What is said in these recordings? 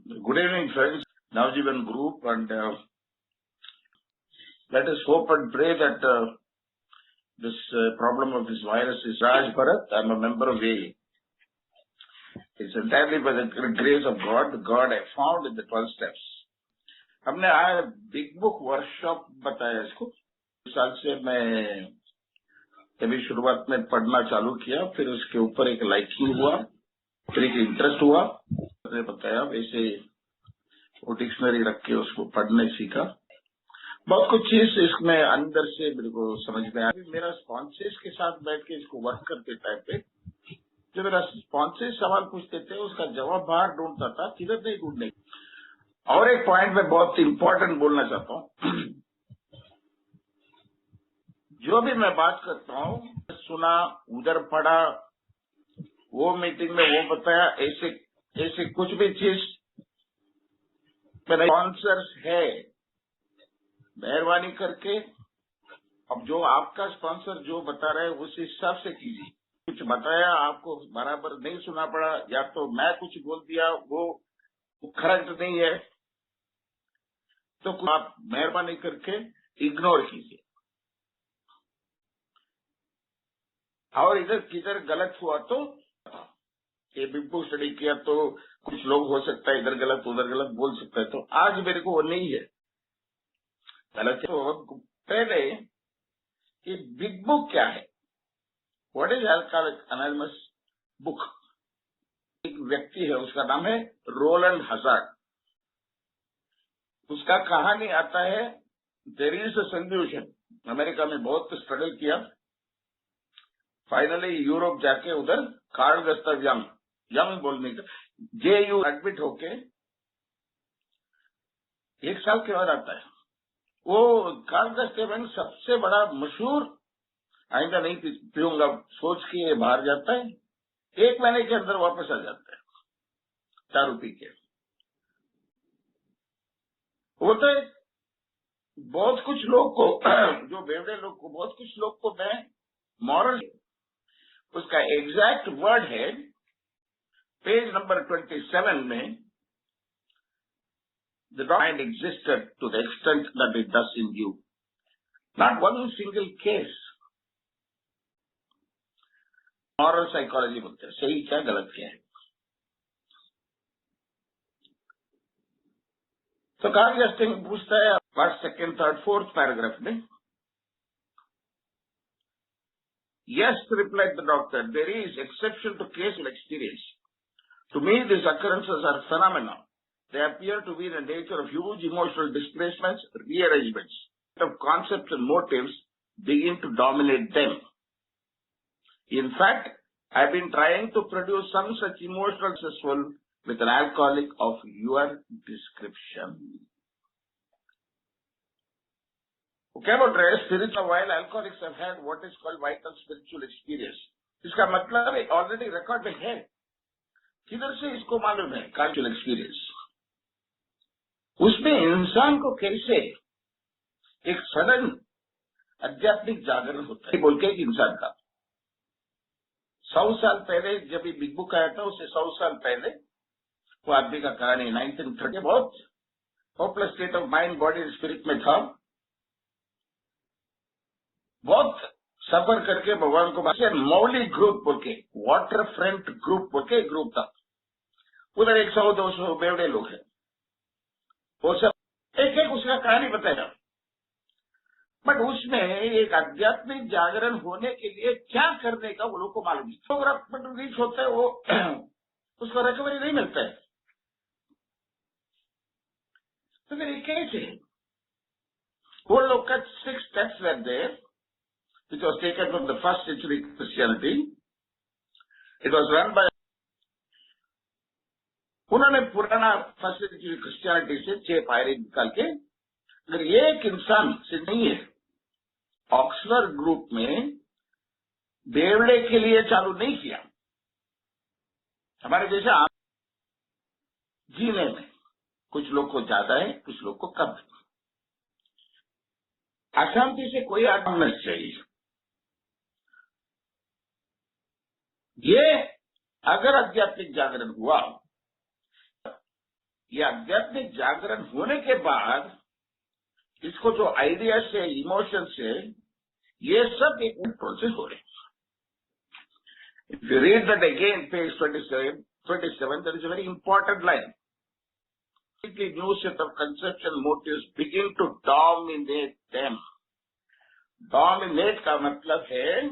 Good evening, friends. Navjivan Group, and let us hope and pray that this problem of this virus is Raj Bharat. I'm a member of A. It's entirely by the grace of God. God I found in the 12 steps. हमने आज big book workshop बताया इसको। इस साल से मैं अभी शुरुआत में पढ़ना चालू किया, फिर उसके ऊपर एक लाइकिंग हुआ, फिर एक इंटरेस्ट हुआ। मैंने बताया वैसे वो डिक्शनरी रख के उसको पढ़ने सीखा। बहुत कुछ चीज इसमें अंदर से मेरे को समझ में आया। मेरा स्पॉन्सर्स के साथ बैठ के इसको वर्क करते टाइम पे जो मेरा स्पॉन्सर्स सवाल पूछते थे उसका जवाब बाहर ढूंढता था, किधर नहीं ढूंढने। और एक पॉइंट में बहुत इंपॉर्टेंट बोलना चाहता हूँ। जो भी मैं बात करता हूँ, सुना, उधर पढ़ा, वो मीटिंग में वो बताया, ऐसे कुछ भी चीज मेरा स्पॉन्सर्स है, मेहरबानी करके अब जो आपका स्पॉन्सर जो बता रहे हैं उस हिसाब से कीजिए। कुछ बताया आपको बराबर नहीं सुना पड़ा, या तो मैं कुछ बोल दिया वो करेक्ट नहीं है, तो आप मेहरबानी करके इग्नोर कीजिए। और इधर किधर गलत हुआ तो ये बिग बुक स्टडी किया तो कुछ लोग हो सकता है इधर गलत उधर गलत बोल सकता है, तो आज मेरे को वो नहीं है। गलत तो पहले कि बिग बुक क्या है, what is alcoholic anonymous book. एक व्यक्ति है, उसका नाम है रोलैंड हजार्ड। उसका कहानी आता है there is a solution. America में बहुत स्ट्रगल किया, फाइनली यूरोप जाके उधर कार्ल गस्ताव यंग बोलने का JU एडमिट होके 1 साल के बाद आता है। वो कार्ल गस्ताव यंग सबसे बड़ा मशहूर आइंदा नहीं पीऊंगा सोच के बाहर जाता है, 1 महीने के अंदर वापस आ जाता है दारू पी के। वो तो बहुत कुछ लोग को जो बेवड़े लोग को बहुत कुछ लोग को मैं मॉरल, उसका एग्जैक्ट वर्ड है पेज नंबर 27 में, the mind existed to the extent that it does in you, not one single case। Moral psychology बोलते हैं, सही क्या गलत क्या है। तो कार्ल गस्टिंग पूछता है first second third fourth paragraph में, yes replied the doctor, there is exception to causal experience. To me these occurrences are phenomena. They appear to be in the nature of huge emotional displacements, rearrangements of concepts and motives begin to dominate them. In fact, I've been trying to produce some such emotional successful with an alcoholic of your description. क्या बोल रहे हैं, spiritual while alcoholics have had what is called vital spiritual experience। इसका मतलब already record में है, किधर से इसको मालूम है स्पिरिचुअल एक्सपीरियंस। उसमें इंसान को कैसे एक सडन आध्यात्मिक जागरण होता है बोल के एक इंसान का 100 साल पहले जब ये बिग बुक आया था, उससे 100 साल पहले वो आदमी का कहानी 1930 बहुत hopeless state of mind body spirit में था, बहुत सफर करके भगवान को मौली ग्रुप बोल के वाटर फ्रंट ग्रुप बोल के ग्रुप था, उधर 100-200 बेवड़े लोग हैं, वो सब एक एक उसका कहानी बताया। बट उसमें एक आध्यात्मिक जागरण होने के लिए क्या करने का वो लोग को मालूम नहीं। तो रीच होता है वो उसको रिकवरी नहीं मिलता है। तो फिर कैसे वो लोग का 6 steps were there which was taken from the first century Christianity. It was run by, उन्होंने पुराना फर्स्ट सेंचुरी क्रिश्चियनिटी से 6 पायरे निकाल के, अगर एक इंसान से नहीं है, ऑक्सफोर्ड ग्रुप में बेवड़े के लिए चालू नहीं किया। हमारे जैसे जीने में कुछ लोग को ज्यादा है, कुछ लोग को कम है। अशांति से कोई आदमी नहीं चाहिए। ये अगर आध्यात्मिक जागरण हुआ ये आध्यात्मिक जागरण होने के बाद इसको जो आइडिया से, इमोशन से, ये सब एक कंट्रोल से हो रहे हैं. If you read that again, page 27, there is a very important line. The new set of conceptual motives begin to dominate them. Dominate का मतलब है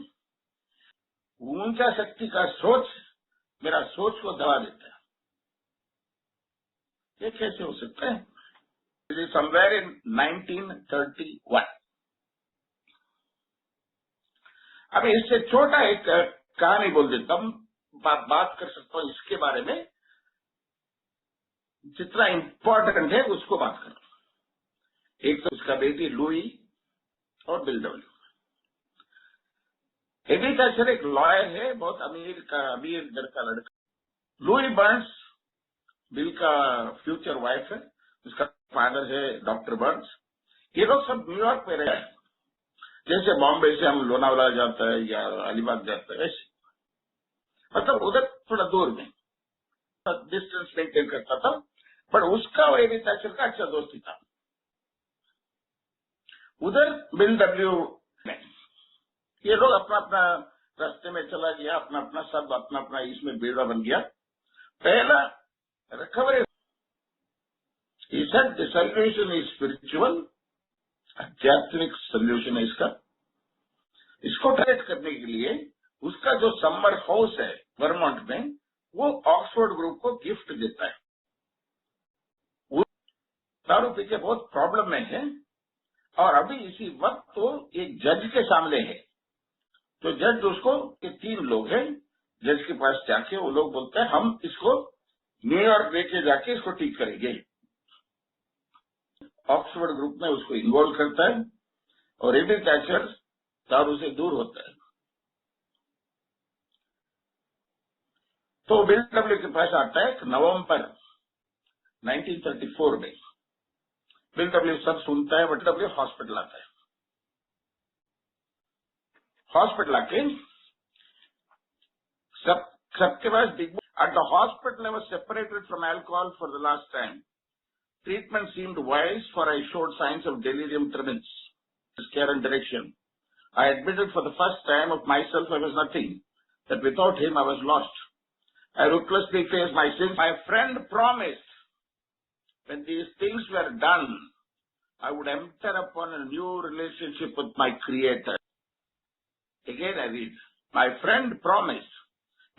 ऊंचा शक्ति का सोच मेरा सोच को दबा देता है. ये कैसे हो सकता है? It is somewhere in 1931. अब इससे छोटा एक कहानी बोल देता हूं, बात कर सकता हूं इसके बारे में. जितना इम्पोर्टेंट है उसको बात करो. एक तो उसका बेटी लुई और बिल डब्ल्यू. एग्रीकल्चर एक लॉयर है, बहुत अमीर घर का लड़का. लुई बर्न्स बिल का फ्यूचर वाइफ है. उसका फादर है डॉक्टर बर्न्स. ये लोग सब न्यूयॉर्क में रहे हैं. जैसे बॉम्बे से हम लोनावाला जाता है या अलीबाग जाता है, ऐसे मतलब उधर थोड़ा दूर में डिस्टेंस मेंटेन करता था. पर उसका और एग्रीकल्चर का अच्छा दोस्ती था. उधर बिल डब्ल्यू में ये लोग अपना अपना रास्ते में चला गया, अपना अपना सब अपना अपना इसमें बेड़ा बन गया. पहला रिकवरी सोल्यूशन इज स्पिरिचुअल, आध्यात्मिक सोल्यूशन है इसका. इसको ट्रेट करने के लिए उसका जो समर हाउस है वर्मोंट में, वो ऑक्सफोर्ड ग्रुप को गिफ्ट देता है. वो दारू पी के बहुत प्रॉब्लम में है और अभी इसी वक्त वो एक जज के सामने है. तो जज उसको के 3 लोग हैं. जज के पास जाके वो लोग बोलते हैं हम इसको न्यूयॉर्क लेके जाके इसको ठीक करेंगे. ऑक्सफोर्ड ग्रुप में उसको इन्वॉल्व करता है और एग्रीकल्चर दारू से दूर होता है. तो बिल डब्ल्यू के पास आता है नवंबर 1934 में. बिल डब्ल्यू सब सुनता है. बिल डब्ल्यू हॉस्पिटल आता है. हॉस्पिटल आके सबके पास big at the hospital I was separated from alcohol for the last time. Treatment seemed wise for I showed signs of delirium tremens, scare and direction. I admitted for the first time of myself I was nothing, that without him I was lost. I ruthlessly faced my sins. My friend promised when these things were done, I would enter upon a new relationship with my Creator. Again I read, my friend promised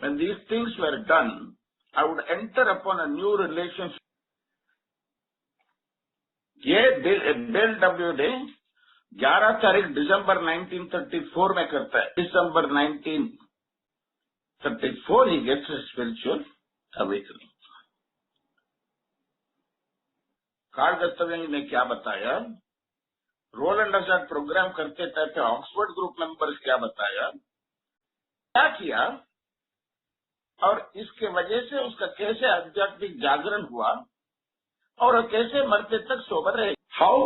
when these things were done, I would enter upon a new relationship. ये Bill W ने 11 तारीख दिसंबर 1934 में करता है. दिसंबर 1934 ही gets spiritual awakening. Carl दस्तवेज ने क्या बताया, रोलैंड अज़ार्ड प्रोग्राम करते थे, ऑक्सफोर्ड ग्रुप मेंबर्स क्या बताया, क्या किया, और इसके वजह से उसका कैसे आध्यात्मिक जागरण हुआ और कैसे मरते तक सोबर रहे. How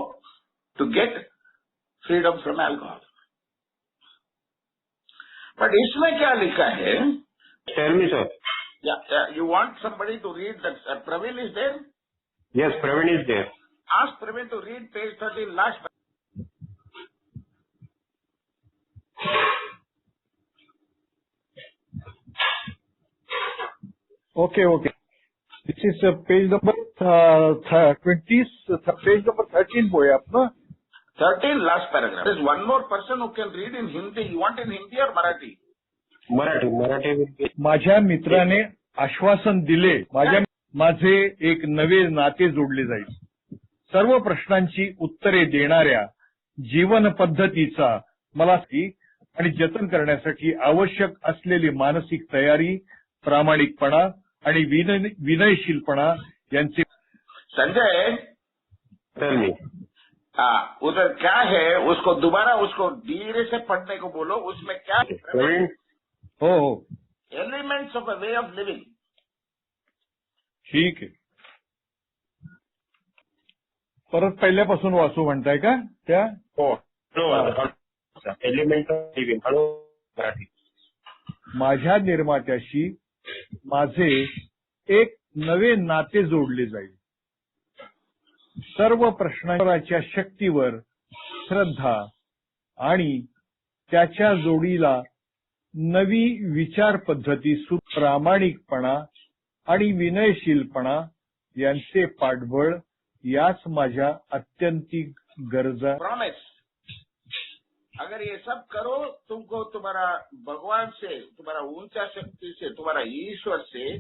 to get freedom from alcohol. But इसमें क्या लिखा है? Tell me, sir. You want somebody to read that? Praveen is there? Yes, Praveen is there. Ask Praveen to read page 13 last. Okay. This is page number 20, page number 13 boy up, no? 13 last paragraph. There's one more person who can read in Hindi. You want in Hindi or Marathi? Marathi will be. माझ्या मित्राने आश्वासन दिले, माझे एक नवे नाते जोडले जाईल. सर्व प्रश्नांची उत्तरे देणाऱ्या जीवन पद्धतीचा मला आणि जतन करण्यासाठी आवश्यक असलेली मानसिक तयारी, प्रामाणिकपणा आणि विनयशीलपणा यांचे. Sanjay, Tell me. उधर क्या है उसको दोबारा उसको धीरे से पढ़ने को बोलो. उसमें क्या Praveen. हो elements of a way of living. ठीक आहे. परत पहिल्यापासून वाचू म्हणताय का त्या? हो. Element of living. मराठी. माझ्या निर्मात्याशी माझे एक नवे नाते जोडले जाईल. सर्व प्रश्नांच्या शक्तीवर श्रद्धा आणि त्याच्या जोडीला नवी विचार पद्धती, प्रामाणिकपणा आणि विनयशीलपणा यांचे पाठबळ याच माझ्या अत्यंतिक गरजा. प्रॉमिस, अगर ये सब करो तुमको तुम्हारा भगवान से, तुम्हारा ऊंचा शक्ति से, तुम्हारा ईश्वर से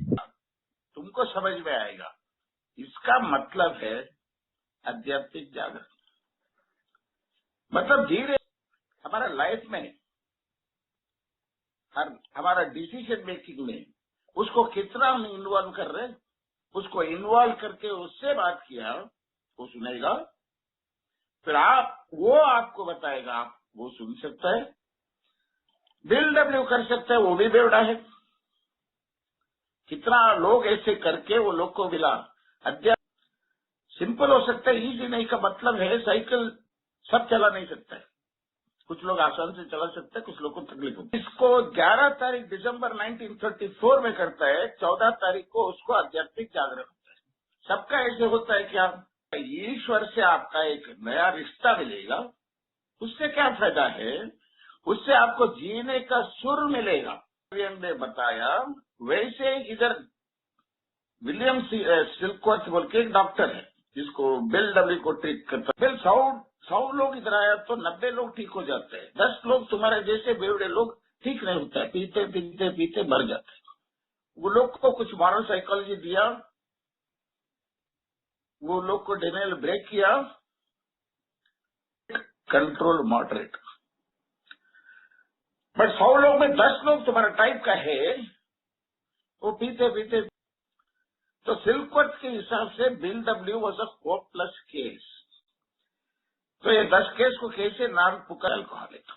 तुमको समझ में आएगा. इसका मतलब है आध्यात्मिक जागरण. मतलब धीरे हमारा लाइफ में, हमारा डिसीजन मेकिंग में उसको कितना हम इन्वॉल्व कर रहे हैं, उसको इन्वॉल्व करके उससे बात किया, वो सुनेगा, फिर वो आपको बताएगा, आप वो सुन सकता है. बिल डब्ल्यू कर सकता है, वो भी बेवड़ा है. कितना लोग ऐसे करके वो लोग को मिला. अध्यात्म सिंपल हो सकता है, इजी नहीं का मतलब है साइकिल सब चला नहीं सकता है. कुछ लोग आसान से चला सकते हैं, कुछ लोग को तकलीफ होती है. इसको 11 तारीख दिसंबर 1934 में करता है, 14 तारीख को उसको आध्यात्मिक जागरण होता है. सबका ऐसे होता है कि आप ईश्वर से आपका एक नया रिश्ता मिलेगा. उससे क्या फायदा है? उससे आपको जीने का सुर मिलेगा. ने बताया वैसे इधर विलियम सिल्कवर्थ बोल के एक डॉक्टर है जिसको बिल डब्ल्यू को ट्रीट करता है. बिल 100 लोग इधर आया तो 90 लोग ठीक हो जाते हैं. 10 लोग तुम्हारे जैसे बेवड़े लोग ठीक नहीं होता है, पीते पीते पीते मर जाते हैं. वो लोग को कुछ मॉरल साइकोलॉजी दिया, वो लोग को डिनाइल ब्रेक किया, कंट्रोल मॉडरेट. बट 100 लोग में 10 लोग तुम्हारा टाइप का है, वो पीते पीते. तो सिल्कवर्थ के हिसाब से bill W was a hopeless case. तो ये 10 केस को कैसे नाम पुकार अल्कोहलिक.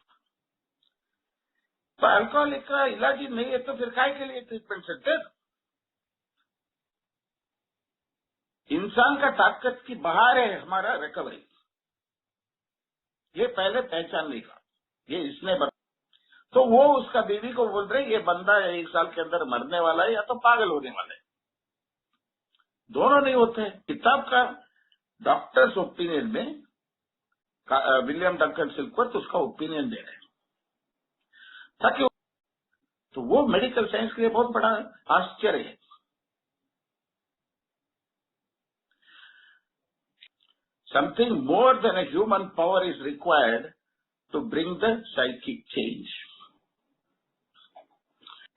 तो अल्कोहलिक का इलाज ही नहीं है तो फिर काय के लिए ट्रीटमेंट सेंटर. इंसान का ताकत की बाहर है हमारा रिकवरी. ये पहले पहचान लेगा. ये इसने तो वो उसका बीवी को बोल रहे ये बंदा 1 साल के अंदर मरने वाला है या तो पागल होने वाला है. दोनों नहीं होते हैं. किताब का डॉक्टर्स ओपिनियन में विलियम डंकन सिल्कवर्थ उसका ओपिनियन दे रहे हैं ताकि तो वो मेडिकल साइंस के लिए बहुत बड़ा आश्चर्य है. Something more than a human power is required to bring the psychic change.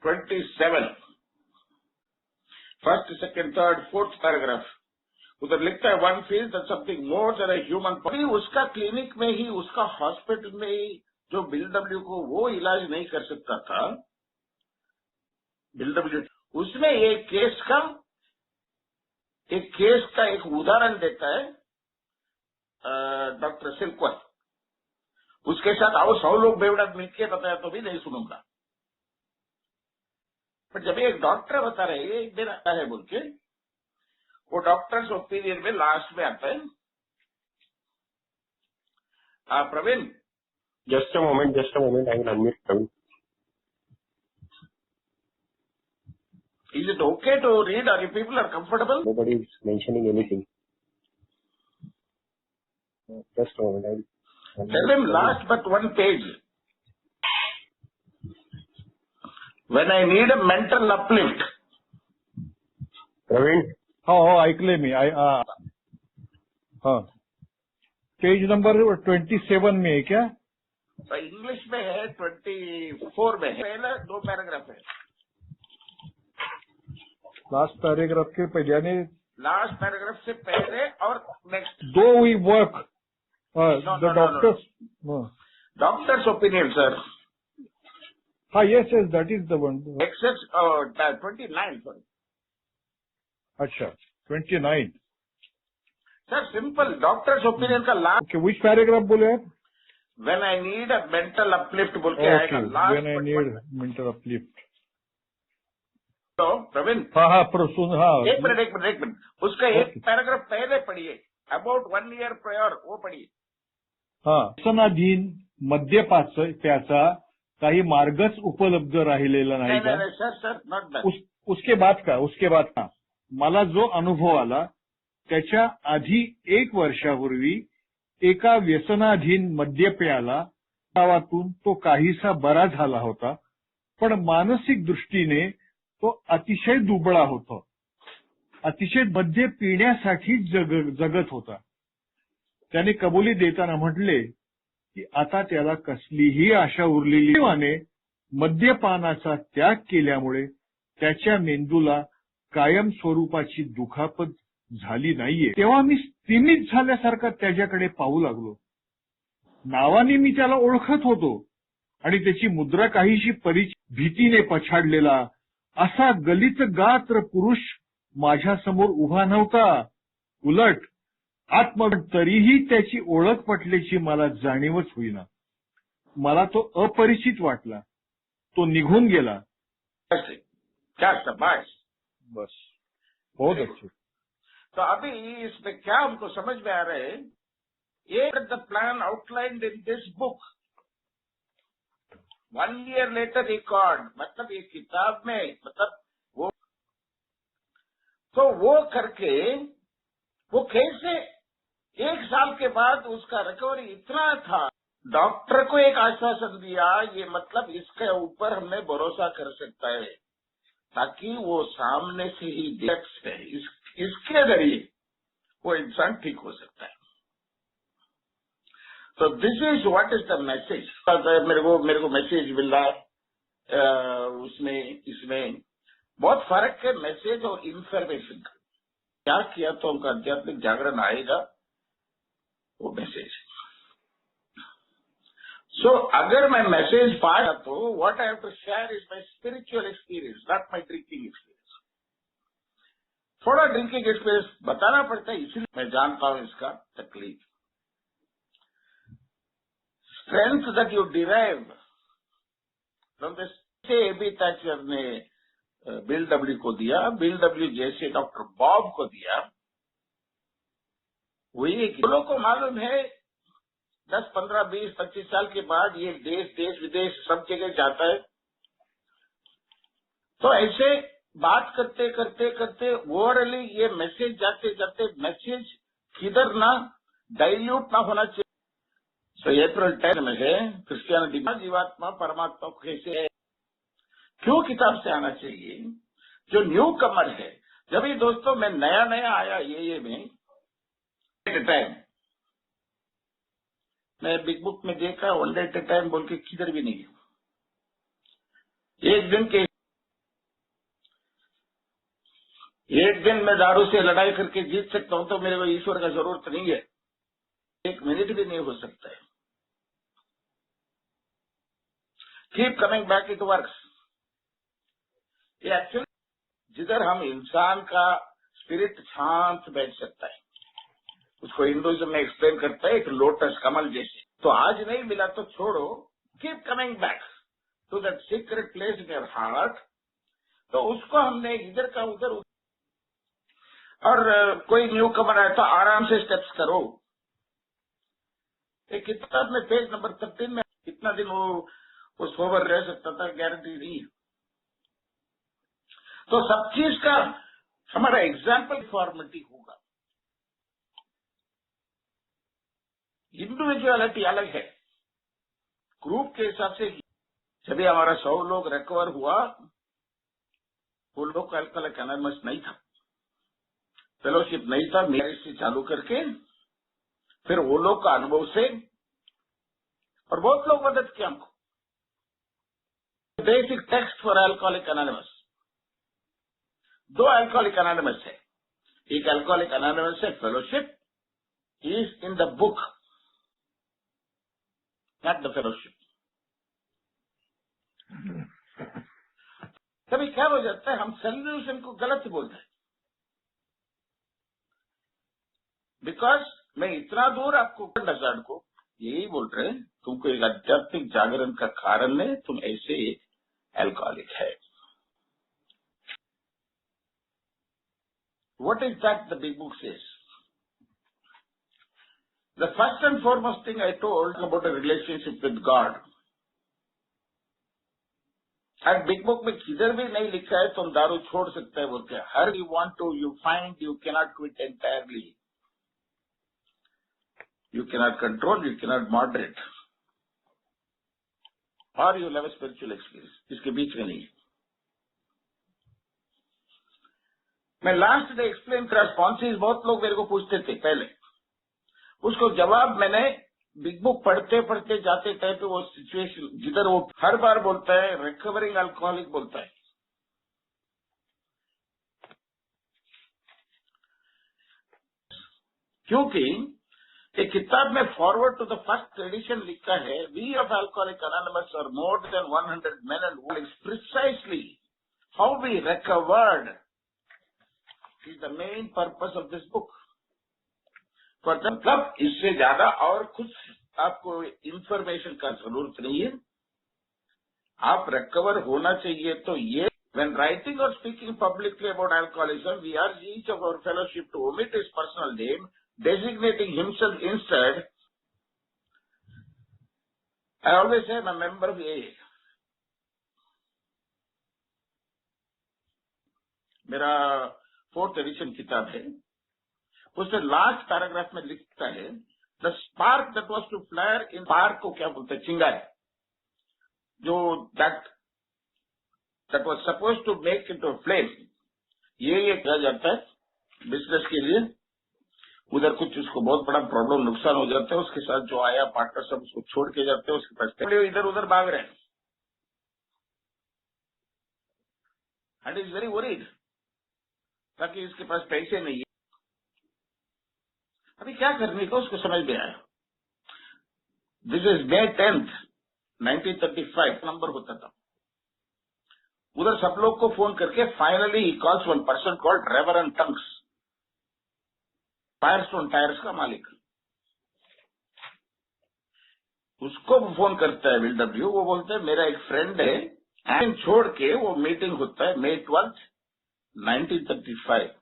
27 first, second, third, fourth paragraph उधर लिखता है one feels that something more than a human power. उसका क्लिनिक में ही, उसका हॉस्पिटल में ही जो बिल डब्ल्यू को वो इलाज नहीं कर सकता था, बिल डब्ल्यू उसमें एक केस का एक उदाहरण देता है डॉक्टर सिल्कवर्थ. उसके साथ और 100 लोग बेवड़ा मिलकर बताया तो भी नहीं सुनूंगा. पर जब एक डॉक्टर बता रहे हैं ये मेरा है बोल के, वो डॉक्टर्स ओपिनियन में लास्ट में आता है. Praveen, just a moment, I will unmute Praveen. is it okay to read or if people are comfortable? Nobody is mentioning anything. Just a moment. Tell him last but one page. When I need a mental uplift. Praveen, हो ऐकले मी. हाँ, page number 27 में है क्या? English में है, 24 में है. पहले 2 पैराग्राफ है. लास्ट पैराग्राफ के पहले, लास्ट पैराग्राफ से पहले और next. Do we work the doctor's. Doctor's opinion sir. हाँ, yes that is the one. Access 29 sir. अच्छा, 29 सर. सिंपल डॉक्टर्स ओपिनियन का लास्ट. विच पैराग्राफ बोले आप? When I need a mental uplift बोल के आएगा last. When I need mental uplift. तो प्रवीण, हाँ, एक मिनट. उसका एक पैराग्राफ पहले पढ़िए. अबाउट 1 year प्रायर वो पढ़िए. हाँ, व्यसनाधीन मद्यपाचा काही मार्गच उपलब्ध राहिलेला नाही का? Sir not that. उसके बाद का मला जो अनुभव आला त्याच्या आधी 1 वर्षापूर्वी एका व्यसनाधीन मद्यप्याला गावातून तो काहीसा बरा झाला होता, पण मानसिक दृष्टीने तो अतिशय दुबळा होता. अतिशय मद्य पिण्यासाठी जगत होता. त्याने कबुली देताना म्हटले की आता त्याला कसलीही आशा उरलेली नाही. मद्यपानाचा त्याग केल्यामुळे त्याच्या मेंदूला कायम स्वरूपाची दुखापत झाली नाहीये. तेव्हा मी स्तिमित झाल्यासारखा त्याच्याकडे पाहू लागलो. नावाने मी त्याला ओळखत होतो आणि त्याची मुद्रा काहीशी भीतीने पछाडलेला असा गलित गात्र पुरुष माझ्यासमोर उभा नव्हता. उलट तरीही त्याची ओळख पटल्याची मला जाणीवच होईना. मला तो अपरिचित वाटला. तो निघून गेला. क्या शाबाश. बस, बहुत अच्छे. तो अभी इसमें क्या हमको समझ में आ रहा है, ये the plan outlined in this book 1 year later record, मतलब ये किताब में, मतलब वो तो वो करके वो कैसे 1 साल के बाद उसका रिकवरी इतना था. डॉक्टर को एक आश्वासन दिया, ये मतलब इसके ऊपर हमें भरोसा कर सकता है ताकि वो सामने से ही देख सके. इसके जरिए वो इंसान ठीक हो सकता है. तो this is what is the message. मेरे को मैसेज मिल रहा है. उसमें इसमें बहुत फर्क है मैसेज और इंफॉर्मेशन का. क्या किया तो उनका आध्यात्मिक जागरण आएगा, वो मैसेज. सो अगर मैं मैसेज पाया तो what I have to share is my spiritual experience, not my drinking experience. थोड़ा ड्रिंकिंग एक्सपीरियंस बताना पड़ता है, इसलिए मैं जानता हूं इसका तकलीफ. Strength that you derive from this, अभी तक ने बिल डब्ल्यू को दिया, बिल डब्ल्यू जैसे डॉक्टर बॉब को दिया, वही लोगों को मालूम है 10, 15, 20, 25 साल के बाद ये देश विदेश सब जगह जाता है. तो ऐसे बात करते करते करते ओवरऑली ये मैसेज जाते जाते मैसेज किधर ना डाइल्यूट ना होना चाहिए. सो अप्रैल 10 में है क्रिश्चियनिटी, जीवात्मा परमात्मा कैसे है, क्यों किताब से आना चाहिए. जो न्यू कमर है, जब ये दोस्तों मैं नया आया ये में टाइम, मैं बिग बुक में देखा 1 day at a time बोल के किधर भी नहीं. एक दिन मैं दारू से लड़ाई करके जीत सकता हूं तो मेरे को ईश्वर का जरूरत नहीं है. 1 मिनट भी नहीं हो सकता है. Keep coming back, it works. ये एक्चुअली जिधर हम इंसान का स्पिरिट शांत बैठ सकता है, उसको हिंदुइज्म में एक्सप्लेन करता है एक लोटस कमल जैसे. तो आज नहीं मिला तो छोड़ो, keep coming back to that secret place in your heart. तो उसको हमने इधर का उधर, और कोई न्यू कमर आए तो आराम से स्टेप्स करो. एक किताब में पेज नंबर 13 में कितना दिन वो सोबर रह सकता था, गारंटी नहीं है. तो सब चीज का हमारा एग्जाम्पल फॉर्मेटिव होगा. इंडिविजुअलिटी अलग है. ग्रुप के हिसाब से जब हमारा 100 लोग रिकवर हुआ, वो लोग का अल्कोहलिक एनोनिमस नहीं था, फेलोशिप नहीं था. मेरे से चालू करके फिर वो लोग का अनुभव से, और बहुत लोग मदद किया हमको. Basic text for alcoholic anonymous, 2 alcoholic anonymous है. एक अल्कोहलिक एनोनिमस है fellowship is in the book, not the fellowship. कभी क्या हो जाता है, हम सोल्यूशन को गलत बोलते हैं. बिकॉज मैं इतना दूर आपको हजार को यही बोल रहे हैं, तुमको एक आध्यात्मिक जागरण का कारण है, तुम ऐसे एक अल्कोहलिक है. What is that the big book says? The first and foremost thing I told about a relationship with God. और बिग बुक में किधर भी नहीं लिखा है तुम दारू छोड़ सकते हैं बोलते हैं। हर you want to you find you cannot quit entirely, you cannot control, you cannot moderate, और you have a spiritual experience, इसके बीच में नहीं। मैं लास्ट डे एक्सप्लेन करा स्पॉन्सीज, बहुत लोग मेरे को पूछते थे पहले, उसको जवाब मैंने बिग बुक पढ़ते पढ़ते जाते थे तो वो सिचुएशन जिधर वो हर बार बोलता है रिकवरिंग अल्कोहलिक बोलता है। क्योंकि एक किताब में foreword to the first edition लिखा है, we of Alcoholics Anonymous are more than 100 men and women, precisely how we recovered is the main purpose of this book. मतलब इससे ज्यादा और कुछ आपको इंफॉर्मेशन का जरूरत नहीं है, आप रिकवर होना चाहिए। तो ये when writing or speaking publicly about alcoholism, we urge each of our fellowship to omit his personal name, designating himself instead. I always say I'm a member of AA. मेरा 4th एडिशन किताब है, उससे last paragraph में लिखता है the spark that was to flare in, spark को क्या बोलते हैं, चिंगारी, जो that was suppose to make it a flame, ये किया जाता है बिजनेस के लिए। उधर कुछ उसको बहुत बड़ा प्रॉब्लम नुकसान हो जाता है, उसके साथ जो आया पार्टनर सब उसको छोड़ के जाते हैं, उसके पास इधर उधर भाग रहे हैं एंड इज वेरी वरीड, ताकि इसके पास पैसे नहीं है। अभी क्या करने का उसको समझ में आया। This is May 10th, 1935 number होता था। उधर सब लोग को फोन करके फाइनली ही calls one person called reverend Tunks, Firestone tyres का मालिक, उसको फोन करता है विल डब्ल्यू। वो बोलते हैं मेरा एक फ्रेंड है, एंड छोड़ के वो मीटिंग होता है May 12th, 1935।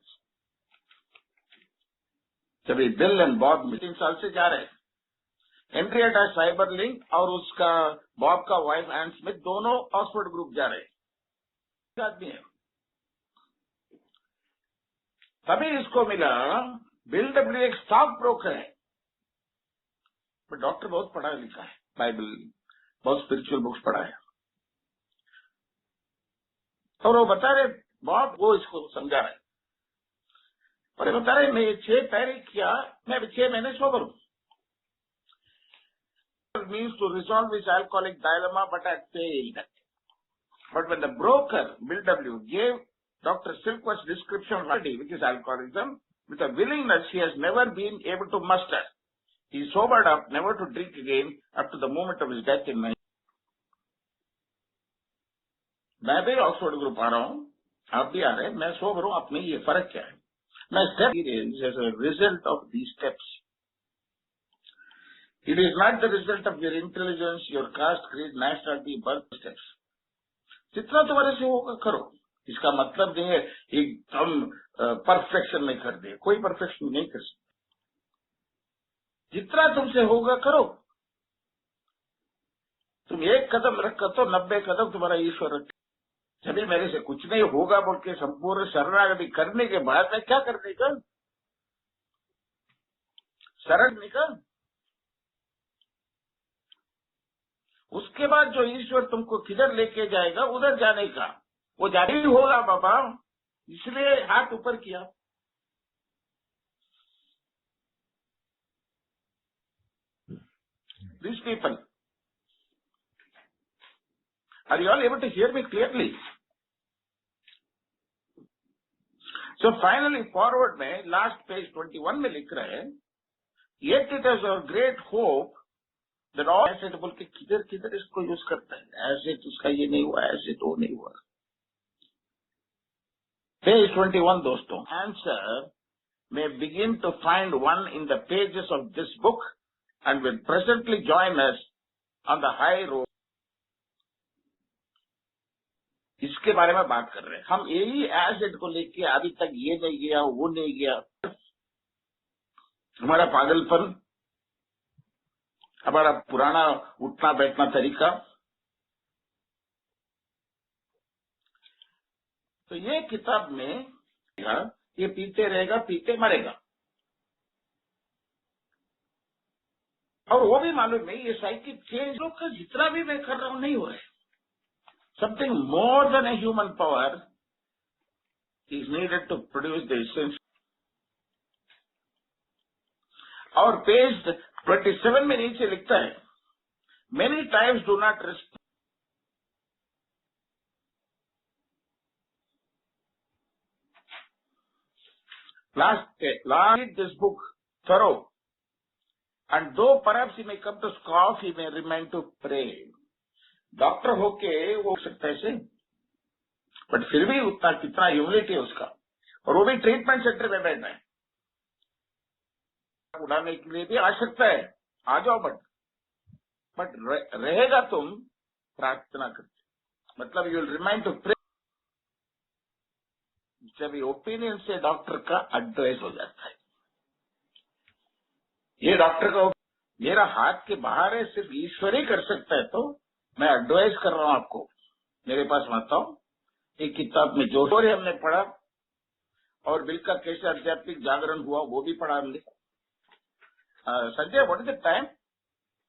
जब बिल एंड बॉब मीटिंग साल से जा रहे हैं, हेनरिएटा साइबरलिंग और उसका बॉब का वाइफ एंड स्मिथ दोनों ऑक्सफोर्ड ग्रुप जा रहे हैं, आदमी है। तभी इसको मिला बिल डब्ल्यू एक स्टॉक ब्रोकर है, बट डॉक्टर बहुत पढ़ा लिखा है, बाइबल बहुत स्पिरिचुअल बुक्स पढ़ा है। और वो बता रहे बॉब, वो इसको समझा रहे और ये बता रहे मैं 6 तारीख किया, मैं 6 महीने सोबर हूं। means to resolve his alcoholic dilemma, but had failed. But when the broker, Bill W., gave Dr. Silkworth's description of already, which is alcoholism, with a willingness he has never been able to muster, he sobered up, never to drink again, up to the moment of his death in 19. मैं भी Oxford group आ रहा हूं, आप भी आ रहे हैं, मैं sober हूं, आप में ये फर्क क्या है? मैं step as a result of these steps. It is not the result of your intelligence, your caste, creed, nationality, birth steps. जितना तुम्हारे से होगा करो, इसका मतलब नहीं है एकदम परफेक्शन में कर दे, कोई परफेक्शन नहीं कर सकते। जितना तुमसे होगा करो। तुम एक कदम रखो तो 90 कदम तुम्हारा ईश्वर रखे। जब मेरे से कुछ नहीं होगा बोल के संपूर्ण शरणागति करने के बाद में क्या करने का, शरण निकल। उसके बाद जो ईश्वर तुमको किधर लेके जाएगा उधर जाने का, वो जारी ही होगा बाबा, इसलिए हाथ ऊपर किया। These people, are you all able to hear me clearly? So finally forward में last page 21 में लिख रहे हैं, yet it is our great hope that all asset बोल के किधर किधर इसको यूज करता है, एसेट उसका ये नहीं हुआ, एसेट वो नहीं हुआ। Page 21 दोस्तों, answer may begin to find one in the pages of this book and will presently join us on the high road. इसके बारे में बात कर रहे हैं हम, यही एसेट को लेके अभी तक ये नहीं गया वो नहीं गया, हमारा पागलपन, हमारा पुराना उठना बैठना तरीका, तो ये किताब में ये पीते रहेगा, पीते मरेगा। और वो भी मालूम है ये साइकिक चेंज लोग का जितना भी मैं कर रहा हूं नहीं हो रहा है। Something more than a human power is needed to produce the essence. और पेज 27 में नीचे लिखता है, many times do not risk. Read this book thorough, and though perhaps he may come to scoff, he may remain to pray. Doctor होके वो हो सकता है से, बट फिर भी उतना कितना ह्यूमिलिटी है उसका, और वो भी ट्रीटमेंट सेंटर में बैठा है। उड़ाने के लिए भी आ सकता है, आ जाओ, बट रहेगा तुम प्रार्थना करते, मतलब you will remind to pray. जब ये ओपिनियन से डॉक्टर का एडवाइस हो जाता है, ये डॉक्टर का मेरा हाथ के बाहर है, सिर्फ ईश्वर ही कर सकता है, तो मैं एडवाइस कर रहा हूं आपको, मेरे पास मत आओ। एक किताब में जो स्टोरी हमने पढ़ा और बिल का कैसे आध्यात्मिक जागरण हुआ वो भी पढ़ा हमने। Sanjay, what is the time?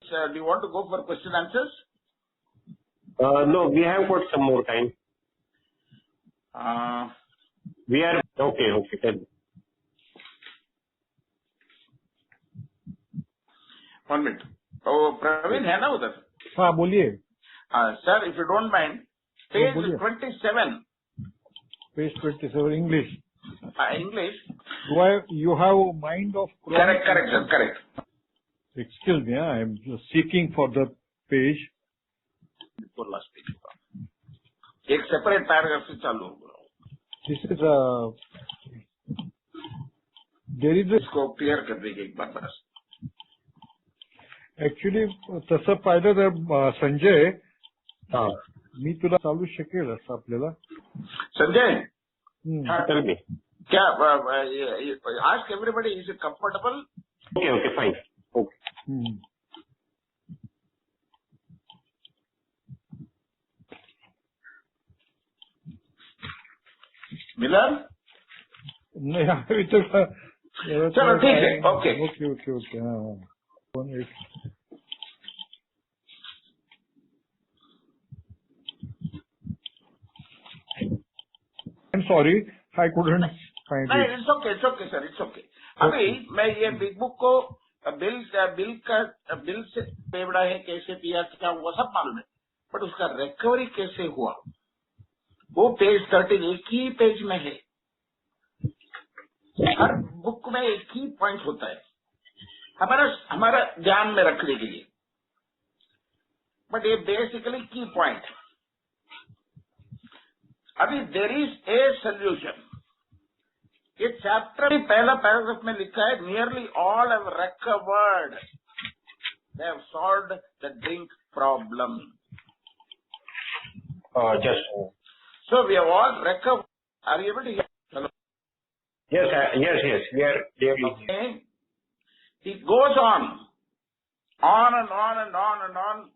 Do you want to go for question answers? No, we have got some more time. We are okay. Tell me. 1 minute. तो प्रवीण है ना उधर? हाँ बोलिए। Sir, if you don't mind, page 27। Page 27 English. English. You have a mind of Correct, sir, correct. Excuse me, I am just seeking for the page. Before last page. एक separate paragraph से चालू होगा। This is there is a इसको clear कर देंगे एक बार बस। Actually तसं पाहिलं तर संजय, हाँ, मी तुला चालू शकेल असं आपल्याला। संजय, हाँ, tell me. क्या ask everybody, is it comfortable? Okay, fine. Okay. Miller? नहीं, अभी तो चलो ठीक है, ओके। ओके हाँ। सॉरी, आई कुडंट फाइंड नहीं, it. It's okay sir, it's okay. अभी मैं ये बिग बुक को बिल से बेवड़ा है, कैसे पिया, क्या हुआ, सब मालूम है, बट उसका रिकवरी कैसे हुआ वो पेज 13 एक ही पेज में है। हर बुक में एक ही पॉइंट होता है हमारा ध्यान में रखने के लिए, बट ये बेसिकली की पॉइंट। अभी देयर इज ए सोल्यूशन। ये चैप्टर में पहला पैराग्राफ में लिखा है, nearly all have recovered, they have solved the drink problem. Just. So we have all recovered. Are you able to hear? Hello? Yes. We are clearly. Okay. He goes on and on.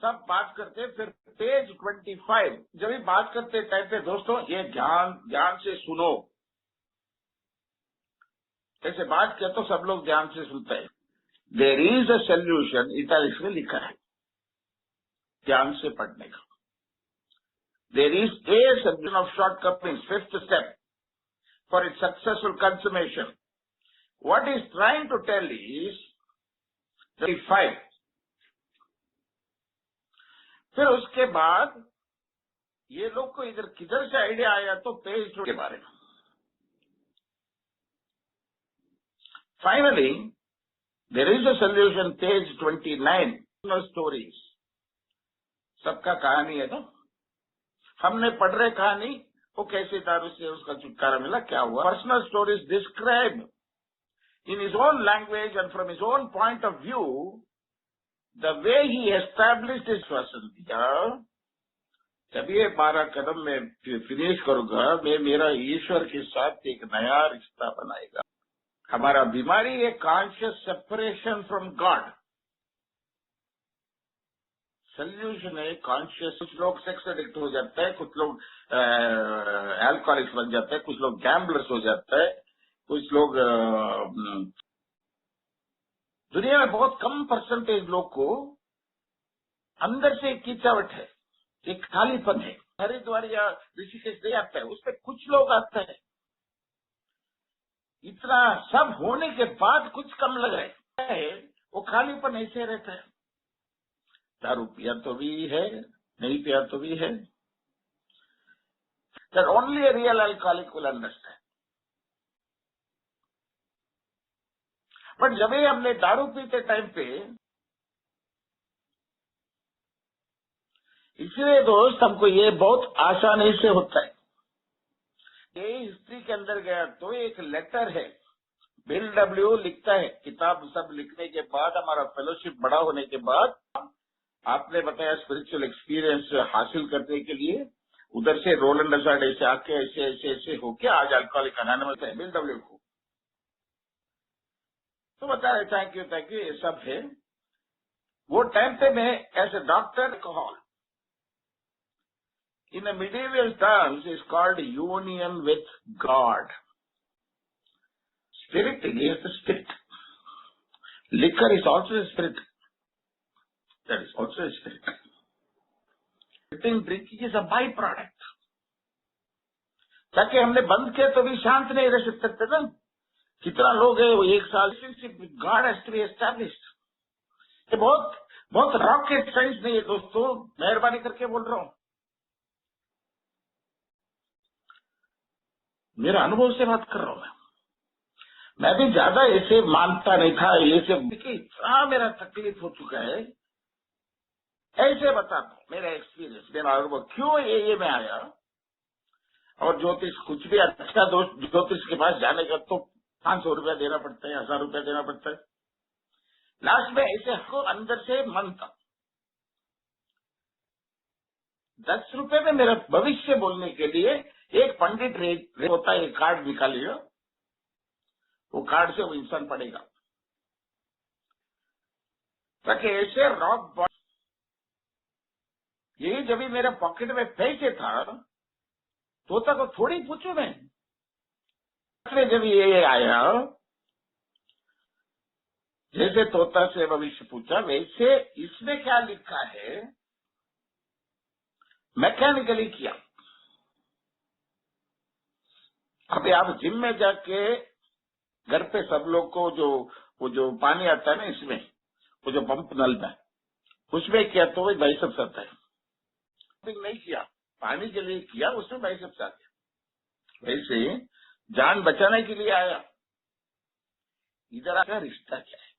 सब बात करते, फिर page 25 जब भी बात करते time पे, दोस्तों ये ध्यान से सुनो। ऐसे बात किया तो सब लोग ध्यान से सुनते हैं। There is a solution, italics में लिखा है, ध्यान से पढ़ने का। There is a solution of shortcomings, fifth step, for its successful consummation. What he's trying to tell is 35. फिर उसके बाद ये लोग को इधर किधर से आइडिया आया, तो पेज के बारे में। Finally, there is a solution, page 29, stories. सबका कहानी है ना, हमने पढ़ रहे कहानी, वो कैसे दारू से उसका छुटकारा मिला, क्या हुआ। Personal stories describe in his own language and from his own point of view the way he established his श्वासन दिया। जब ये 12 कदम में फिनिश करूंगा, मैं मेरा ईश्वर के साथ एक नया रिश्ता बनाएगा। हमारा बीमारी है conscious separation from God. Solution है कॉन्शियस। कुछ लोग सेक्स एडिक्ट हो जाते हैं, कुछ लोग अल्कोहलिक्स बन जाते हैं, कुछ लोग गैम्बलर्स हो जाते हैं, कुछ लोग दुनिया में बहुत कम परसेंटेज लोग को अंदर से एक खिंचावट है, एक खालीपन है। हरिद्वार या ऋषिकेश नहीं आता है, उसमें कुछ लोग आते हैं। इतना सब होने के बाद कुछ कम लग रहा है, वो खालीपन ऐसे रहता है। दारू पिया तो भी है, नहीं पिया तो भी है। That only a real alcoholic will understand. But जब ही हमने दारू पीते टाइम पे, इसलिए दोस्त हमको ये बहुत आसानी से होता है। ये हिस्ट्री के अंदर गया तो एक लेटर है, बिल डब्ल्यू लिखता है। किताब सब लिखने के बाद, हमारा फेलोशिप बड़ा होने के बाद, आपने बताया स्पिरिचुअल एक्सपीरियंस हासिल करने के लिए उधर से रोलैंड हजार्ड ऐसे आके ऐसे ऐसे ऐसे होके आज अल्कोहलिक अनोनिमस है बिल डब्ल्यू को। तो बता रहे थैंक यू ये सब है। वो टाइम पे मैं as a doctor alcohol in medieval terms is called union with God. Spirit is the spirit. Liquor is also a spirit. That is also a spirit. Drinking is a byproduct. ताकि हमने बंद किया तो भी शांत नहीं रह सकते ना। कितना लोग है वो एक साल God has to be established. ये बहुत बहुत रॉकेट साइंस नहीं है दोस्तों, मेहरबानी करके बोल रहा हूं, मेरा अनुभव से बात कर रहा हूं। मैं भी ज्यादा ऐसे मानता नहीं था, ये सब इतना मेरा तकलीफ हो चुका है। ऐसे बताता हूं मेरा एक्सपीरियंस, मेरा अनुभव क्यों ये में आया। और ज्योतिष कुछ भी अच्छा दोस्त ज्योतिष के पास जाने का तो 500 रुपया देना पड़ता है, 1000 रुपया देना पड़ता है। लास्ट में ऐसे हमको अंदर से मन था 10 रुपए में मेरा भविष्य बोलने के लिए एक पंडित रेट होता है, एक कार्ड निकालिए, वो कार्ड से वो इंसान पड़ेगा। ताकि ऐसे रॉक यही जब भी मेरे पॉकेट में पैसे था, तोता को थोड़ी पूछू मैं। जब ये आया, जैसे तोता से भविष्य पूछा, वैसे इसमें क्या लिखा है मैकेनिकली किया। अभी आप जिम में जाके घर पे सब लोग को वो जो पानी आता है ना, इसमें वो जो पंप नल में, उसमें किया तो वही बाइसेप्स आता है। नहीं किया, पानी के लिए किया, उसमें बाइसेप्स आ गया। वैसे जान बचाने के लिए आया, इधर आकर रिश्ता क्या है।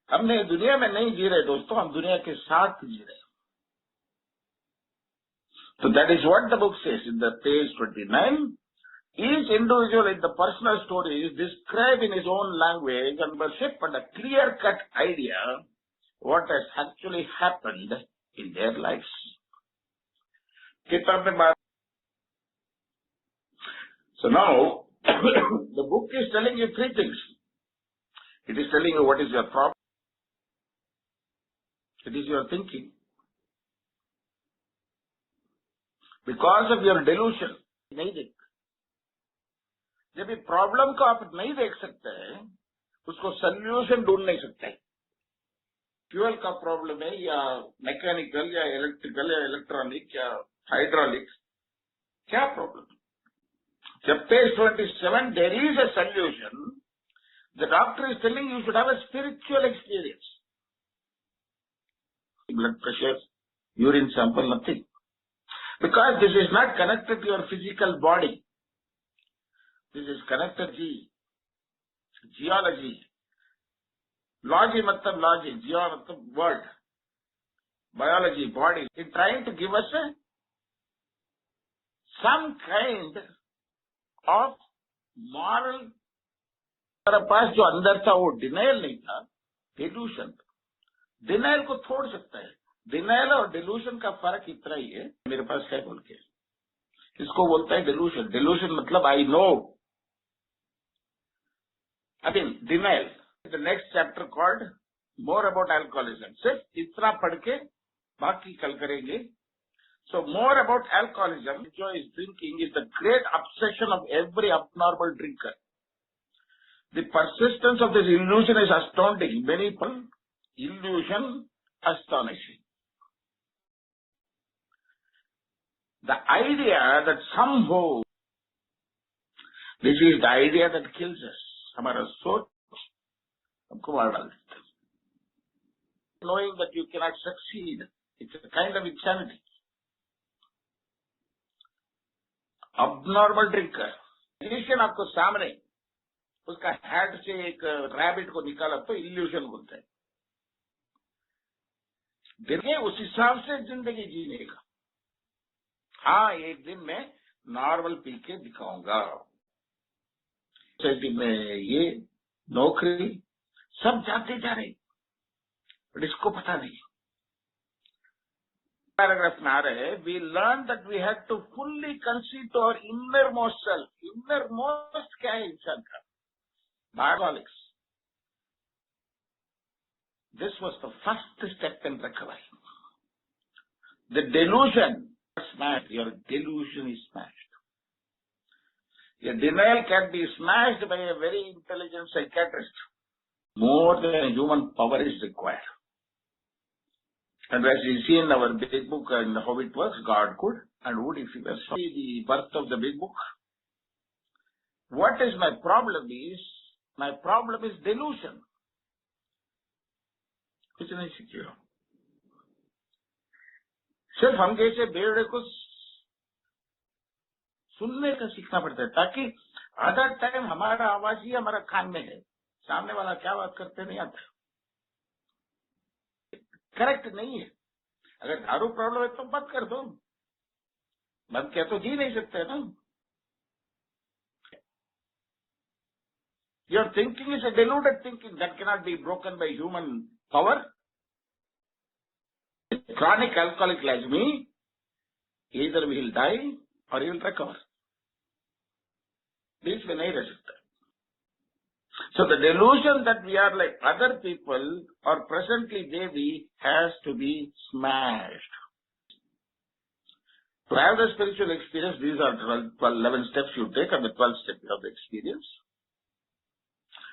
हमने दुनिया में नहीं जी रहे दोस्तों, हम दुनिया के साथ जी रहे। So that is what the book says in the page 29. Each individual in the personal story is described in his own language and worship and a clear-cut idea what has actually happened in their lives. किताब में बात। So now the book is telling you 3 things. It is telling you what is your problem. It is your thinking. Because of your delusion, नहीं देख। जब ये problem को आप नहीं देख सकते हैं, उसको सोल्यूशन ढूंढ नहीं सकते। फ्यूल का प्रॉब्लम है या मैकेनिकल या इलेक्ट्रिकल या इलेक्ट्रॉनिक या हाइड्रोलिक्स, क्या प्रॉब्लम? जब page 27 there is a solution, the doctor is telling you should have a spiritual experience. Blood pressure, urine sample, nothing, because this is not connected to your physical body. This is connected to geology. Logy matlab logic, geo matlab world, biology, body. It's trying to give us some kind of moral. हमारे पास जो अंदर था वो denial नहीं था, dilution. Denial को छोड़ सकता है। डिनाइल और डिल्यूशन का फर्क इतना ही है, मेरे पास है बोल के, इसको बोलता है डिल्यूशन। डिल्यूशन मतलब I know. I mean, denial. The next chapter called more about alcoholism. सिर्फ इतना पढ़ के बाकी कल करेंगे. So more about alcoholism. Enjoy drinking is the great obsession of every abnormal drinker. The persistence of this illusion is astounding. Many people, illusion astonishing. The idea that somehow, this is the idea that kills us. हमारा सोच हमको मार डाल देता है. Knowing that you cannot succeed, it's a kind of insanity. Abnormal drinker. Illusion आपको सामने, उसका हेड से एक रैबिट को निकाला तो इल्यूशन बोलते हैं. देखिए उस हिसाब से जिंदगी जीने का. हाँ, एक दिन मैं नॉर्मल पी के दिखाऊंगा. सोसाइटी में ये नौकरी सब जाते जा रहे, बट इसको पता नहीं. पैराग्राफ में आ रहे, we learn that we have to fully concede to our innermost self. Innermost क्या है इंसान का? Alcoholics. This was the first step in recovery. The delusion smashed. Your delusion is smashed. Your denial can be smashed by a very intelligent psychiatrist. More than human power is required. And as you see in our big book and how it works, God could and would if you were sorry the birth of the big book. What is my problem is, my problem is delusion. कुछ नहीं सीखे हो. सिर्फ हम जैसे बेवड़े को सुनने का सीखना पड़ता है, ताकि अदर टाइम हमारा आवाज ही हमारा कान में है. सामने वाला क्या बात करते नहीं आता. करेक्ट नहीं है. अगर दारू प्रॉब्लम है तो बंद कर दो. बंद किया तो जी नहीं सकते ना. Your thinking is a deluded thinking that cannot be broken by human power. Chronic alcoholic like me, either we will die or he will recover. This will not resist. So the delusion that we are like other people or presently baby has to be smashed. To have the spiritual experience, these are 11 steps you take, and the 12th step of the experience.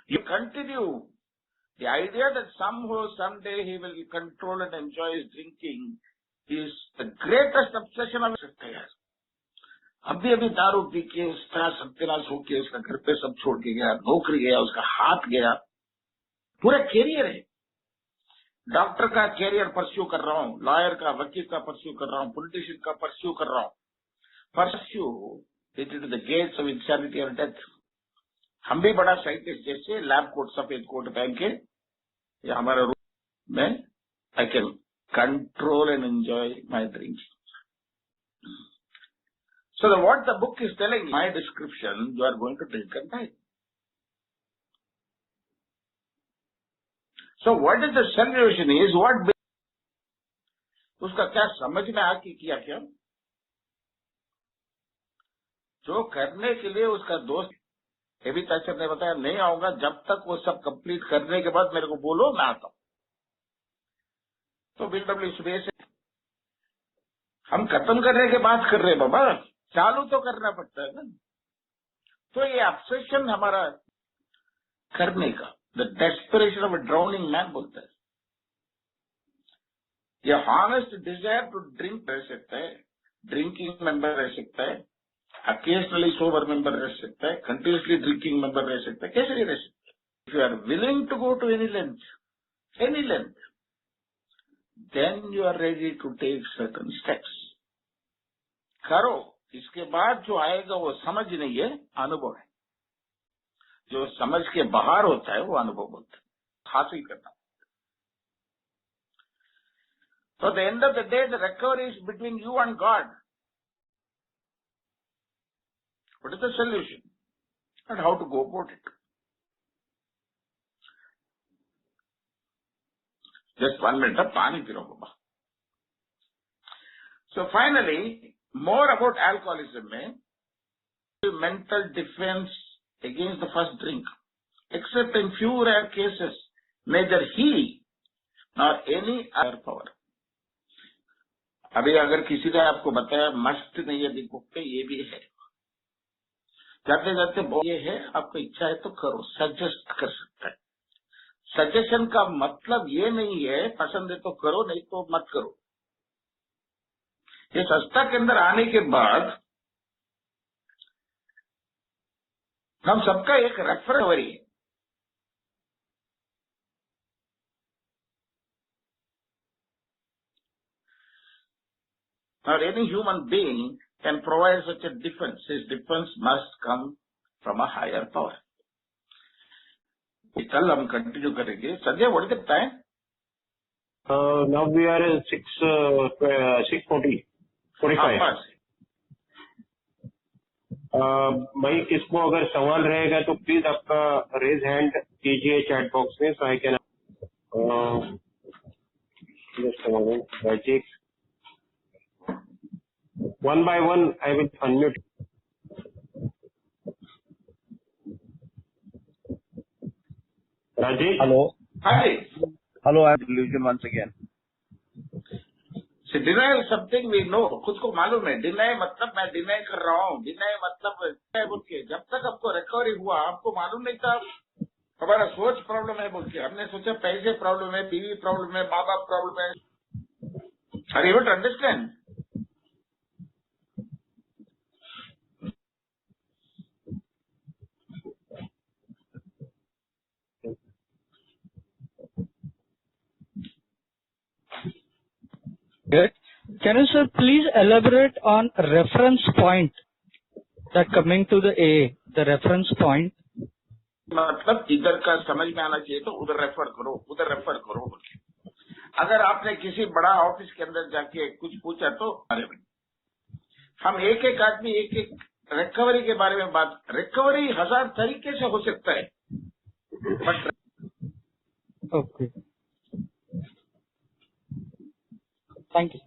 You continue. The idea that somehow, someday he will control and enjoy his drinking is the greatest obsession of सकते हैं. अभी दारू P के उसका सत्यानाश होके उसका घर पे सब छोड़ के गया, नौकरी गया, उसका हाथ गया, पूरा कैरियर है. डॉक्टर का कैरियर परस्यू कर रहा हूँ, लॉयर का, वकील का परस्यू कर रहा हूँ, पॉलिटिशियन का परस्यू कर रहा हूँ. Pursue it is the gates of insanity और डेथ. हम भी बड़ा साइंटिस्ट जैसे लैब कोट, सफेद कोट पहन के या हमारे रूम में I can control and enjoy my drinking. So what the book is telling, my description, you are going to drink and die. So what is the solution is, what उसका क्या समझ में आके किया क्या? जो करने के लिए उसका दोस्त एबी ताचर ने बताया नहीं आऊंगा जब तक वो सब कंप्लीट करने के बाद मेरे को बोलो, मैं आता हूं. तो बीडब्ल्यू सुबह से हम खत्म करने के बाद कर रहे हैं बाबा, चालू तो करना पड़ता है ना. तो ये ऑब्सेशन हमारा करने का, the desperation of a drowning man बोलता है. ये हॉनेस्ट डिजायर टू ड्रिंक रह सकता है, ड्रिंकिंग मेंबर रह सकता है, occasionally sober member रह सकता है, continuously drinking member रह सकता है, कैसे नहीं रह सकता. If you are willing to go to any length, then you are ready to take certain steps. करो. इसके बाद जो आएगा वो समझ नहीं है, अनुभव है. जो समझ के बाहर होता है वो अनुभव बोलता है. हासिल करना. So at the end of the day, the recovery is between you and God. What is the solution and how to go about it? Just 1 minute of पानी पी रहा हूं बाबा. So finally, more about alcoholism में mental defense against the first drink. Except in few rare cases, neither he nor any other power. अभी अगर किसी ने आपको बताया मस्ट नहीं है बिग बुक पे, ये भी है, जाते जाते ये है, आपको इच्छा है तो करो, सजेस्ट कर सकता है। सजेशन का मतलब ये नहीं है पसंद है तो करो, नहीं तो मत करो। ये संस्था के अंदर आने के बाद हम सबका एक रेफरेंस है। Or any human being can provide such a defense. His defense must come from a higher power. कल हम कंटिन्यू करेंगे। Sanjay, what is the time? Now we are 6:45. भाई, किसको अगर सवाल रहेगा तो प्लीज आपका रेज हैंड कीजिए चैट बॉक्स में, so I can just I take one by one. I will unmute. Rajesh? Hello. Hi. Hello, I have delusion once again. So denial is something we know. खुद को मालूम है। Deny मतलब मैं deny कर रहा हूँ, डिनाई मतलब बोल के जब तक आपको रिकवरी हुआ आपको मालूम नहीं था हमारा सोच प्रॉब्लम है बोल के। हमने सोचा पैसे प्रॉब्लम है, बीवी प्रॉब्लम है, माँ बाप प्रॉब्लम है। Are you to understand? Good. Can you, sir, please elaborate on reference point that coming to the AA, the reference point? मतलब इधर का समझ में आना चाहिए तो उधर रेफर करो, उधर रेफर करो। अगर आपने किसी बड़ा ऑफिस के अंदर जाके कुछ पूछा तो अरे भाई, हम एक एक आदमी एक एक रिकवरी के बारे में बात। रिकवरी 1000 तरीके से हो सकता है, but Okay. Thank you.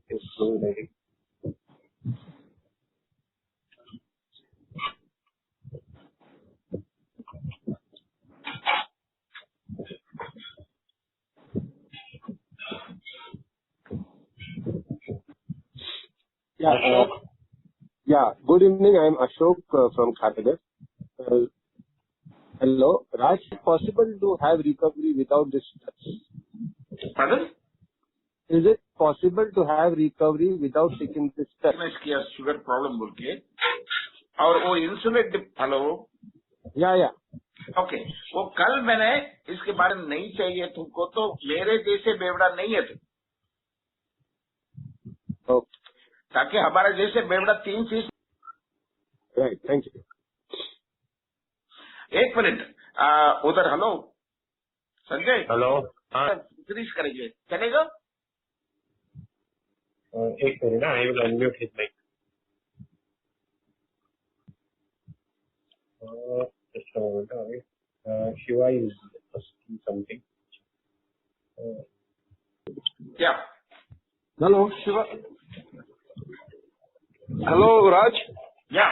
It's so ready. Yeah, good evening. I am Ashok from Khattar. Hello, Raj. Is it possible to have recovery without this steps? पढ़ Is it possible to have recovery without taking this steps? मैं किया sugar problem बोल के, और वो insulin hello Yeah. Okay, वो कल मैंने इसके बारे में नहीं चाहिए तुमको तो मेरे जैसे बेवड़ा नहीं है तुम, Okay. ताकि हमारा जैसे बेवड़ा 3 चीज। Right. Thank you. एक मिनट उधर हेलो संजय, हेलो। हाँ, फिनिश करेंगे, चलेगा? एक minute, I will unmute his mic. Just a moment. Shiva is asking something. क्या? Hello, Shiva. Hello, Raj. या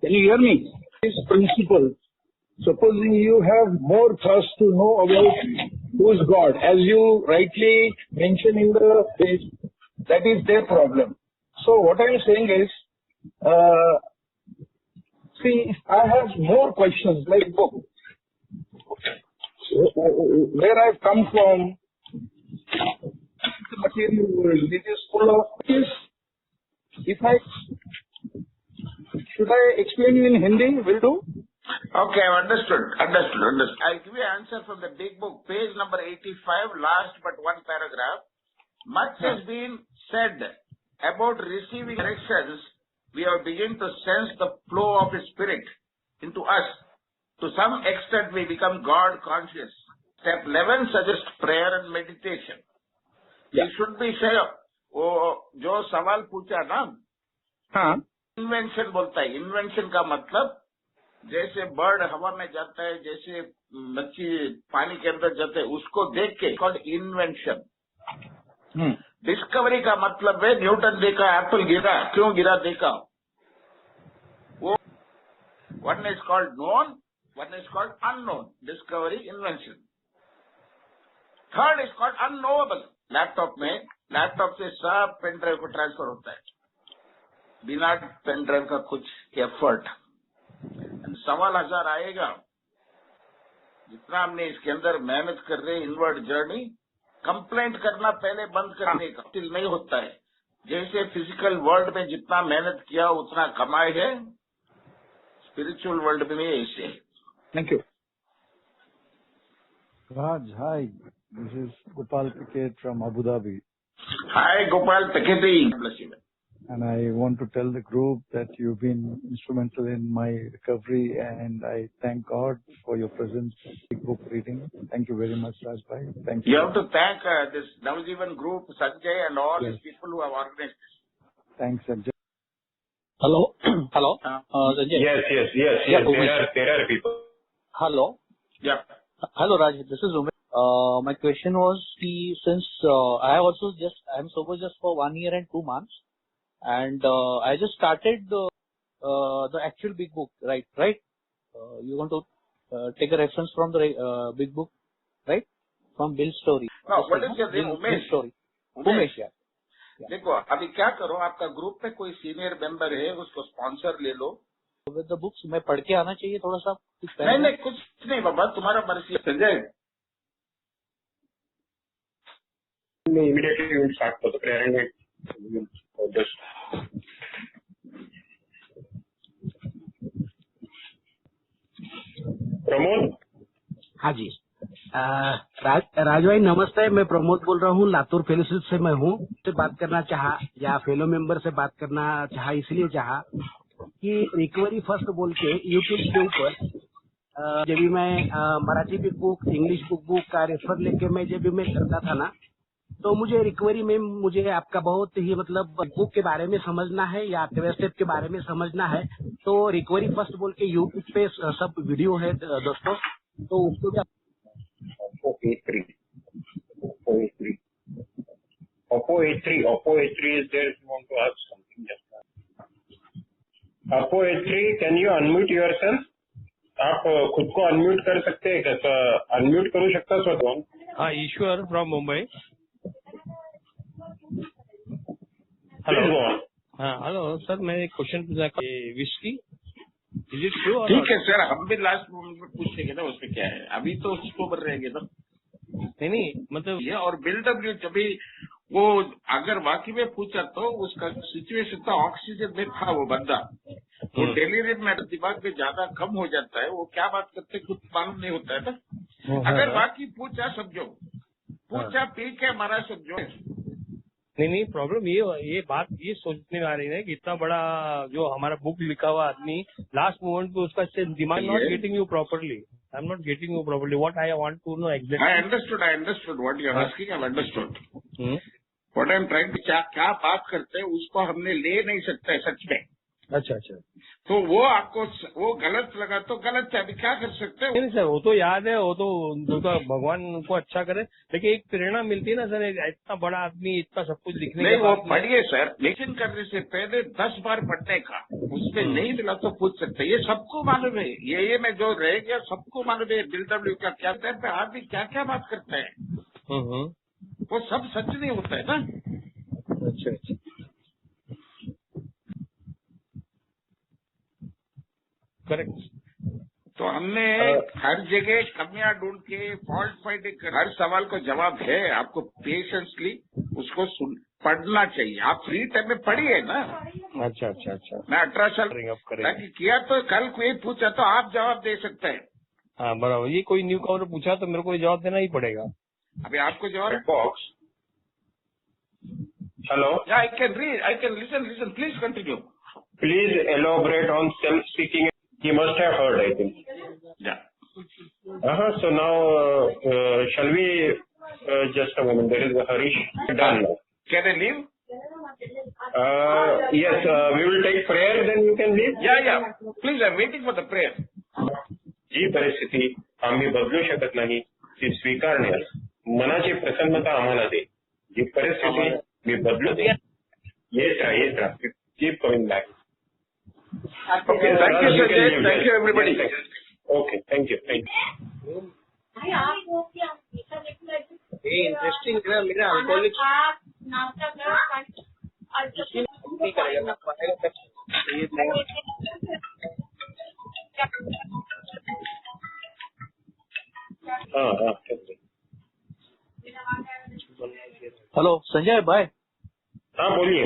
Can you hear me? This principle. Supposing you have more thirst to know about who is God, as you rightly mentioned in the page, that is their problem. So what I am saying is, see, I have more questions like book. Where I've come from, the material world, it is full of this. If I should I explain you in Hindi? Will do. Okay, I've understood. I'll give you an answer from the big book, page number 85, last but one paragraph. Much has been said about receiving directions. We have begun to sense the flow of His Spirit into us. To some extent, we become God conscious. Step 11 suggests prayer and meditation. Yeah. You should be sure. वो जो सवाल पूछा ना, हाँ. Invention बोलता है। Invention का मतलब जैसे बर्ड हवा में जाता है, जैसे मच्छी पानी के अंदर जाता है, उसको देख के कॉल्ड इन्वेंशन। डिस्कवरी का मतलब है न्यूटन देखा, एप्पल गिरा, क्यों गिरा देखा। वो one is called known, one is called unknown, discovery invention. Third is called unknowable. Laptop में, लैपटॉप से सब पेन ड्राइव को ट्रांसफर होता है बिना पेन ड्राइव का कुछ एफर्ट। सवाल हजार आएगा, जितना हमने इसके अंदर मेहनत कर रहे इनवर्ड जर्नी, कंप्लेंट करना पहले बंद करने का स्टिल नहीं होता है। जैसे फिजिकल वर्ल्ड में जितना मेहनत किया उतना कमाए है, स्पिरिचुअल वर्ल्ड में ऐसे है। Thank you. Raj, hi. This is Gopal Piket from Abu Dhabi. Hi Gopal पकेती, And I want to tell the group that you've been instrumental in my recovery, and I thank God for your presence, big book reading. Thank you very much, Raj Bhai. Thank you. You have to thank this Navjeevan group, Sanjay, and all Yes. these people who have organized this. Thanks, Sanjay. Hello? Hello? Sanjay? Yes. Yeah, There are people. Hello? Yeah. Hello, Raj. This is Umesh. My question was, since I'm sober just for 1 year and 2 months, and I just started the actual big book, right? You want to take a reference from the big book, right? From Bill's story. No, what is your name? Bill's story. Umesh, yeah. देखो अभी क्या करो, आपका group में कोई senior member है, उसको sponsor ले लो। With the books, मैं पढ़ के आना चाहिए थोड़ा सा? नहीं कुछ नहीं बाबा, तुम्हारा मर्जी है। Sanjay, Immediately we will start for the prayer and just Pramod. हाँ जी, राज भाई नमस्ते। मैं प्रमोद बोल रहा हूँ, लातूर फेलोशिप से मैं हूँ। से बात करना चाहा या फेलो मेंबर से बात करना चाहा, इसलिए चाहा कि रिकवरी फर्स्ट बोल के यूट्यूब के ऊपर जब भी मैं मराठी बुक, इंग्लिश बुक का रेफर लेके जब भी मैं करता था ना, तो मुझे रिकवरी में मुझे आपका बहुत ही मतलब बुक के बारे में समझना है या आपके स्टेप के बारे में समझना है। तो रिकवरी फर्स्ट बोल के यूट्यूब पे सब वीडियो है दोस्तों, तो उसको भी Oppo A3 is there if you want to ask something. Just Oppo A3, can you unmute yourself? आप खुद को अनम्यूट कर सकते हैं क्या? अनम्यूट करू शकता स्वतः? हाँ, ईश्वर फ्रॉम मुंबई। हेलो। हाँ हेलो सर, मैं एक क्वेश्चन पूछा कि विस्की इज इट ट्रू? ठीक है सर, हम भी लास्ट मोमेंट में पूछ लेंगे ना, उसमें क्या है। अभी तो उसको बढ़ रहेंगे ना। नहीं मतलब ये और बिल्डब्ल्यू जब भी वो अगर वाकई में पूछा तो उसका सिचुएशन था, ऑक्सीजन में था वो बंदा, वो डेलीरियम में दिमाग में ज्यादा कम हो जाता है, वो क्या बात करते खुद मालूम नहीं होता है ना। अगर बाकी पूछा समझो, पूछा पी के हमारा समझो। नहीं प्रॉब्लम ये बात ये सोचने में आ रही है कि इतना बड़ा जो हमारा बुक लिखा हुआ आदमी लास्ट मोमेंट पे उसका दिमाग not getting you properly. I am not getting you properly. What I want to know exactly. I understood what you are asking. I've understood. What I'm trying to क्या बात करते हैं उसको हमने ले नहीं सकते है सच में। अच्छा, तो वो आपको वो गलत लगा तो गलत है, अभी क्या कर सकते हैं। नहीं सर, वो तो याद है, वो तो भगवान उनको अच्छा करे, लेकिन एक प्रेरणा मिलती है ना सर, इतना बड़ा आदमी इतना सब कुछ लिखने नहीं वो पढ़िए सर, लेकिन करने से पहले 10 बार पढ़ने का, उसमें नहीं मिला तो पूछ सकते। ये सबको मालूम है, ये में जो रह गया सबको मालूम है। बिल्डब्ल्यू का क्या है, आदमी क्या क्या बात करता है, वो सब सच नहीं होता है ना। अच्छा, करेक्ट। तो हमने हर जगह कमियां ढूंढ के फॉल्ट फाइंडिंग कर, हर सवाल को जवाब है। आपको पेशेंसली उसको पढ़ना चाहिए। आप फ्री टाइम में पढ़िए ना। अच्छा। मैं 18 साल ताकि किया तो कल कोई पूछा तो आप जवाब दे सकते हैं। हाँ बराबर, ये कोई न्यू कमर पूछा तो मेरे को जवाब देना ही पड़ेगा। अभी आपको जवाब box. Hello. I can listen please continue. Please elaborate on self-seeking. He must have heard, I think. Yeah. So now, shall we, just a moment, there is a Harish. Done. Can I leave? Yes, we will take prayer, then you can leave. Yeah. Please, I'm waiting for the prayer. जी परिस्थिती आम्ही बदलू शकत नाही ती स्वीकारण्यास मनाची प्रसन्नता आम्हाला दे। जी परिस्थिती मी बदलत येत राहा keep coming back. Okay, thank you, Sanjay. Thank you, everybody. Okay thank you. Interesting मेरा अल्कोहलिक हॅलो संजय बाय. हा बोलिये.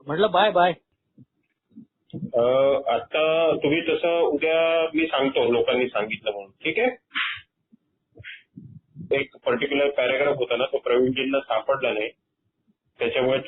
म्हटलं बाय बाय. आता तुम्ही तसं उद्या मी सांगतो लोकांनी सांगितलं म्हणून. ठीक आहे. एक पर्टिक्युलर पॅराग्राफ होता ना तो प्रवीणजींना सापडला नाही त्याच्यामुळे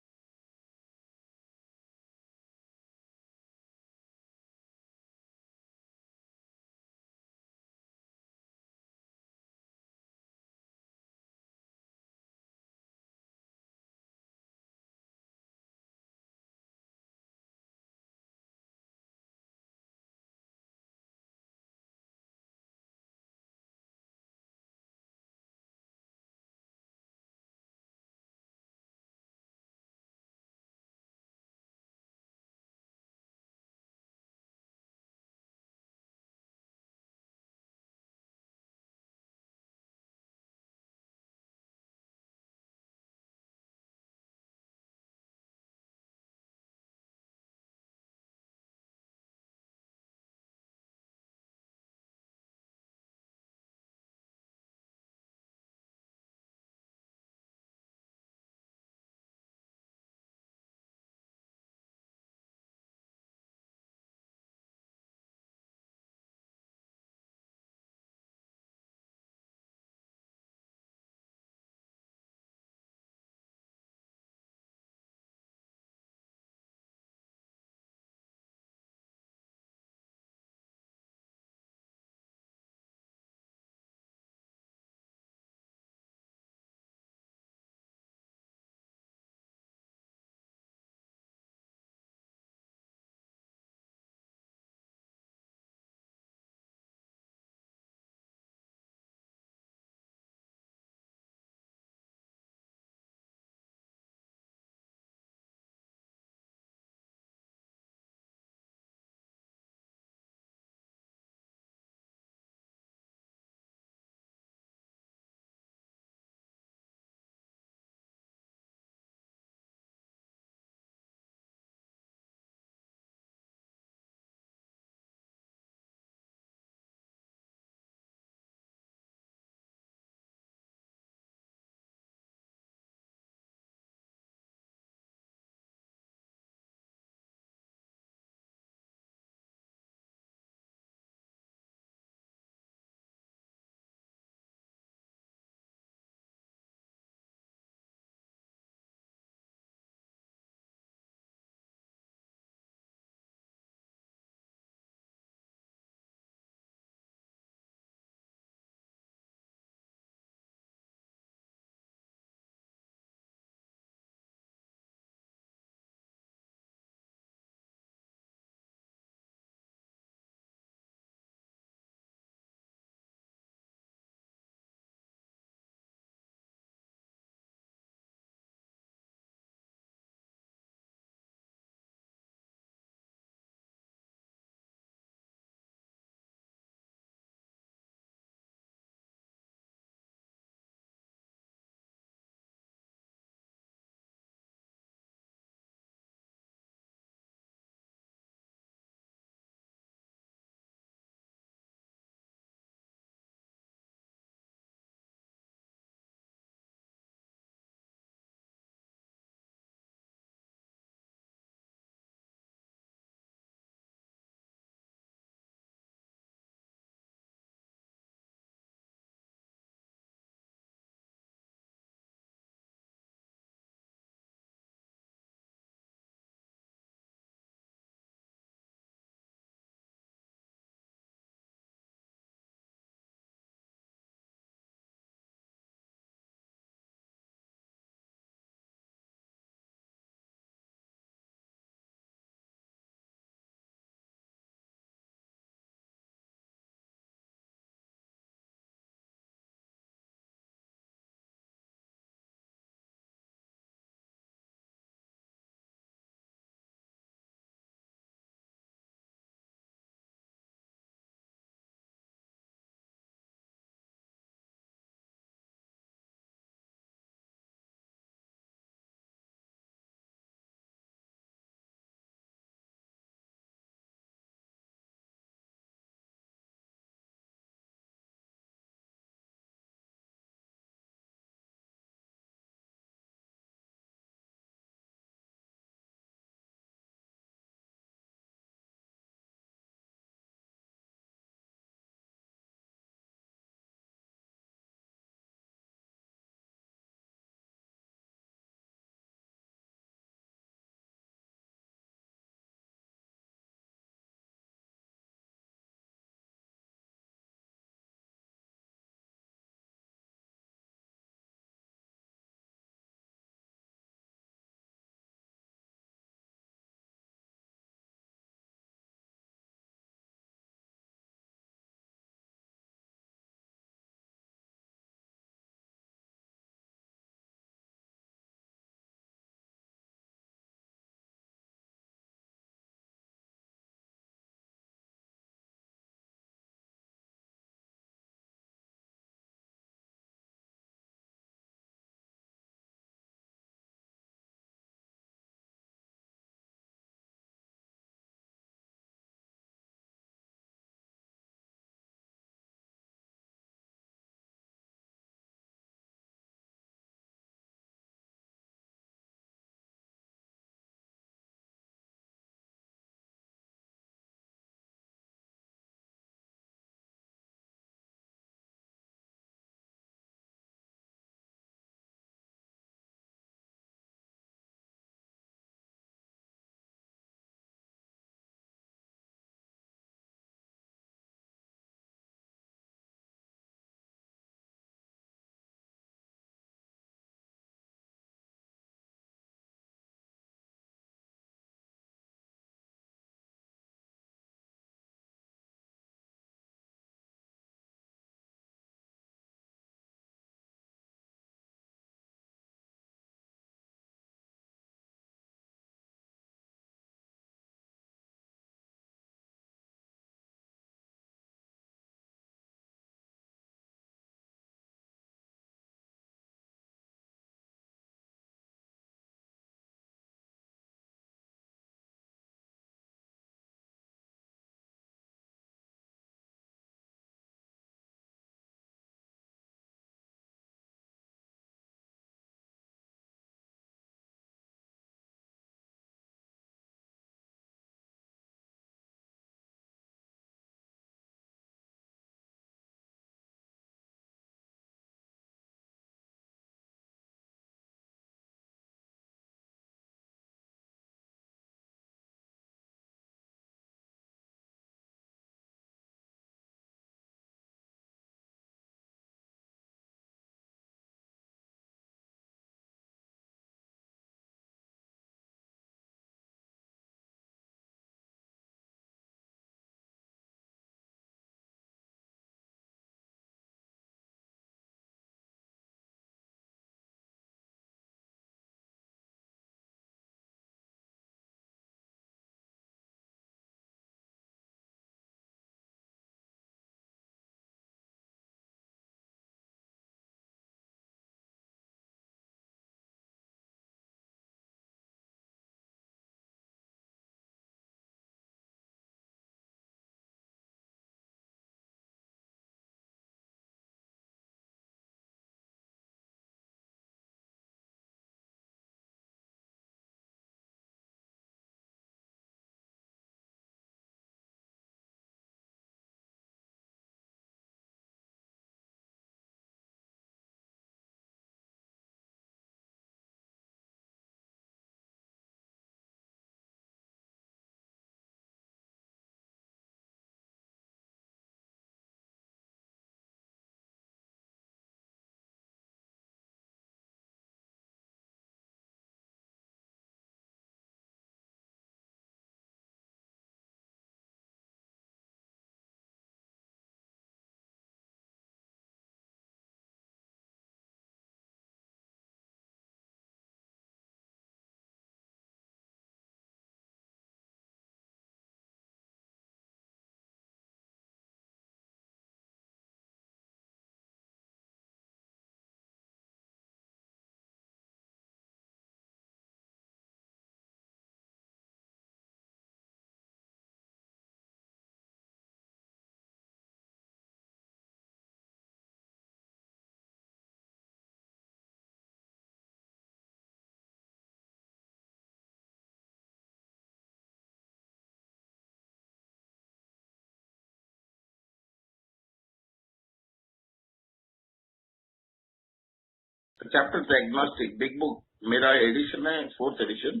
चैप्टर डायग्नोस्टिक बिग बुक मेरा एडिशन है 4th एडिशन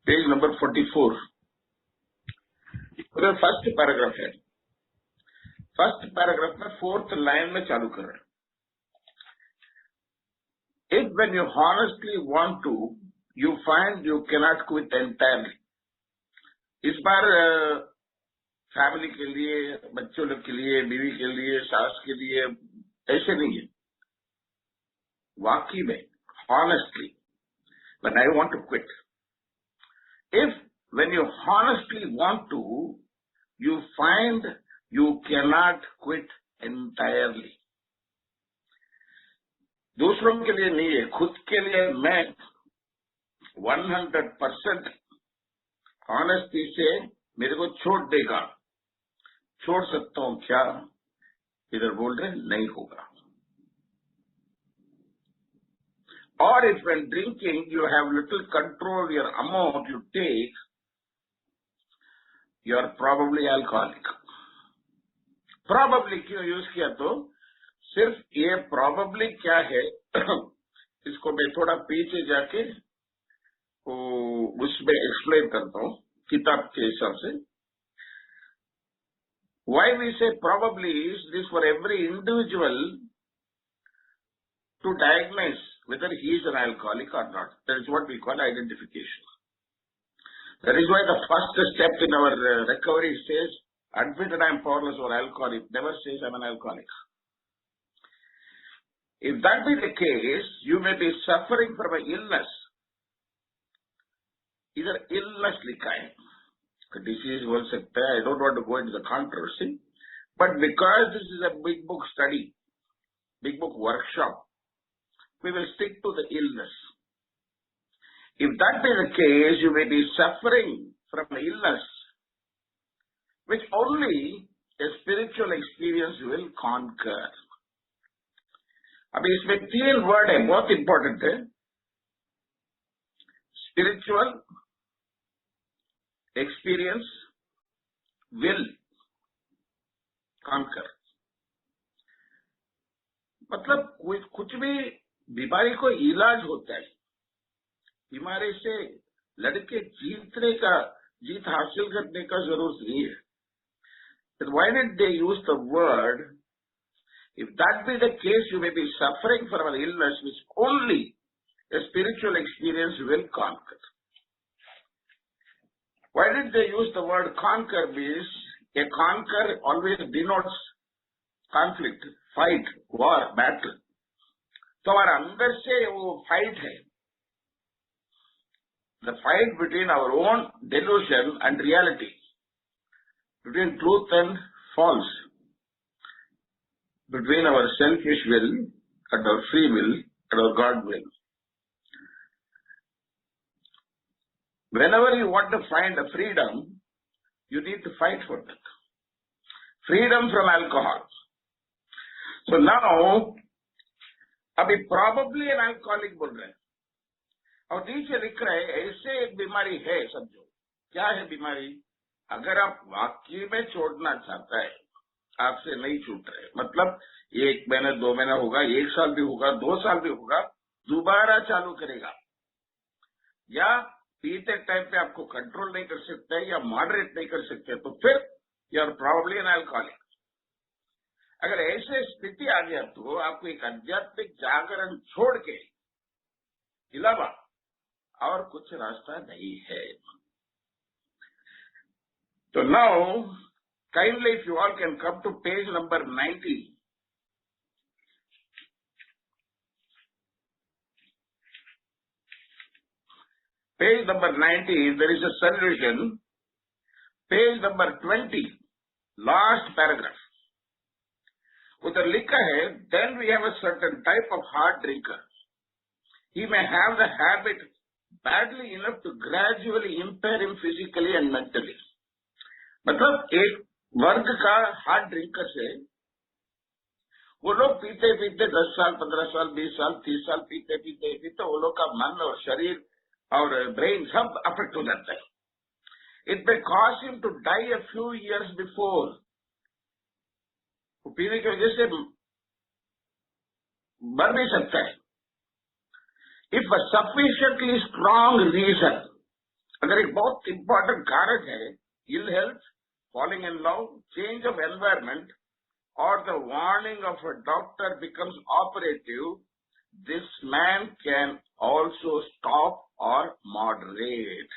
पेज नंबर 44 उधर फर्स्ट पैराग्राफ है फर्स्ट पैराग्राफ में 4th लाइन में चालू कर रहे हैं if when you honestly want to you find you cannot quit entirely इस बार फैमिली के लिए बच्चों लोग के लिए बीवी के लिए सास के लिए ऐसे नहीं है वाकई में honestly when I want to quit if when you honestly want to you find you cannot quit entirely दूसरों के लिए नहीं है खुद के लिए मैं 100% honesty से मेरे को छोड़ देगा छोड़ सकता हूं क्या इधर बोल रहे नहीं होगा or if when drinking you have little control your amount you take you are probably alcoholic probably क्यों यूज किया तो सिर्फ ये probably क्या है इसको मैं थोड़ा पीछे जाके उसमें एक्सप्लेन करता हूं किताब के हिसाब से why we say probably is this for every individual to diagnose whether he is an alcoholic or not. That is what we call identification. That is why the first step in our recovery says, admit that I am powerless or alcoholic. Never says I am an alcoholic. If that be the case, you may be suffering from an illness. Either illness लिखा है, disease बोल सकता है. I don't want to go into the controversy. But because this is a big book study, big book workshop, we will stick to the illness. If that be the case, you may be suffering from an illness, which only a spiritual experience will conquer. अभी इसमें 3 word है, बहुत important है. Spiritual experience will conquer. मतलब कुछ भी बीमारी को इलाज होता है बीमारी से लड़के जीत हासिल करने का जरूरत नहीं है But why did they use the word if that be the case you may be suffering from an illness which only a spiritual experience will conquer. Why did they use the word conquer? Because a conquer always denotes conflict, fight, war, battle. तो हमारे अंदर से वो fight है the fight between our own delusion and reality, between truth and false, between our selfish will and our free will and our God will. Whenever you want to find a freedom, you need to fight for that. Freedom from alcohol. So now, अभी probably an alcoholic बोल रहे हैं और नीचे लिख रहे हैं ऐसे एक बीमारी है समझो क्या है बीमारी अगर आप वाकई में छोड़ना चाहता है आपसे नहीं छूट रहे मतलब 1 महीना 2 महीना होगा 1 साल भी होगा 2 साल भी होगा दोबारा चालू करेगा या पीते टाइम पे आपको कंट्रोल नहीं कर सकते या मॉडरेट नहीं कर सकते तो फिर you are probably an alcoholic अगर ऐसे स्थिति आ गया तो आपको एक आध्यात्मिक जागरण छोड़ के अलावा और कुछ रास्ता नहीं है तो now kindly if you all can come to page number 90 page number 90 there is a solution page number 20 last paragraph उधर लिखा है then we have a certain type of hard drinker. He may have the habit badly enough to gradually impair him physically and mentally. मतलब एक वर्ग का hard drinker से वो लोग पीते पीते 10 साल 15 साल 20 साल 30 साल पीते पीते पीते वो लोग का मन और शरीर और ब्रेन सब अफेक्ट हो जाता है it may cause him to die a few years before पीने की वजह से मर भी सकता है If a sufficiently strong reason, अगर एक बहुत इंपॉर्टेंट कारक है, ill health, falling in love, change of environment, or the warning of a doctor becomes operative, this man can also stop or moderate.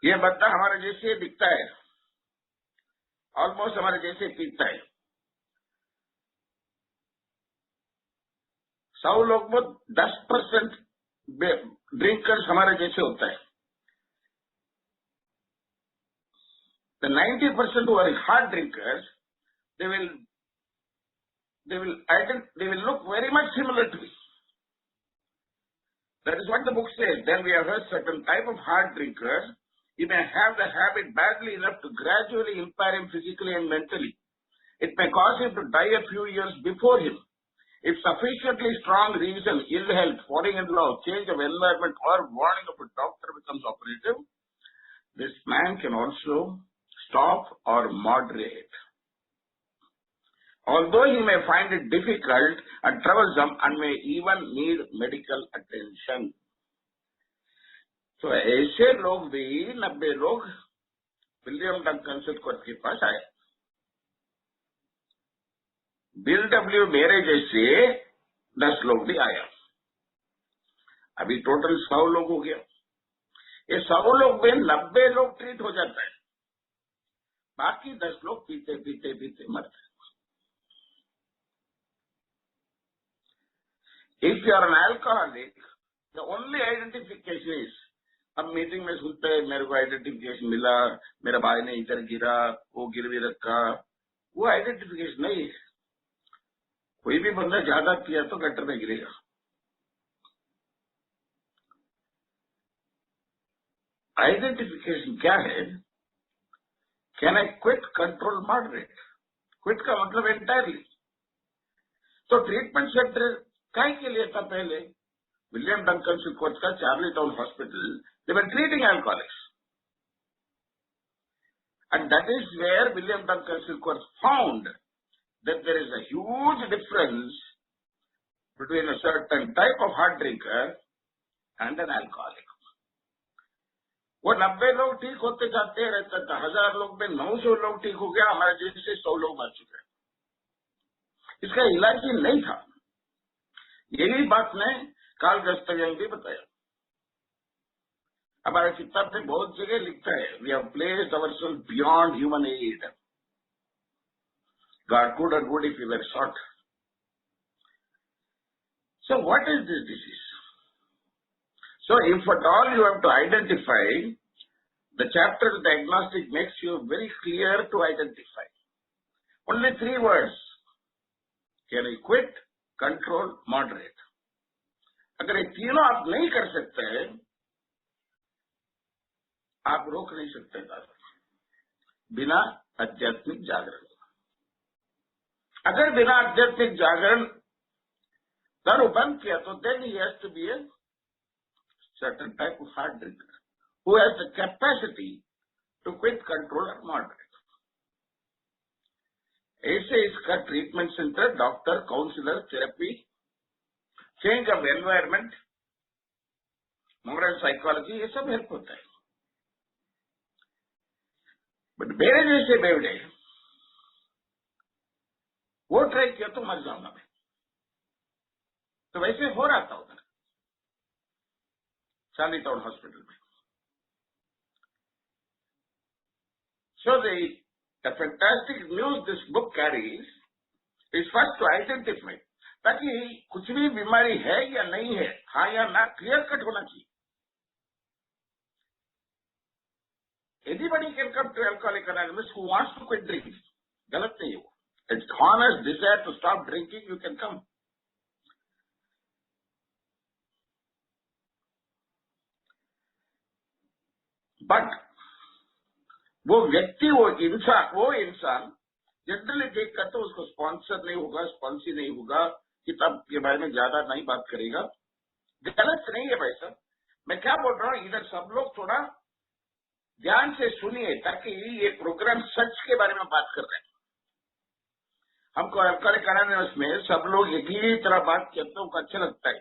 ये बंदा हमारे जैसे दिखता है, ऑलमोस्ट हमारे जैसे पीता है. 100 लोग में 10% ड्रिंकर्स हमारे जैसे होता है. The 90% who are hard drinkers, they will look very much similar to me. That is what the book says. Then we have a certain type of hard drinkers. He may have the habit badly enough to gradually impair him physically and mentally. It may cause him to die a few years before him. If sufficiently strong reason, ill health, falling in love, change of environment, or warning of a doctor becomes operative, this man can also stop or moderate. Although he may find it difficult and troublesome and may even need medical attention. तो ऐसे लोग भी 90 लोग William Duncan सिलवर्थ के पास आए. Bill W मेरे जैसे 10 लोग भी आया. अभी टोटल 100 लोग हो गया. ये 100 लोग में 90 लोग ट्रीट हो जाता है, बाकी 10 लोग पीते पीते पीते मरते हैं. If you are an alcoholic, the only identification is, अब मीटिंग में सुनते हैं मेरे को आइडेंटिफिकेशन मिला, मेरा भाई ने इधर गिरा, वो गिरवी रखा, वो आइडेंटिफिकेशन नहीं है. कोई भी बंदा ज्यादा किया तो गटर में गिरेगा. आइडेंटिफिकेशन क्या है? Can I quit, control, moderate. Quit का मतलब एंटायरली. तो ट्रीटमेंट सेंटर काय के लिए था पहले? विलियम डंकन सिलवर्थ का Charlie Town hospital, they were treating alcoholics. And that is where William Duncan Silkworth found that there is a huge difference between a certain type of hard drinker and an alcoholic. वो 90 लोग ठीक होते जाते रहता था. 1000 लोग में 900 लोग ठीक हो गया, हमारे जैसे 100 लोग मर चुके हैं. इसका इलाज ही नहीं था. यही बात ने कार्ल गस्ताव भी बताया. हमारे किताब में बहुत जगह लिखता है, we have placed ourselves beyond human aid. God could or would if he were sought. So what is this disease? So if at all you have to identify, the chapter diagnostic makes you very clear to identify. Only 3 words. Can I quit, control, moderate? अगर ये तीनों आप नहीं कर सकते हैं, आप रोक नहीं सकते बिना आध्यात्मिक जागरण. अगर बिना आध्यात्मिक जागरण दारू बंद किया तो then he has to be a certain type of hard drinker who has the capacity to quit, control or moderate. ऐसे इसका treatment centre, doctor, counsellor, therapy, change of environment, modern psychology, ये सब हेल्प होता है. But मेरे जैसे बेवड़े वो try किया तो मर जाऊंगा मैं. तो वैसे हो रहा था उधर चार्ली टाउन हॉस्पिटल में. So the fantastic news this book carries is first to identify, ताकि कुछ भी बीमारी है या नहीं है, हाँ या ना, क्लियर कट होना चाहिए. Anybody can come to Alcoholics Anonymous who wants to quit drinking. गलत नहीं हो. It's honest desire to stop drinking, you can come. But वो व्यक्ति, वो इंसान जनरली देख कर तो उसको स्पॉन्सर नहीं होगा, स्पॉन्सी नहीं होगा, किताब के बारे में ज्यादा नहीं बात करेगा. गलत नहीं है भाई साहब. मैं क्या बोल रहा हूँ, इधर सब लोग थोड़ा ध्यान से सुनिए, ताकि ये प्रोग्राम सच के बारे में बात कर रहे हैं. हमको अल्कोहलिक अनोनिमस में सब लोग एक ही तरह बात करते हैं, हमको अच्छा लगता है।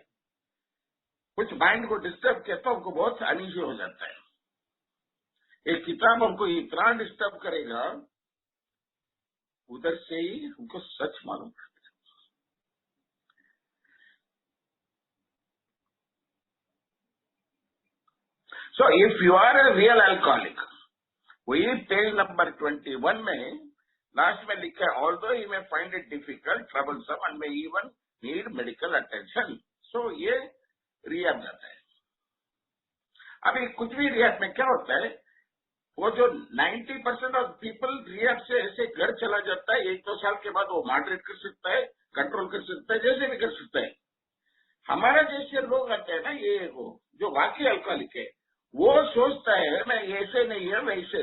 कुछ माइंड को डिस्टर्ब किया तो हमको बहुत अनईजी हो जाता है। एक किताब हमको इतना डिस्टर्ब करेगा, उधर से ही हमको सच मालूम पड़ता है। So if you are a real alcoholic, वही पेज नंबर 21 में लास्ट में लिखा है, although he may find it difficult, troublesome and may even need medical attention. So ये रिहैब जाता है। अभी कुछ भी रिहैब में क्या होता है, वो जो 90% ऑफ पीपल रिहैब से ऐसे घर चला जाता है, 1-2 साल के बाद वो मॉडरेट कर सकता है, कंट्रोल कर सकता है, जैसे भी कर सकता है। हमारा जैसे लोग आते हैं ना, ये वो जो वाकई अल्कोहलिक है, वो सोचता है मैं ऐसे नहीं है, वैसे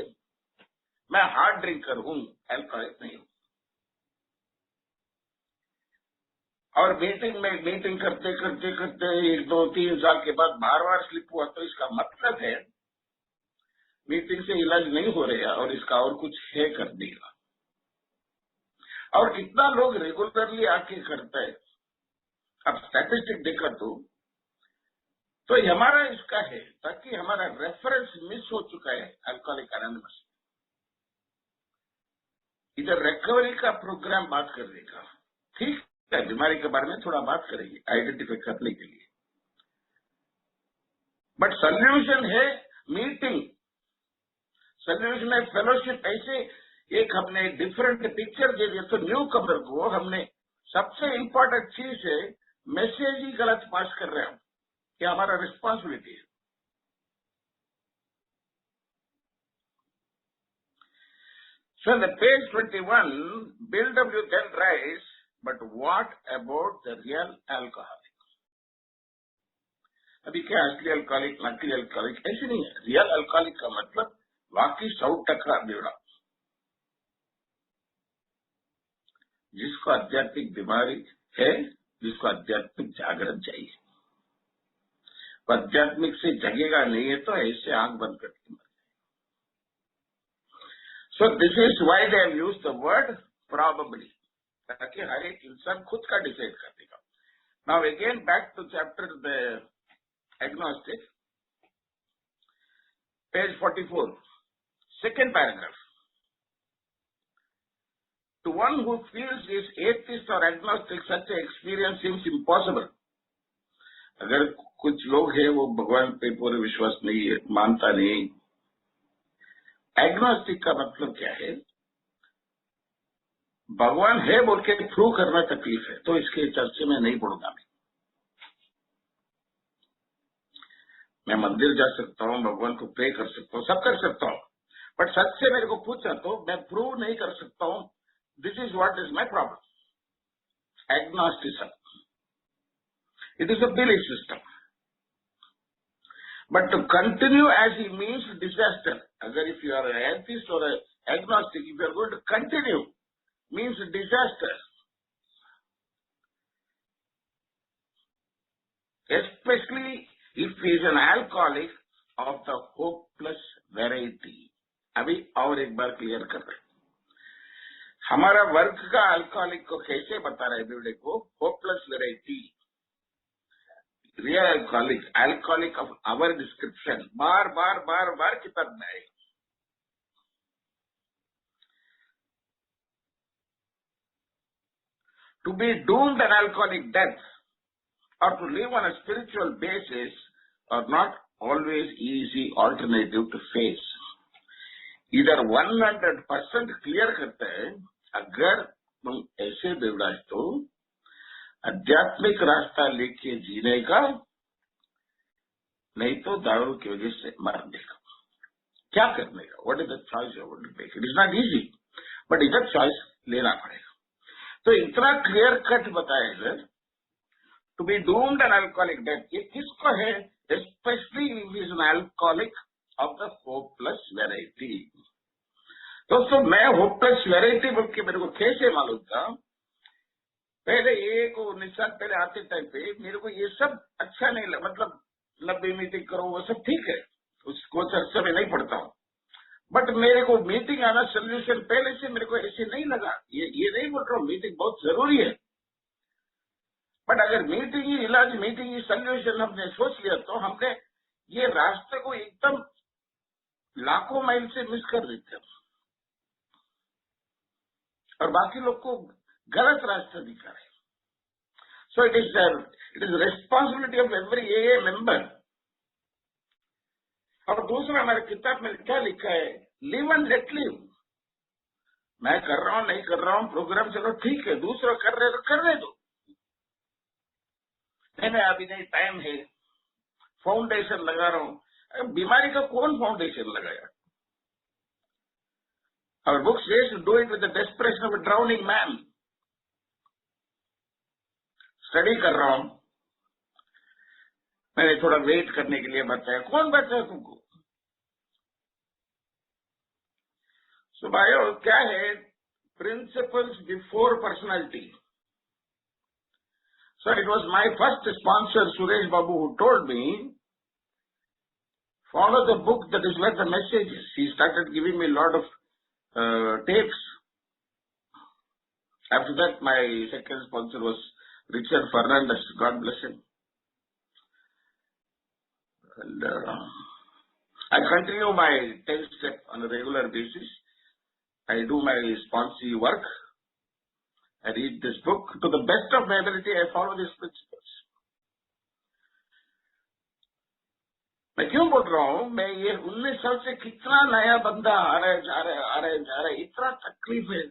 मैं हार्ड ड्रिंकर हूं, अल्कोहलिक नहीं हूं। और मीटिंग करते करते करते 1-2-3 साल के बाद बार स्लिप हुआ, तो इसका मतलब है मीटिंग से इलाज नहीं हो रहा और इसका और कुछ है करने का। और कितना लोग रेगुलरली आके करता है, अब स्टैटिस्टिक देखा तो ये हमारा इसका है, ताकि हमारा रेफरेंस मिस हो चुका है अल्कोहलिक अनोनिमस। इधर रिकवरी का प्रोग्राम बात करने का, ठीक है, बीमारी के बारे में थोड़ा बात करेंगे आइडेंटिफाई करने के लिए, बट सोल्यूशन है मीटिंग, सोल्यूशन है फेलोशिप। ऐसे एक हमने डिफरेंट पिक्चर दे दिया, तो न्यू कमर को हमने सबसे इंपॉर्टेंट चीज है मैसेज ही गलत पास कर रहे हैं, कि हमारा रिस्पॉन्सिबिलिटी है। So the page 21, Bill W. then writes, but what about the real alcoholic? अभी क्या असली अल्कोहलिक नकली अल्कोहलिक ऐसे नहीं है। रियल अल्कोहलिक का मतलब वाकई 100% बेवड़ा, जिसको आध्यात्मिक बीमारी है, जिसको आध्यात्मिक जागरण चाहिए। आध्यात्मिक से जगेगा नहीं है तो ऐसे आंख बंद करके मर। So this is why they have used the word probably, ताकि हर एक इंसान खुद का डिसाइड कर देगा। Now again back to chapter the agnostic, page 44, second paragraph. To one who feels is atheist or agnostic, such an experience seems impossible. अगर कुछ लोग हैं वो भगवान पे पूरे विश्वास नहीं है, मानता नहीं। एग्नोस्टिक का मतलब क्या है, भगवान है बोल के प्रूव करना तकलीफ है, तो इसके चर्चे में नहीं पढ़ूंगा। मैं मंदिर जा सकता हूँ, भगवान को प्रे कर सकता हूँ, सब कर सकता हूँ, बट सच से मेरे को पूछा तो मैं प्रूव नहीं कर सकता हूँ। This is what is my problem, agnosticism. It is a belief system, but to continue as he means disaster. अगर इफ यू आर एथिस्ट और agnostic, if you are going to continue means disaster, especially if he is an alcoholic of the hopeless variety. अभी और एक बार clear कर रहे हैं, हमारा वर्ग का अल्कोहलिक को कैसे बता रहे वीडियो को, hopeless variety. Real alcoholic, alcoholic of our description, बार बार बार बार किताब में आएगा। To be doomed an alcoholic death or to live on a spiritual basis are not always easy alternative to face. इधर 100% क्लियर करते हैं, अगर तुम ऐसे बेवड़ा तो आध्यात्मिक रास्ता लेके जीने का, नहीं तो दारू की वजह से मरने का। क्या करने का, what is the choice you want to take? It is not easy, but इधर चॉइस लेना पड़ेगा। तो इतना क्लियर कट बताया sir, to be doomed an alcoholic death, ये किसको है? Specially is an alcoholic of the hopeless variety. दोस्तों, मैं होपलेस वेराइटी बोल के मेरे को कैसे मालूम था? पहले ये को निशान पहले आते टाइम पे मेरे को ये सब अच्छा नहीं लगा, मतलब लंबी मीटिंग करो वो सब ठीक है, उसको चर्चा में नहीं पढ़ता हूँ, बट मेरे को मीटिंग आना सोल्यूशन पहले से मेरे को ऐसे नहीं लगा। ये नहीं बोल रहा हूँ, मीटिंग बहुत जरूरी है, बट अगर मीटिंग ही इलाज, मीटिंग ही सोल्यूशन हमने सोच लिया तो हमने ये रास्ते को एकदम लाखों माइल से मिस कर देते हैं और बाकी लोग को गलत रास्ता दिखा रहे। So it is responsibility of every AA member. और दूसरा हमारे किताब में क्या लिखा है, लिव एंड लेट लिव। मैं कर रहा हूं, नहीं कर रहा हूं प्रोग्राम, चलो ठीक है, दूसरा कर रहे तो करने दो। नहीं अभी नहीं, टाइम है, फाउंडेशन लगा रहा हूं। बीमारी का कौन फाउंडेशन लगाया? Our book says to do it with the desperation of a drowning man. Study कर रहा हूं, मैंने थोड़ा वेट करने के लिए बताया। कौन बताया तुमको? सो भाइयों क्या है, principles before personality. So it was my first sponsor Suresh Babu who told me, follow the book, that is where the message is. He started giving me a lot of tapes. After that, my second sponsor was Richard Fernandez. God bless him. And I continue my 10-step on a regular basis. I do my sponsee work. I read this book. To the best of my ability, I follow these principles. मैं क्यों बोल रहा हूं, मैं ये 19 साल से कितना नया बंदा आ रहा है, जा रहा है, इतना तकलीफ है।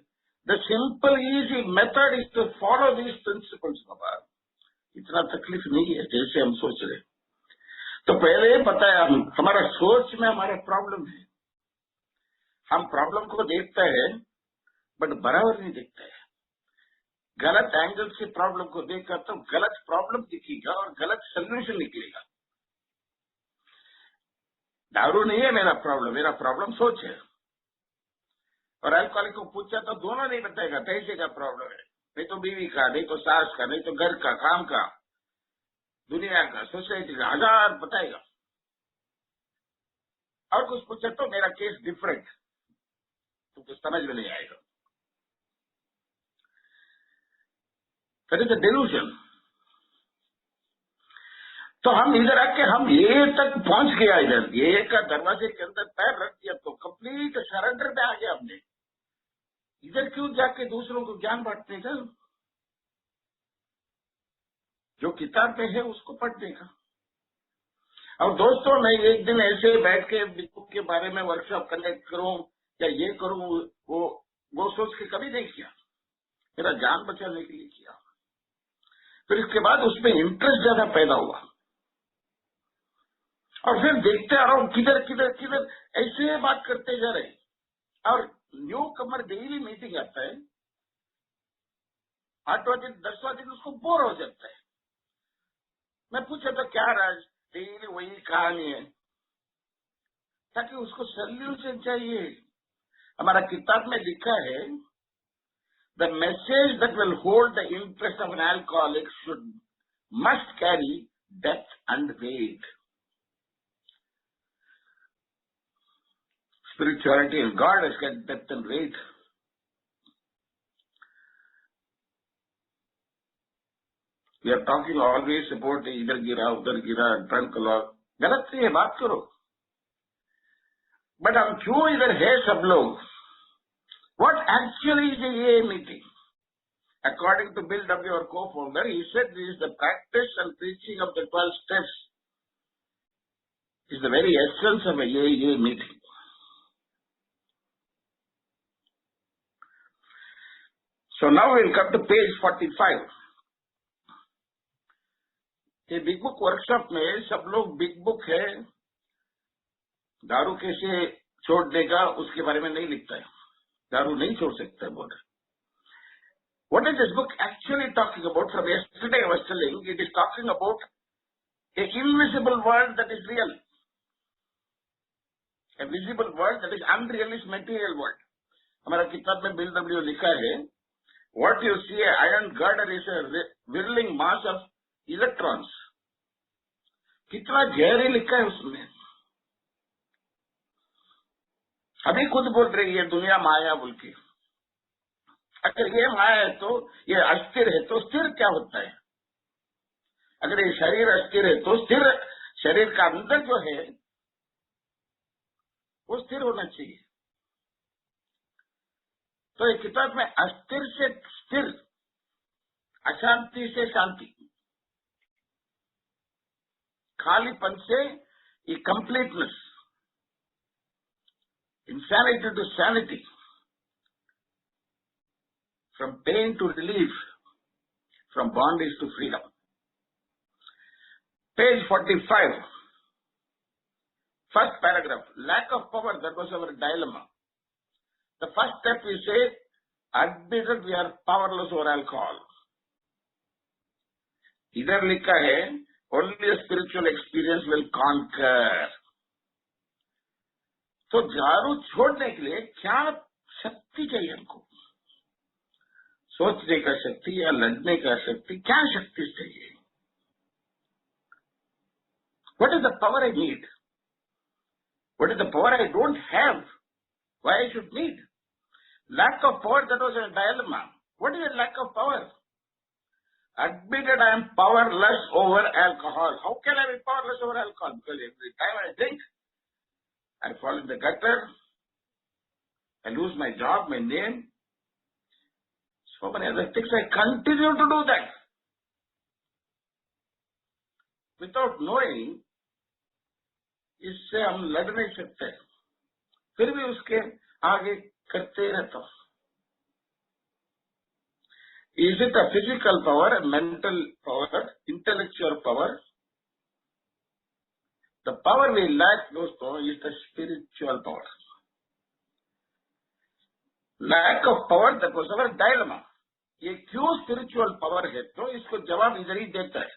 The simple easy method is to follow these principles. बाबा इतना तकलीफ नहीं है जैसे हम सोच रहे। तो पहले बताया, हमारा सोच में हमारा प्रॉब्लम है। हम प्रॉब्लम को देखते हैं बट बराबर नहीं देखते हैं। गलत एंगल से प्रॉब्लम को देखकर तो गलत प्रॉब्लम दिखेगा और गलत सोल्यूशन निकलेगा। दारू नहीं है मेरा प्रॉब्लम सोच है। और अल्कोहलिक को पूछा तो दोनों नहीं बताएगा, पैसे का प्रॉब्लम है, नहीं तो बीवी का, नहीं तो सास का, नहीं तो घर का, काम का, दुनिया का, सोसाइटी का, 1000 बताएगा। और कुछ पूछा तो मेरा केस डिफरेंट, तुमको समझ में नहीं आएगा। That is a delusion. तो हम इधर आके हम ये तक पहुंच गया, इधर ये का दरवाजे के अंदर पैर रख दिया तो कंप्लीट सरेंडर में आ गया हमने। इधर क्यों जाके दूसरों को ज्ञान बांटने का? जो किताब में है उसको पढ़ने का। और दोस्तों मैं एक दिन ऐसे बैठ के बुक के बारे में वर्कशॉप कंडक्ट करूं या ये करूं, वो सोच के कभी नहीं किया। मेरा जान बचाने के लिए किया। फिर इसके बाद उसमें इंटरेस्ट ज्यादा पैदा हुआ और फिर देखते आ रहा हूं किधर किधर किधर ऐसे बात करते जा रहे। और न्यू कमर डेली मीटिंग आता है, 8वां दिन 10वां दिन उसको बोर हो जाता है। मैं पूछा था क्या राज, डेली वही कहानी है, ताकि उसको सोल्यूशन चाहिए। हमारा किताब में लिखा है, the message that will hold the interest of an alcoholic must carry depth and weight. Spirituality is God has got depth and weight. We are talking always about इधर गिरा उधर गिरा, ड्रंक लॉक, गलत नहीं है, बात करो। बट हम क्यों इधर है सब लोग? What actually is a AA meeting? According to Bill W., our co-founder, he said this is the practice and preaching of the 12 steps. Is the very essence of a AA meeting. So now we'll come to page 45. ये big book workshop में सब लोग big book है, दारू कैसे छोड़ देगा उसके बारे में नहीं लिखता है। दारू नहीं छोड़ सकता है बोल। What is this book actually talking about? From yesterday I was telling, it is talking about a invisible world that is real. A visible world that is unreal is material world. हमारा किताब में bill W लिखा है, what you see a iron girder is a whirling mass of electrons. कितना गहरे लिखा है उसमें। अभी खुद बोल रही है दुनिया माया बोल के। अगर ये माया है तो ये अस्थिर है, तो स्थिर क्या होता है? अगर ये शरीर अस्थिर है तो स्थिर शरीर का अंदर जो है वो स्थिर होना चाहिए। तो ये किताब में अस्थिर से स्थिर, अशांति से शांति, खालीपन से ये completeness, insanity to sanity, from pain to relief, from bondage to freedom. Page 45, first paragraph, lack of power, that was our dilemma. The first step we say, admit that we are powerless over alcohol. इधर लिखा है, only a spiritual experience will conquer. तो दारू छोड़ने के लिए क्या शक्ति चाहिए हमको? सोचने का शक्ति या लड़ने का शक्ति, क्या शक्ति चाहिए? What is the power I need? What is the power I don't have? Why I should need? Lack of power, that was a dilemma. What is a lack of power? Admitted I am powerless over alcohol. How can I be powerless over alcohol? Because every time I drink, I fall in the gutter, I lose my job, my name, so many other things. I continue to do that. Without knowing, इससे हम लड़ नहीं सकते, फिर भी उसके आगे करते रहता हूं. Is it a physical power, a mental power, intellectual power? The power we lack, दोस्तों, is the spiritual power. Lack of power, that was our dilemma. ये क्यों spiritual power है? तो इसको जवाब इधर ही देता है.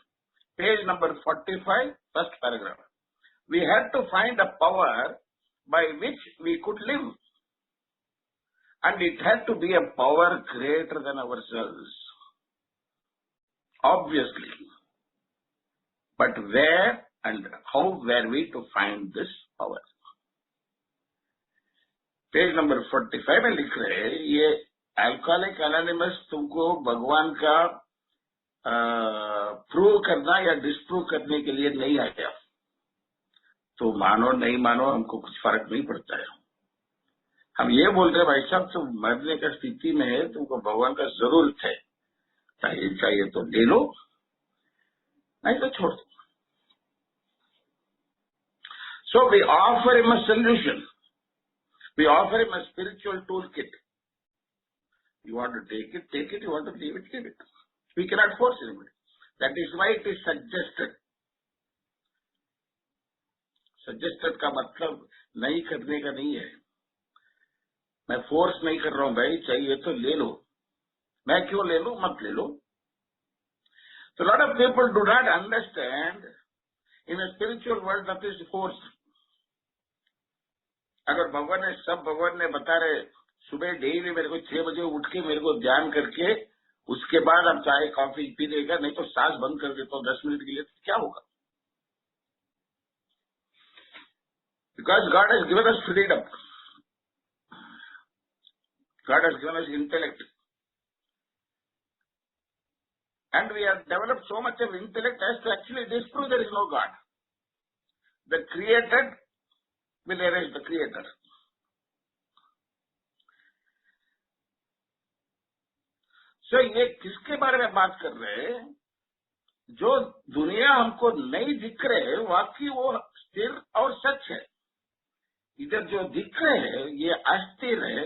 Page number 45, first paragraph. We had to find a power by which we could live. And it had to be a power greater than ourselves. Obviously. But where and how were we to find this power? Page number 45 में लिख रहे हैं, ये alcoholic anonymous तुमको भगवान का prove करना या डिस्प्रूव करने के लिए नहीं आया. तो मानो नहीं मानो, हमको कुछ फर्क नहीं पड़ता है. हम ये बोल रहे भाई साहब, तुम मरने का स्थिति में है, तुमको भगवान का जरूरत है, चाहिए तो ले लो, नहीं तो छोड़ दो. So we offer him a solution. We offer him a spiritual toolkit. You want to take it, take it. You want to leave it, leave it. We cannot force anybody. That is why it is suggested. Suggested का मतलब नहीं करने का नहीं है. मैं force नहीं कर रहा हूं भाई, चाहिए तो ले लो. मैं क्यों ले लूं? मत ले लो. So a lot of people do not understand in a spiritual world that is force. अगर भगवान ने बता रहे सुबह डेली मेरे को 6 बजे उठ के मेरे को ध्यान करके उसके बाद आप चाय कॉफी पी देगा, नहीं तो सांस बंद कर देता हूँ 10 मिनट के लिए, तो क्या होगा? Because God has given us freedom. God has given us intellect. And we have developed so much of intellect as to actually disprove there is no God. The created will erase the creator. So ये किसके बारे में बात कर रहे हैं? जो दुनिया हमको नहीं दिख रहे, वाकई वो स्थिर और सच है. इधर जो दिख रहे हैं ये अस्थिर है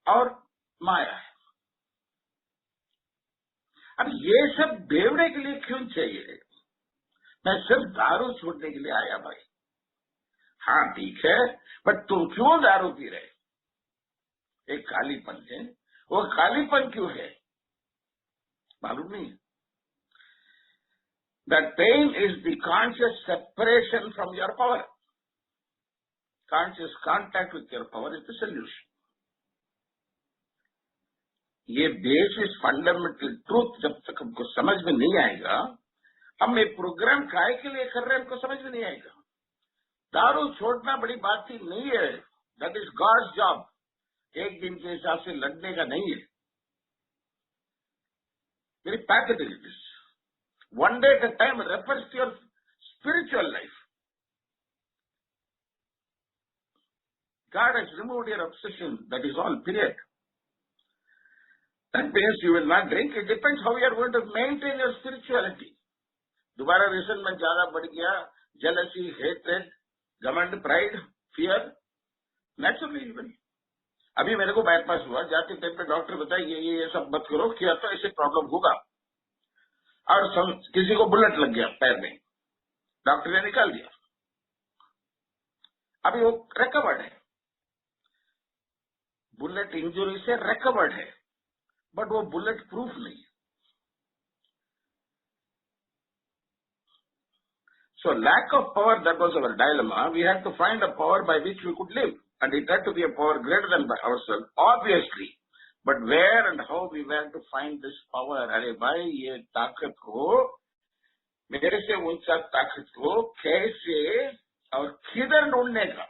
और माया है. अब ये सब बेवड़े के लिए क्यों चाहिए? मैं सिर्फ दारू छोड़ने के लिए आया भाई. हाँ ठीक है, बट तुम क्यों दारू पी रहे? एक कालीपन है, वो कालीपन क्यों है मालूम नहीं. That pain is the conscious separation from your power. Conscious contact with your power is the solution. ये बेसिस फंडामेंटल ट्रूथ जब तक हमको समझ में नहीं आएगा, हम ये प्रोग्राम काय के लिए कर रहे हैं हमको समझ में नहीं आएगा. दारू छोड़ना बड़ी बात ही नहीं है. That is God's job. एक दिन के हिसाब से लड़ने का नहीं है। Very pathetic it is. One day at a time refers to your spiritual life. God has removed your obsession. That is all, period. That means you will not drink. It depends how you are going to maintain your spirituality. दोबारा resentment ज्यादा बढ़ गया, jealousy, hatred, घमंड, pride, fear, naturally even. अभी मेरे को bypass हुआ, जाते टाइम पे डॉक्टर बताया ये सब मत करो, किया तो ऐसे प्रॉब्लम होगा। और किसी को बुलेट लग गया पैर में, डॉक्टर ने निकाल दिया। अभी वो रिकवर्ड है, बुलेट इंजुरी से रिकवर्ड है, बट वो बुलेट प्रूफ नहीं। So lack of power, that was our dilemma. We had to find a power by which we could live, and it had to be a power greater than by ourselves, obviously. But where and how we were to find this power? अरे भाई, ये ताकत को, मेरे से ऊंचा ताकत को कैसे और किधर ढूंढने का?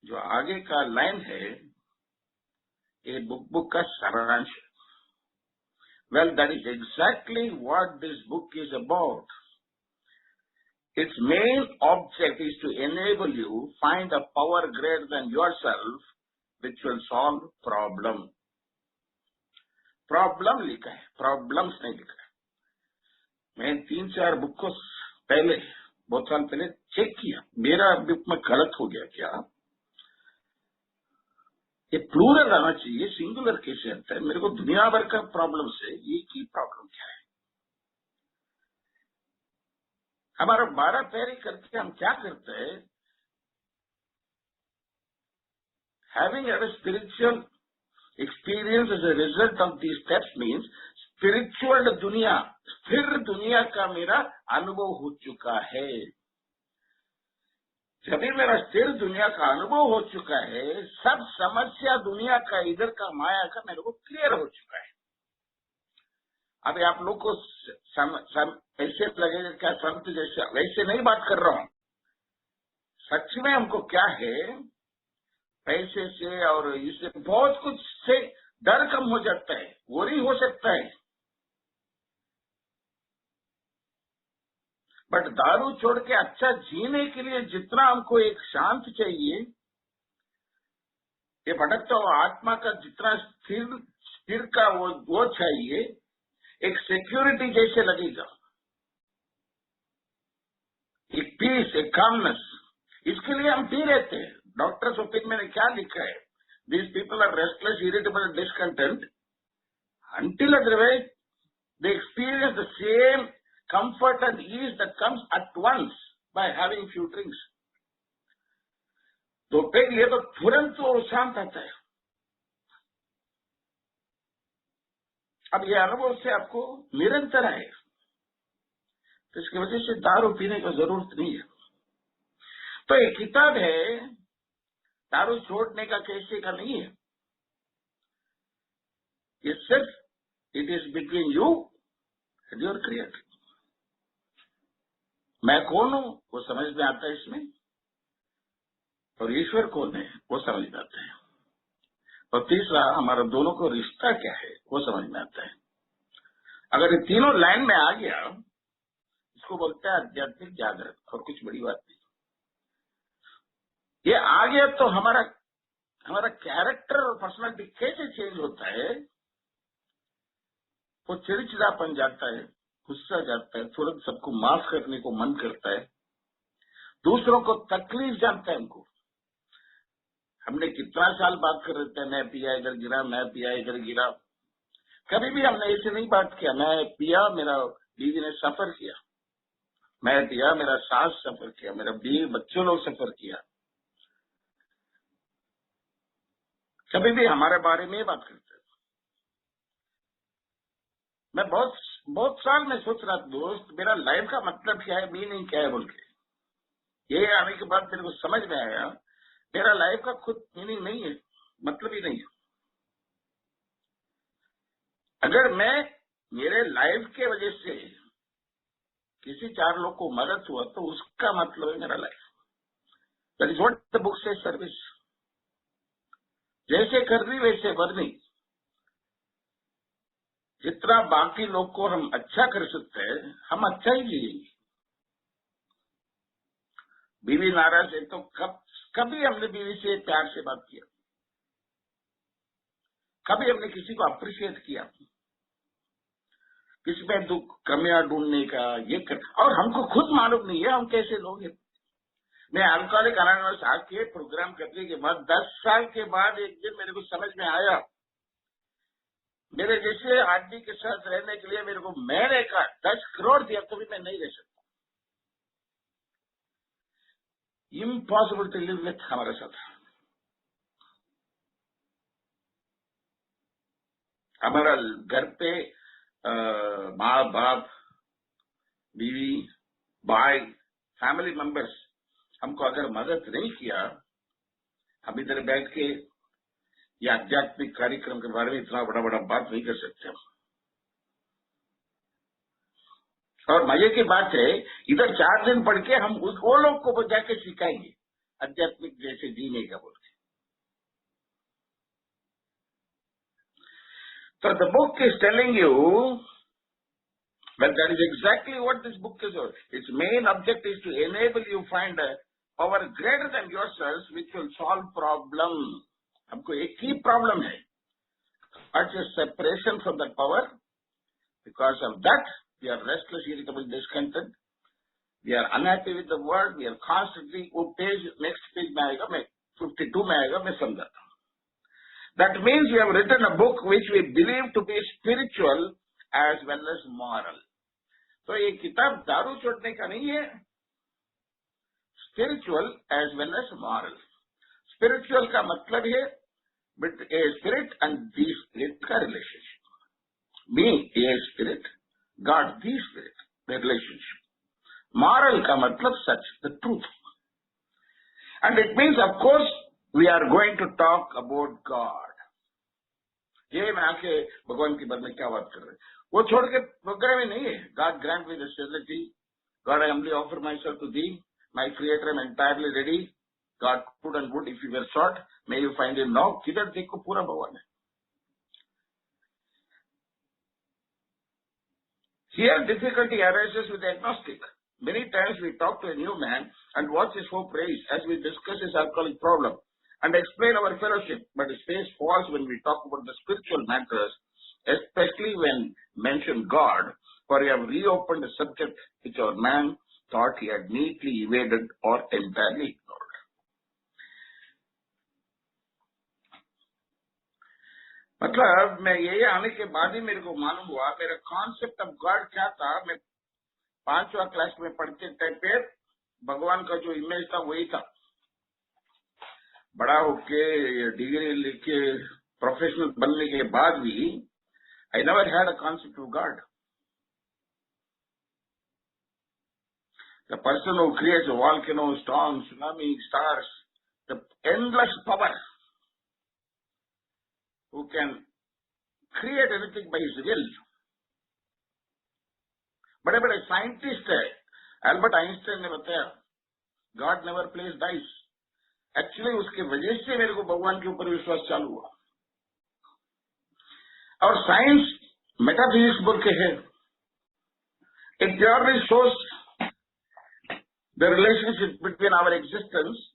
जो आगे का लाइन है, ये बुक का सारांश है। Well, that is exactly what this book is about. Its main object is to enable you find a power greater than yourself, which will solve problem. Problem लिखा है, problems नहीं लिखा है। मैं 3-4 बुक को पहले, बहुत साल पहले चेक किया, मेरा बुक में गलत हो गया क्या? ये प्लूरल आना चाहिए, सिंगुलर कैसे आता है? मेरे को दुनिया भर का प्रॉब्लम से एक ही प्रॉब्लम क्या है? हमारा 12 पैरी करके हम क्या करते हैं? Having a spiritual experience as a result of these steps means spiritual दुनिया, स्थिर दुनिया का मेरा अनुभव हो चुका है। जब भी मेरा स्थिर दुनिया का अनुभव हो चुका है, सब समस्या दुनिया का, इधर का, माया का मेरे को क्लियर हो चुका है। अभी आप लोग को ऐसे लगेगा क्या संत जैसे, वैसे नहीं बात कर रहा हूं। सच में हमको क्या है, पैसे से और इससे बहुत कुछ से डर कम हो जाता है, वरी हो सकता है। बट दारू छोड़ के अच्छा जीने के लिए जितना हमको एक शांत चाहिए, ये भटकता हुआ आत्मा का जितना स्थिर का वो चाहिए, एक सिक्योरिटी जैसे लगेगा, एक पीस, एक कामनेस, इसके लिए हम पी रहते हैं। डॉक्टर्स ओपिनियन में क्या लिखा है? These people are restless, irritable, discontent until otherwise they experience the same comfort and ease that comes at once by having few drinks. तो पे ये तो तुरंत तो शांत आता है। अब ये अनुभव से आपको निरंतर है, तो इसकी वजह से दारू पीने की जरूरत नहीं है। तो एक किताब है, दारू छोड़ने का कैसे का नहीं है, ये सिर्फ it is between you and your creator. मैं कौन हूं वो समझ में आता है इसमें, और ईश्वर कौन है वो समझ में आता है, और तीसरा हमारा दोनों को रिश्ता क्या है वो समझ में आता है। अगर ये तीनों लाइन में आ गया, इसको बोलते हैं आध्यात्मिक जागरण, और कुछ बड़ी बात नहीं। ये आ गया तो हमारा कैरेक्टर और पर्सनालिटी कैसे चेंज होता है? वो चिड़चिड़ापन जाता है, गुस्सा जाता है, तुरंत सबको माफ करने को मन करता है, दूसरों को तकलीफ जानता है। हमने कितना साल बात कर रहे थे, मैं पिया इधर गिरा, मैं पिया इधर गिरा, कभी भी हमने ऐसे नहीं बात किया। मैं पिया, मेरा बीवी ने सफर किया, मैं पिया, मेरा सास सफर किया, मेरा बीवी बच्चों लोग सफर किया। कभी भी हमारे बारे में बात करते हैं। मैं बहुत साल में सोच रहा था, दोस्त मेरा लाइफ का मतलब क्या है, मीनिंग क्या है बोल के। ये आने के बाद मेरे को समझ में आया, मेरा लाइफ का खुद मीनिंग नहीं है, मतलब ही नहीं है। अगर मैं मेरे लाइफ के वजह से किसी 4 लोग को मदद हुआ तो उसका मतलब है मेरा life. That is what the book से सर्विस. जैसे करनी वैसे करनी. जितना बाकी लोग को हम अच्छा कर सकते हैं हम अच्छा ही जिएंगे. बीवी नाराज है तो कभी हमने बीवी से प्यार से बात किया? कभी हमने किसी को अप्रिशिएट किया? किसी में दुख कमियां ढूंढने का ये कर, और हमको खुद मालूम नहीं है हम कैसे लोग हैं. मैं अल्कोहलिक अनोनिमस आके प्रोग्राम करने के बाद 10 साल के बाद एक दिन मेरे को समझ में आया, मेरे जैसे आदमी के साथ रहने के लिए मेरे को महीने का 10 करोड़ दिया तो भी मैं नहीं रह सकता. इम्पॉसिबल टू लिव विथ हमारे साथ. हमारा घर पे माँ बाप बीवी भाई फैमिली मेंबर्स हमको अगर मदद नहीं किया, हम इधर बैठ के ये आध्यात्मिक कार्यक्रम के बारे में इतना बड़ा बड़ा बात नहीं कर सकते. और मजे की बात है इधर 4 दिन पढ़ के हम वो लोग को जाके सिखाएंगे आध्यात्मिक जैसे जीने का बोल के. So the book is telling you, well, that is exactly what this book is about. Its main object is to enable you find a power greater than yourselves which will solve problem. हमको एक ही problem है. What's your separation from that power? Because of that, we are restless, irritable, discontent. We are unhappy with the world. We are constantly, वो page, next page में आएगा, मैं 52 में आएगा, मैं समझाता हूँ. That means we have written a book which we believe to be spiritual as well as moral. तो ये किताब दारू छोड़ने का नहीं है. Spiritual as well as moral. Spiritual का मतलब है with a spirit and the spirit का relationship. Me a spirit, God the spirit, the relationship. Moral का मतलब सच, the truth. And it means of course we are going to talk about God. ये मैं आके भगवान के बारे में क्या बात कर रहे हैं, वो छोड़ के प्रोग्राम ही नहीं है. God grant me the stability. God, I humbly offer myself to thee, my creator. I'm entirely ready. God could and would if you were short, may you find him now. किधर देखो पूरा भगवान है. Here difficulty arises with the agnostic. Many times we talk to a new man and watch his hope rise as we discuss his alcoholic problem and explain our fellowship, but his face falls when we talk about the spiritual matters, especially when mention God, for we have reopened a subject which our man thought he had neatly evaded or entirely ignored. मतलब मैं ये आने के बाद ही मेरे को मालूम हुआ मेरा कॉन्सेप्ट ऑफ गॉड क्या था. मैं 5वां क्लास में पढ़ते टाइम पे भगवान का जो इमेज था वही था. बड़ा होके डिग्री लेके प्रोफेशनल बनने के बाद भी I never had a concept of God. The person who creates volcano, storm, tsunami, stars, the endless power who can create anything by his will. बड़े बड़े साइंटिस्ट है. एल्बर्ट आइंस्टाइन ने बताया God never place dice. Actually उसके वजह से मेरे को भगवान के ऊपर विश्वास चालू हुआ. और साइंस मेटाफिजिक्स बोल के है. It purely shows the relationship between our existence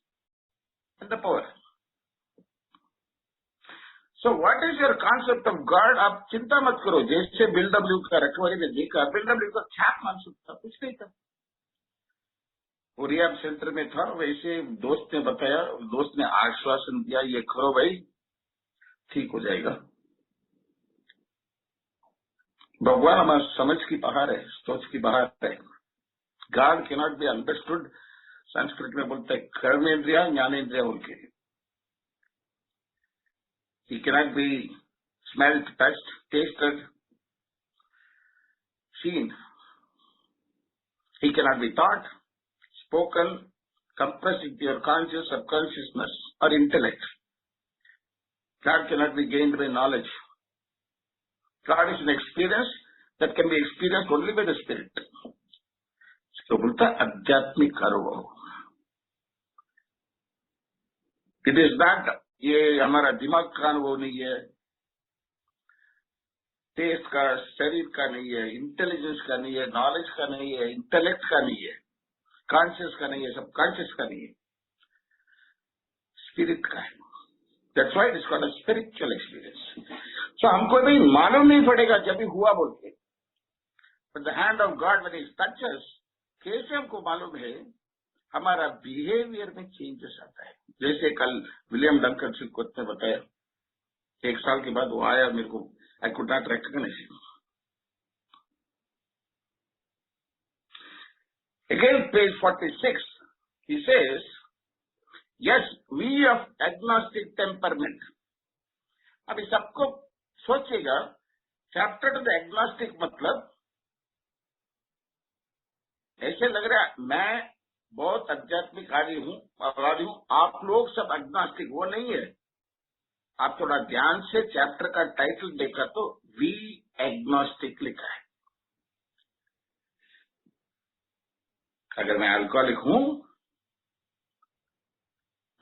and the power. So what is your concept of God? आप चिंता मत करो. जैसे बिल डब्ल्यू का रखवाली में देखा, बिल डब्ल्यू का क्या कॉन्सेप्ट था? कुछ नहीं था. वो रिहाब सेंटर में था. वैसे दोस्त ने बताया, दोस्त ने आश्वासन दिया ये करो भाई ठीक हो जाएगा. भगवान हमारा समझ की बाहर है, सोच की बाहर है. God can not be understood. Sanskrit में बोलते हैं कर्मेंद्रिया ज्ञानेन्द्रिया बोल के. He cannot be smelled, touched, tasted, seen. He cannot be thought, spoken, compressed into your conscious, subconsciousness, or intellect. God cannot be gained by knowledge. God is an experience that can be experienced only by the Spirit. अद्भुत आध्यात्मिक अनुभव। It is not, ये हमारा दिमाग का अनुभव नहीं है, टेस्ट का, शरीर का नहीं है, इंटेलिजेंस का नहीं है, नॉलेज का नहीं है, इंटेलेक्ट का नहीं है, कॉन्शियस का नहीं है, सब कॉन्शियस का नहीं है, स्पिरिट का है। That's why it is called a spiritual experience. So हमको भी मालूम नहीं पड़ेगा जब भी हुआ बोल के, but the hand of God when it touches, कैसे हमको मालूम है, हमारा बिहेवियर में चेंजेस आता है। जैसे कल विलियम डंकन सिक्कोट ने बताया, 1 साल के बाद वो आया, मेरे को I could not recognise him. Again, page 46, he says, yes, we of agnostic temperament. अभी सबको सोचेगा, चैप्टर टू द एग्नोस्टिक मतलब ऐसे लग रहा है मैं बहुत आध्यात्मिक आदमी हूं, आप लोग सब एग्नोस्टिक, वो नहीं है। आप थोड़ा ध्यान से चैप्टर का टाइटल देखा तो वी एग्नोस्टिक लिखा है। अगर मैं अल्कोहलिक हूं,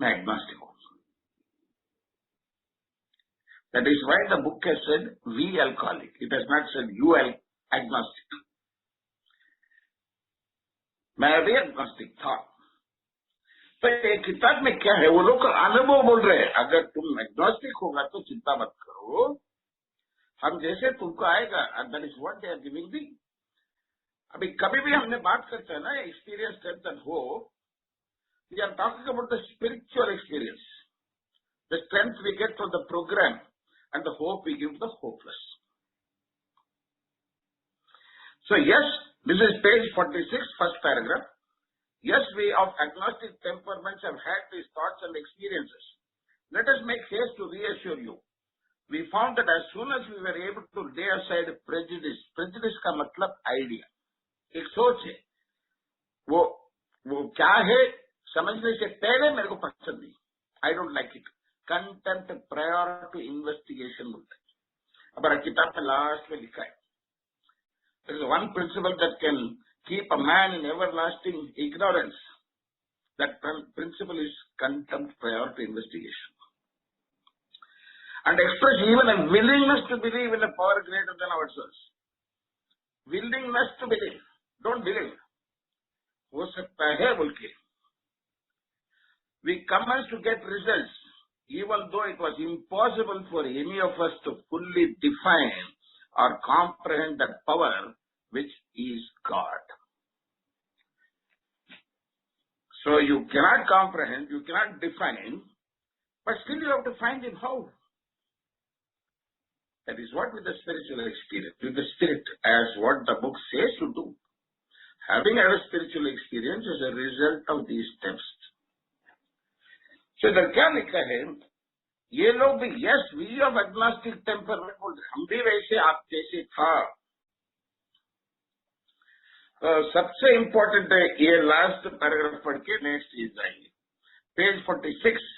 मैं एग्नोस्टिक हूं। That is why the book has said we alcoholic, it has not said you agnostic. मैं भी एग्नोस्टिक था। तो ये किताब में क्या है, वो लोग अनुभव बोल रहे हैं। अगर तुम एग्नोस्टिक होगा तो चिंता मत करो, हम जैसे तुमको आएगा, that is what they are giving the. अभी कभी भी हमने बात करते हैं ना, experience strength and hope, we are talking about the spiritual experience, the strength we get from the programme and the hope we give the hopeless. So yes, this is page 46, first paragraph. Yes, we of agnostic temperaments have had these thoughts and experiences. Let us make haste to reassure you. We found that as soon as we were able to lay aside prejudice का मतलब idea, एक सोच है, वो क्या है समझने से पहले मेरे को पसंद नहीं, I don't like it. Contempt prior to investigation बोलते हैं। हमारा किताब में लास्ट में लिखा है, there is one principle that can keep a man in everlasting ignorance. That principle is contempt prior to investigation. And express even a willingness to believe in a power greater than ourselves. Willingness to believe. Don't believe. हो सकता है बोल के. We commenced to get results, even though it was impossible for any of us to fully define or comprehend that power which is God. So you cannot comprehend, you cannot define, but still you have to find him how. That is what with the spiritual experience, with the spirit, as what the book says to do. Having a spiritual experience is a result of these steps. So इधर क्या लिखा है, ये लोग भी yes, we of agnostic temperament बोल रहे, हम भी वैसे आप जैसे था। सबसे इम्पोर्टेंट है ये लास्ट पैराग्राफ पढ़ के नेक्स्ट चीज जाएंगे, पेज 46।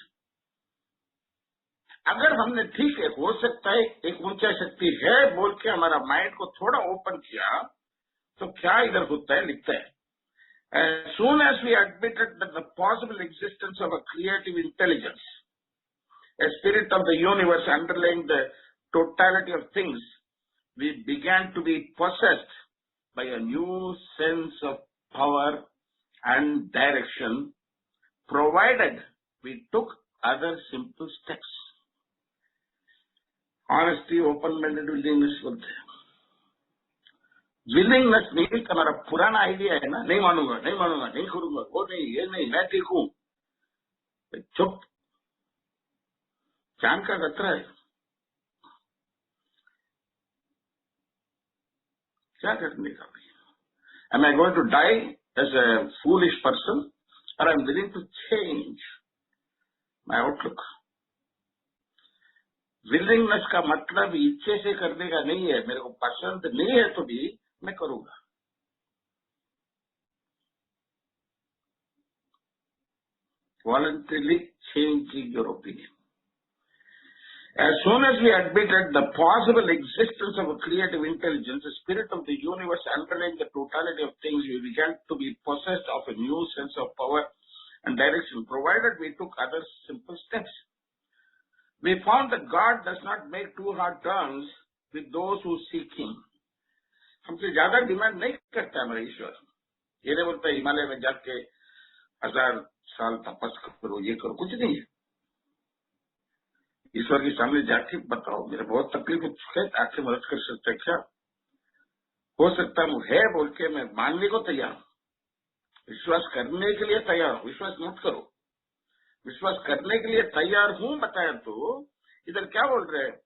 अगर हमने ठीक है, हो सकता है एक ऊंचा शक्ति है बोल के हमारा माइंड को थोड़ा ओपन किया, तो क्या इधर होता है, लिखता है as soon as we admitted that the possible existence of a creative intelligence, a spirit of the universe underlying the totality of things, we began to be possessed by a new sense of power and direction, provided we took other simple steps. Honesty, open-minded willingness बोलते हैं। Willingness means हमारा पुराना idea है ना, नहीं मानूंगा, नहीं मानूंगा, नहीं करूंगा, वो नहीं, ये नहीं, मैं ठीक हूं, चुप, जान का खतरा है, क्या करने का भाई? Am I going to die as a foolish person, or I'm willing to change my outlook? Willingness का मतलब इच्छे से करने का नहीं है, मेरे को पसंद नहीं है तो भी मैं करूंगा। Voluntarily changing your opinion. As soon as we admitted the possible existence of a creative intelligence, the spirit of the universe underlying the totality of things, we began to be possessed of a new sense of power and direction, provided we took other simple steps. We found that God does not make too hard terms with those who seek Him. हमसे ज्यादा demand नहीं करता हमारा ईश्वर. ये नहीं बोलता हिमालय में जाके 1000 साल तपस करो, ये करो, कुछ नहीं है. ईश्वर के सामने जाके बताओ मेरे बहुत तकलीफ है, आपसे मदद कर सकते हैं क्या? हो सकता है बोल के मैं मानने को तैयार हूं, विश्वास करने के लिए तैयार हूं. विश्वास मत करो, विश्वास करने के लिए तैयार हूं बताया. तो इधर क्या बोल रहे हैं?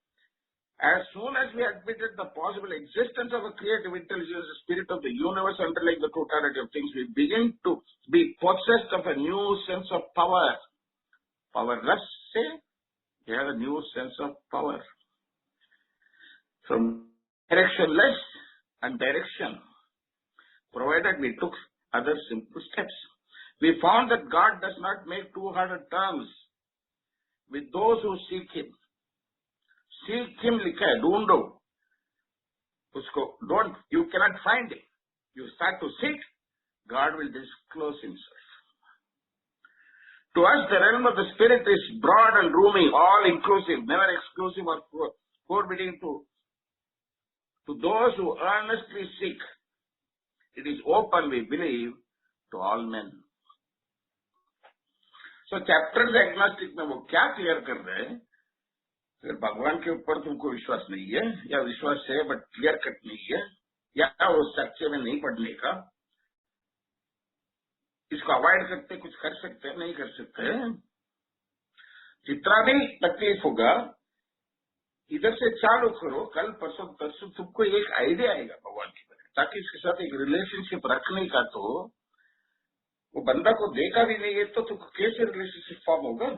As soon as we admitted the possible existence of a creative intelligence, the spirit of the universe underlying the totality of things, we begin to be possessed of a new sense of power. Powerless, say, we have a new sense of power. From directionless and direction, provided we took other simple steps. We found that God does not make too hard terms with those who seek Him. Seek Him लिखा है, ढूंढो उसको. Don't, you cannot find Him. You start to seek, God will disclose Himself. To us, the realm of the Spirit is broad and roomy, all-inclusive, never exclusive or forbidding to those who earnestly seek. It is open, we believe, to all men. So, chapters agnostic में वो क्या clear कर रहे हैं? अगर भगवान के ऊपर तुमको विश्वास नहीं है, या विश्वास है बट क्लियर कट नहीं है, या वो सच्चे में नहीं पढ़ने का, इसको अवॉइड करते कुछ कर सकते हैं, नहीं कर सकते. जितना भी तकलीफ होगा इधर से चालू करो, कल परसों तरसों तुमको एक आइडिया आएगा भगवान की तरह, ताकि इसके साथ एक रिलेशनशिप रखने का. तो वो बंदा को देखा भी नहीं है तो तुमको कैसे रिलेशनशिप फॉर्म होगा?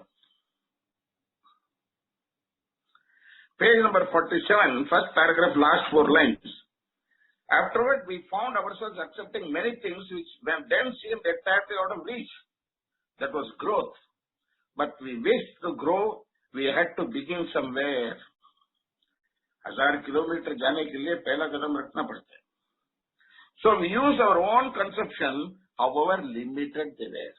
Page number 47, first paragraph, last 4 lines. Afterward, we found ourselves accepting many things which then seemed entirely out of reach. That was growth. But we wished to grow, we had to begin somewhere. 1000 kilometre जाने के लिए पहला कदम रखना पड़ता है. So we use our own conception, however limited they were.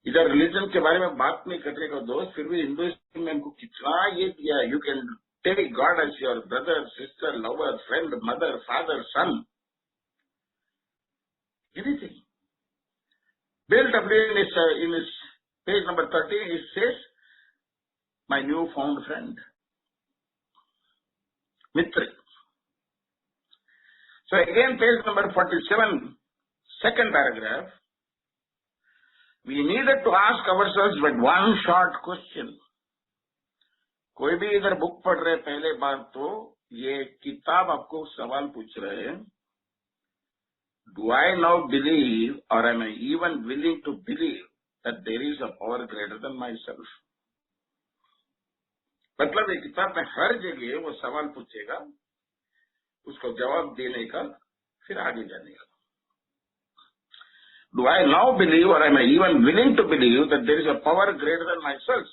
इधर religion के बारे में बात नहीं करने का दोस्त, फिर भी हिंदुइज्म में हमको कितना ये दिया. You can take God as your brother, sister, lover, friend, mother, father, son, anything. Bill W in इस page number 13 it says my new found friend, मित्र. So again page number 47, second paragraph. We needed to ask ourselves but one short question. कोई भी इधर book पढ़ रहे पहले बार तो ये किताब आपको सवाल पूछ रहे हैं. Do I now believe or am I even willing to believe that there is a power greater than myself? मतलब ये किताब में हर जगह वो सवाल पूछेगा, उसको जवाब देने का, फिर आगे जाने का. Do I now believe or am I even willing to believe that there is a power greater than myself?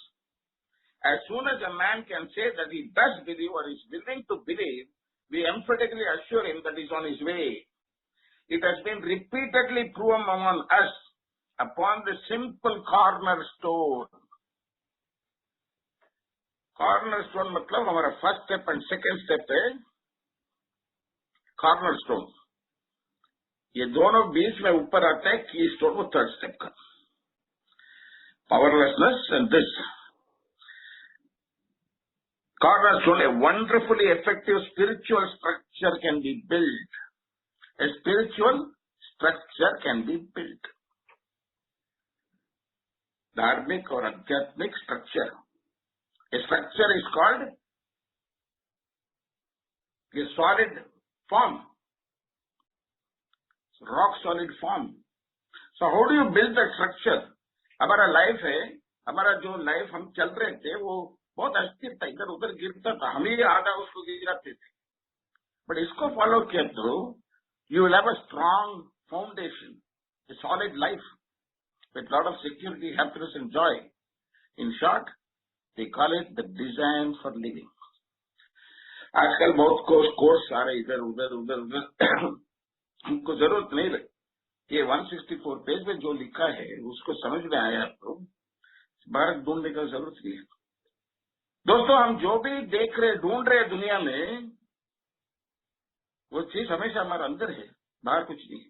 As soon as a man can say that he does believe or is willing to believe, we emphatically assure him that he is on his way. It has been repeatedly proven among us upon the simple cornerstone. Cornerstone मतलब हमारा first step and second step है cornerstone. ये दोनों बीच में ऊपर आता है की स्टोन, वो थर्ड स्टेप का. Powerlessness and this cornerstone, a wonderfully effective spiritual structure can be built. A spiritual structure can be built. धार्मिक और आध्यात्मिक structure. A structure is called a solid form. Rock solid form. So how do you build that structure? हमारा life है, हमारा जो life हम चल रहे थे वो बहुत अस्थिर था, इधर उधर गिरता था, हम ही आधा उसको गिराते थे. बट इसको फॉलो किया तो you will have a strong foundation, a solid life with lot of security, happiness and joy. In short, They call it the design for living. आजकल बहुत कोर्स आ रहे इधर उधर उधर उधर हमको जरूरत नहीं रही। ये 164 पेज में जो लिखा है उसको समझ में आया आपको, बाहर ढूंढने का जरूरत नहीं है। दोस्तों, हम जो भी देख रहे ढूंढ रहे दुनिया में, वो चीज हमेशा हमारे अंदर है, बाहर कुछ नहीं।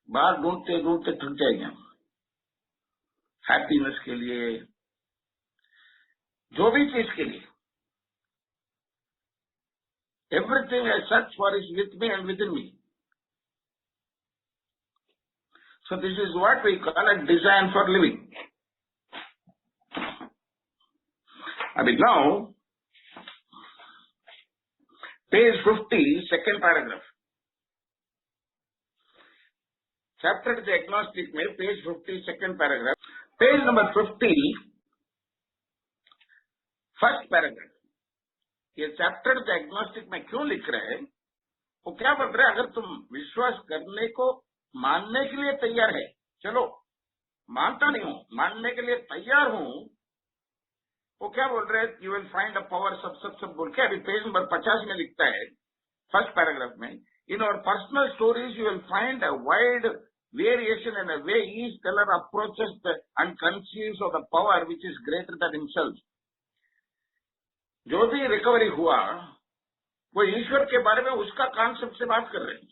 बाहर ढूंढते ढूंढते थक जाएंगे हम। हैप्पीनेस के लिए, जो भी चीज के लिए, everything I search for is with me and within me. So this is what we call a design for living. I mean, now, page 50, second paragraph. Chapter the agnostic में page 50, second paragraph. Page number 50, first paragraph. ये chapter the agnostic में क्यों लिख रहे हैं? वो क्या बोल रहे हैं? अगर तुम विश्वास करने को मानने के लिए तैयार है, चलो मानता नहीं हूं, मानने के लिए तैयार हूं, वो क्या बोल रहे हैं? You will find a power सब बोल के अभी पेज नंबर 50 में लिखता है, फर्स्ट पैराग्राफ में, in our personal stories you will find a wide variation in a way each teller approaches and conceives of the power which is greater than himself. जो भी रिकवरी हुआ वो ईश्वर के बारे में उसका कॉन्सेप्ट से बात कर रहे हैं।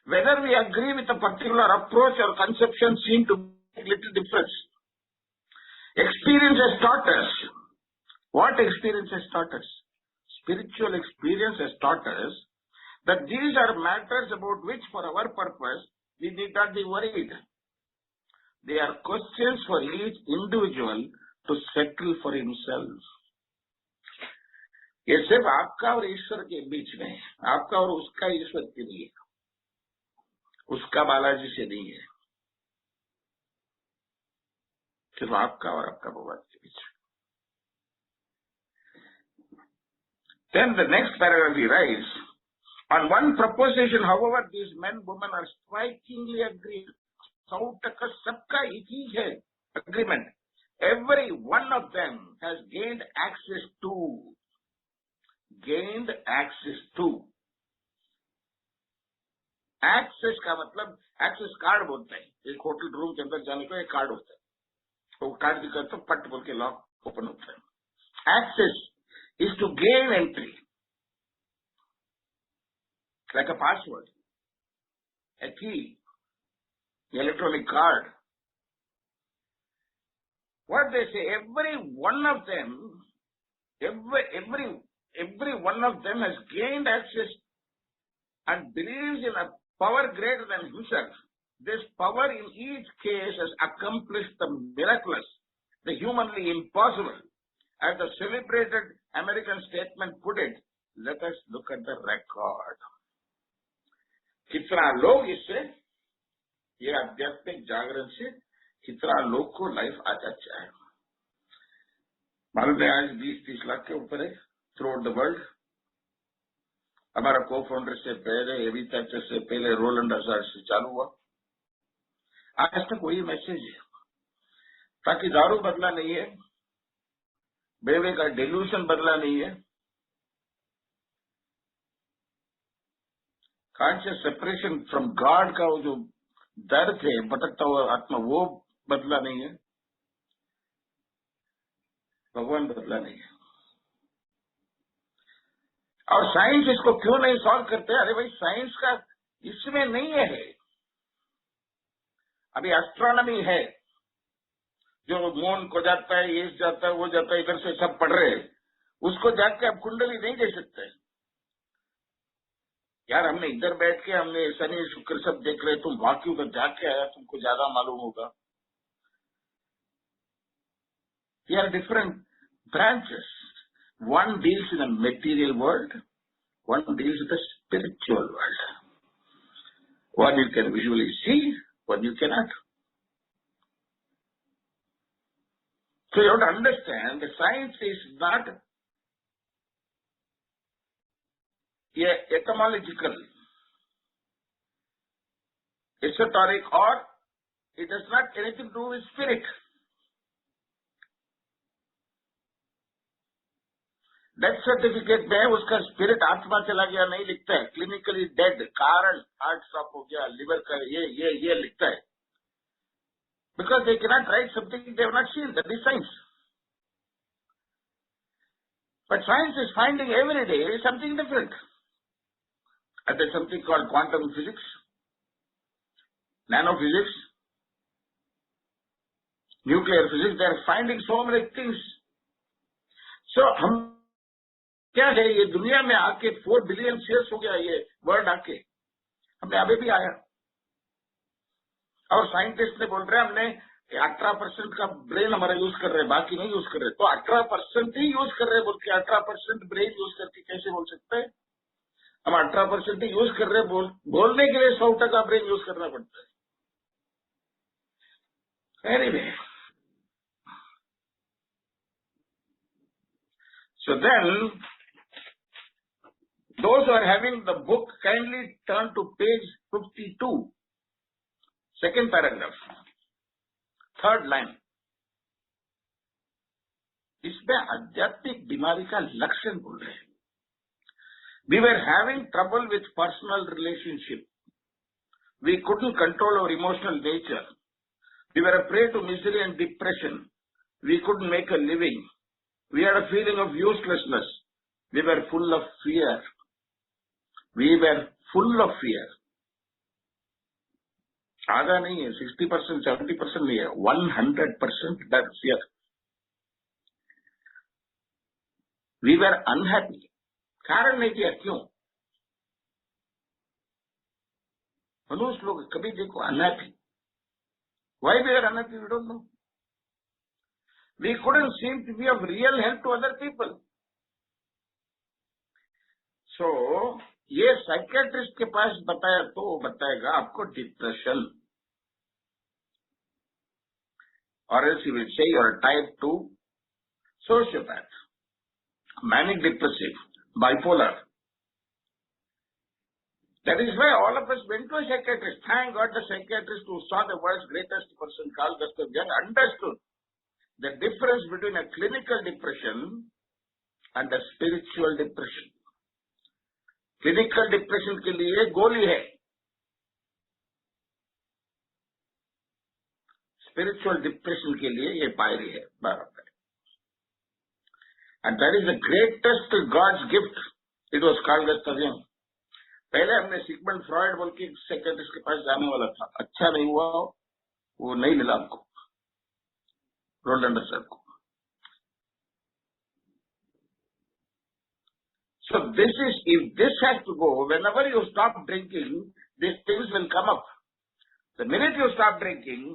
Whether we agree with a particular approach और conception seem to make little difference. Experience has taught us. What experience has taught us? Spiritual experience has taught us that these are matters about which for our purpose we need not be worried. They are questions for each individual to settle for himself. ये सिर्फ आपका और ईश्वर के बीच में है, आपका और उसका ईश्वर के लिए, उसका बालाजी से नहीं है, सिर्फ आपका और आपका भगवान के बीच में। Then the next paragraph he writes, on one proposition, however, these men, women are strikingly agreed. सब तक सबका एक ही है agreement. Every one of them has gained access to. Access का मतलब access कार्ड बोलते हैं। एक होटल रूम के अंदर जाने को एक कार्ड होता है, वो कार्ड दिखाते तो पट बोल के लॉक ओपन होता है। Access is to gain entry, like a password, a key, electronic card. What they say, every one of them has gained access and believes in a power greater than himself. This power in each case has accomplished the miraculous, the humanly impossible. As the celebrated American statement put it, let us look at the record. कितना लोग इससे, ये आध्यात्मिक जागरण से कितना लोग को life आ जाता है। मालूम है आज 20-30 लाख के ऊपर है थ्रू आउट द वर्ल्ड। हमारा को फाउंडर से पहले, एवी तैचर से पहले, रोलंड अज़ार से चालू हुआ। आज तक वही मैसेज है, ताकि दारू बदला नहीं है, बेवे का डिल्यूशन बदला नहीं है, कॉन्शियस सेपरेशन फ्रॉम गॉड का वो जो दर्द है, भटकता हुआ आत्मा, वो बदला नहीं है, भगवान बदला नहीं है। और साइंस इसको क्यों नहीं सॉल्व करते? अरे भाई, साइंस का इसमें नहीं है। अभी एस्ट्रोनॉमी है, जो मून को जाता है, ये जाता है, वो जाता है, इधर से सब पढ़ रहे हैं, उसको जाके आप कुंडली नहीं दे सकते। यार, हमने इधर बैठ के हमने शनि शुक्र सब देख रहे, तुम बाकी उधर जाके आया, तुमको ज्यादा मालूम होगा। There are different branches. One deals in the material world, one deals with the spiritual world. One you can visually see, one you cannot. So you have to understand that science is not etymological, esoteric, or it has not anything to do with spirit. Death certificate में उसका spirit आत्मा चला गया नहीं लिखता है, clinically dead, कारण heart stop हो गया, लिवर का ये लिखता है, because they cannot right something they have not seen, that is science. But science is finding every day something different. And there's something called quantum physics, nanophysics, nuclear physics. They are finding so many things. So हम क्या है, ये दुनिया में आके 4 billion shares हो गया ये वर्ड आके, हमने अभी भी आया. और साइंटिस्ट ने बोल रहे हैं हमने 18% का ब्रेन हमारा यूज कर रहे हैं, बाकी नहीं यूज कर रहे. तो 18% ही यूज कर रहे हैं बोल के 18% ब्रेन यूज करके कैसे बोल सकते हैं? हम 18% ही यूज कर रहे हैं, बोलने के लिए 100% ब्रेन यूज करना पड़ता है. Anyway, so then those who are having the book kindly turn to page 52, second paragraph, third line. इसमें आध्यात्मिक बीमारी का लक्षण बोल रहे हैं. We were having trouble with personal relationship. We couldn't control our emotional nature. We were a prey to misery and depression. We couldn't make a living. We had a feeling of uselessness. We were full of fear. We were full of fear. आधा नहीं है, 60%, 70% नहीं है, 100% that fear. We were unhappy. कारण नहीं किया, क्यों? मनुष्य लोग कभी देखो unhappy. Why we were unhappy, we don't know. We couldn't seem to be of real help to other people. So, ये साइकियाट्रिस्ट के पास बताया तो बताएगा आपको डिप्रेशन, और else he will say you are type 2 sociopath, manic depressive, bipolar. That is why all of us went to a psychiatrist. Thank God the psychiatrist who saw the world's greatest person, Carl Gustav Jung, understood the difference between a clinical depression and a spiritual depression. Clinical depression के लिए गोली है, spiritual depression के लिए ये पायरी है बराबर. And that is the greatest God's gift. It was Carl Gustav Jung. पहले हमने सिगमंड फ्रॉइड बोल के साइकियाट्रिस्ट के पास जाने वाला था, अच्छा नहीं हुआ, वो नहीं मिला हमको, रोलैंड सर को. So this is, if this has to go, whenever you stop drinking, these things will come up. The minute you stop drinking,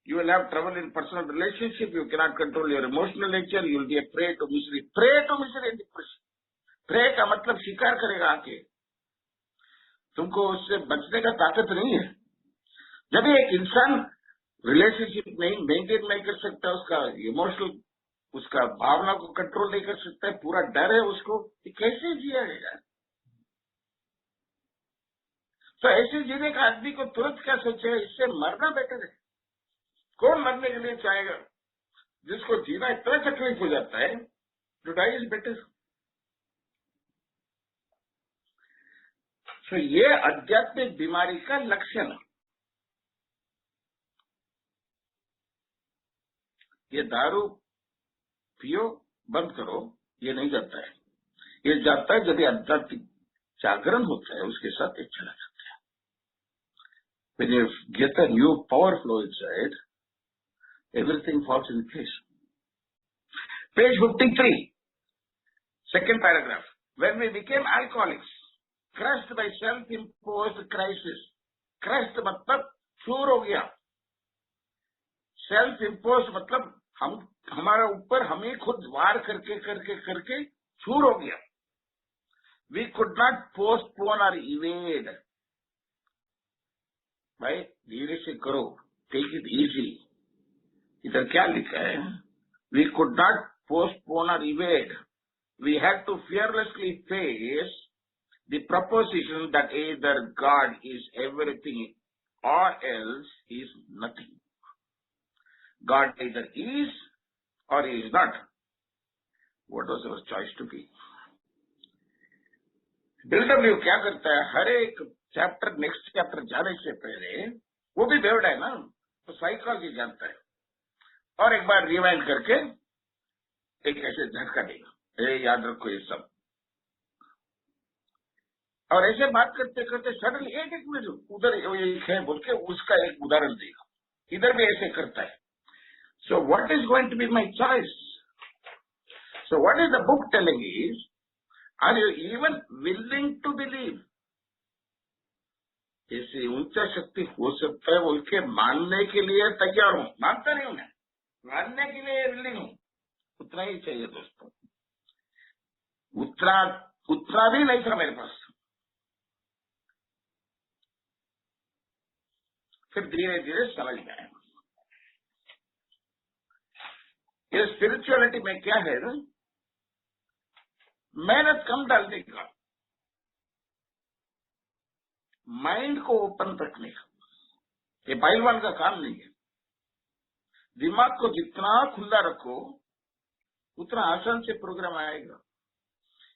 you will have trouble in personal relationship, you cannot control your emotional nature, you will be a prey to misery. Prey to misery and depression. Prey का मतलब शिकार करेगा आके, तुमको उससे बचने का ताकत नहीं है. जब एक इंसान रिलेशनशिप नहीं मेंटेन नहीं कर सकता, उसका इमोशनल, उसका भावना को कंट्रोल नहीं कर सकता है, पूरा डर है उसको, ये कैसे जिएगा? तो ऐसे जीने का आदमी को तुरंत क्या सोचे, इससे मरना बेटर है. कौन मरने के लिए चाहेगा? जिसको जीना इतना तकलीफ हो जाता है, टू डाई इज बेटर. तो ये आध्यात्मिक बीमारी का लक्षण. ये दारू पियो, बंद करो, ये नहीं जाता है. ये जाता है जब ये आध्यात्मिक जागरण होता है, उसके साथ ये चला जाता है. When you get a new power flow inside, everything falls in place. Page 53, second paragraph. When we became alcoholics, crushed by self-imposed crisis. Crushed मतलब चूर हो गया. Self-imposed मतलब हमारा ऊपर हम ही खुद वार करके करके करके चूर हो गया. We could not postpone or evade. भाई धीरे से करो, take it easy. इधर क्या लिखा है? We could not postpone or evade. We had to fearlessly face the proposition that either God is everything or else he is nothing. God either is or he is not. What was our choice to be. BW क्या करता है, हर एक chapter next chapter जाने से पहले, वो भी बेवड़ा है ना, तो साइकोलॉजी जानता है, और एक बार रिवाइंड करके एक ऐसे झटका देगा, याद रखो ये सब। और ऐसे बात करते करते सडनली एक मिनट उधर ये है बोल के उसका एक उदाहरण देगा, इधर भी ऐसे करता है। So what is going to be my choice? So what is the book telling is, are you even willing to believe? ऐसी ऊंचा शक्ति हो सकता है बोल के मानने के लिए तैयार हूं, मानता नहीं हूं मैं, मानने के लिए विलिंग हूं, उतना ही चाहिए दोस्तों। उतना भी नहीं था मेरे पास। फिर धीरे धीरे समझ में आया ये स्पिरिचुअलिटी में क्या है ना, मेहनत कम डालने का, माइंड को ओपन रखने का। ये पहलवान का काम नहीं है। दिमाग को जितना खुला रखो उतना आसान से प्रोग्राम आएगा।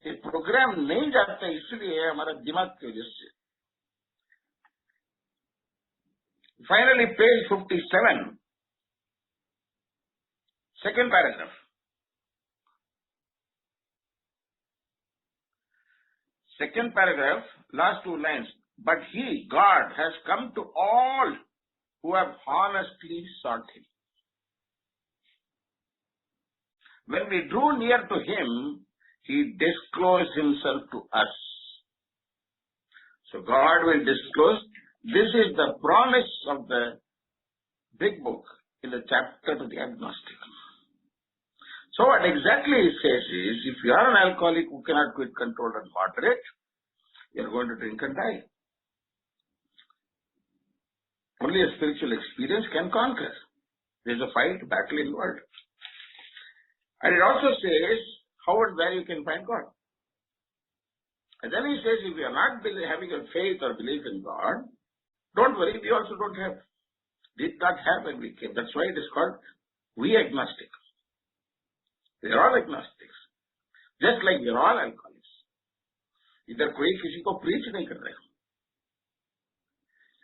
ये प्रोग्राम नहीं जाता इसलिए हमारा दिमाग की वजह से। Finally page 57, second paragraph. Second paragraph, last two lines. But he, God, has come to all who have honestly sought him. When we drew near to him, he disclosed himself to us. So God will disclose. This is the promise of the big book in the chapter to the agnostic. So what exactly he says is, if you are an alcoholic who cannot quit, control and moderate, you are going to drink and die. Only a spiritual experience can conquer. There is a fight, battle involved. And it also says how and where you can find God. And then he says, if you are not having a faith or belief in God, don't worry, we also don't have. Did not have when we came. That's why it is called we agnostic. We are all agnostics. Just like we are all alcoholics. इधर कोई किसी को preach नहीं कर रहा है।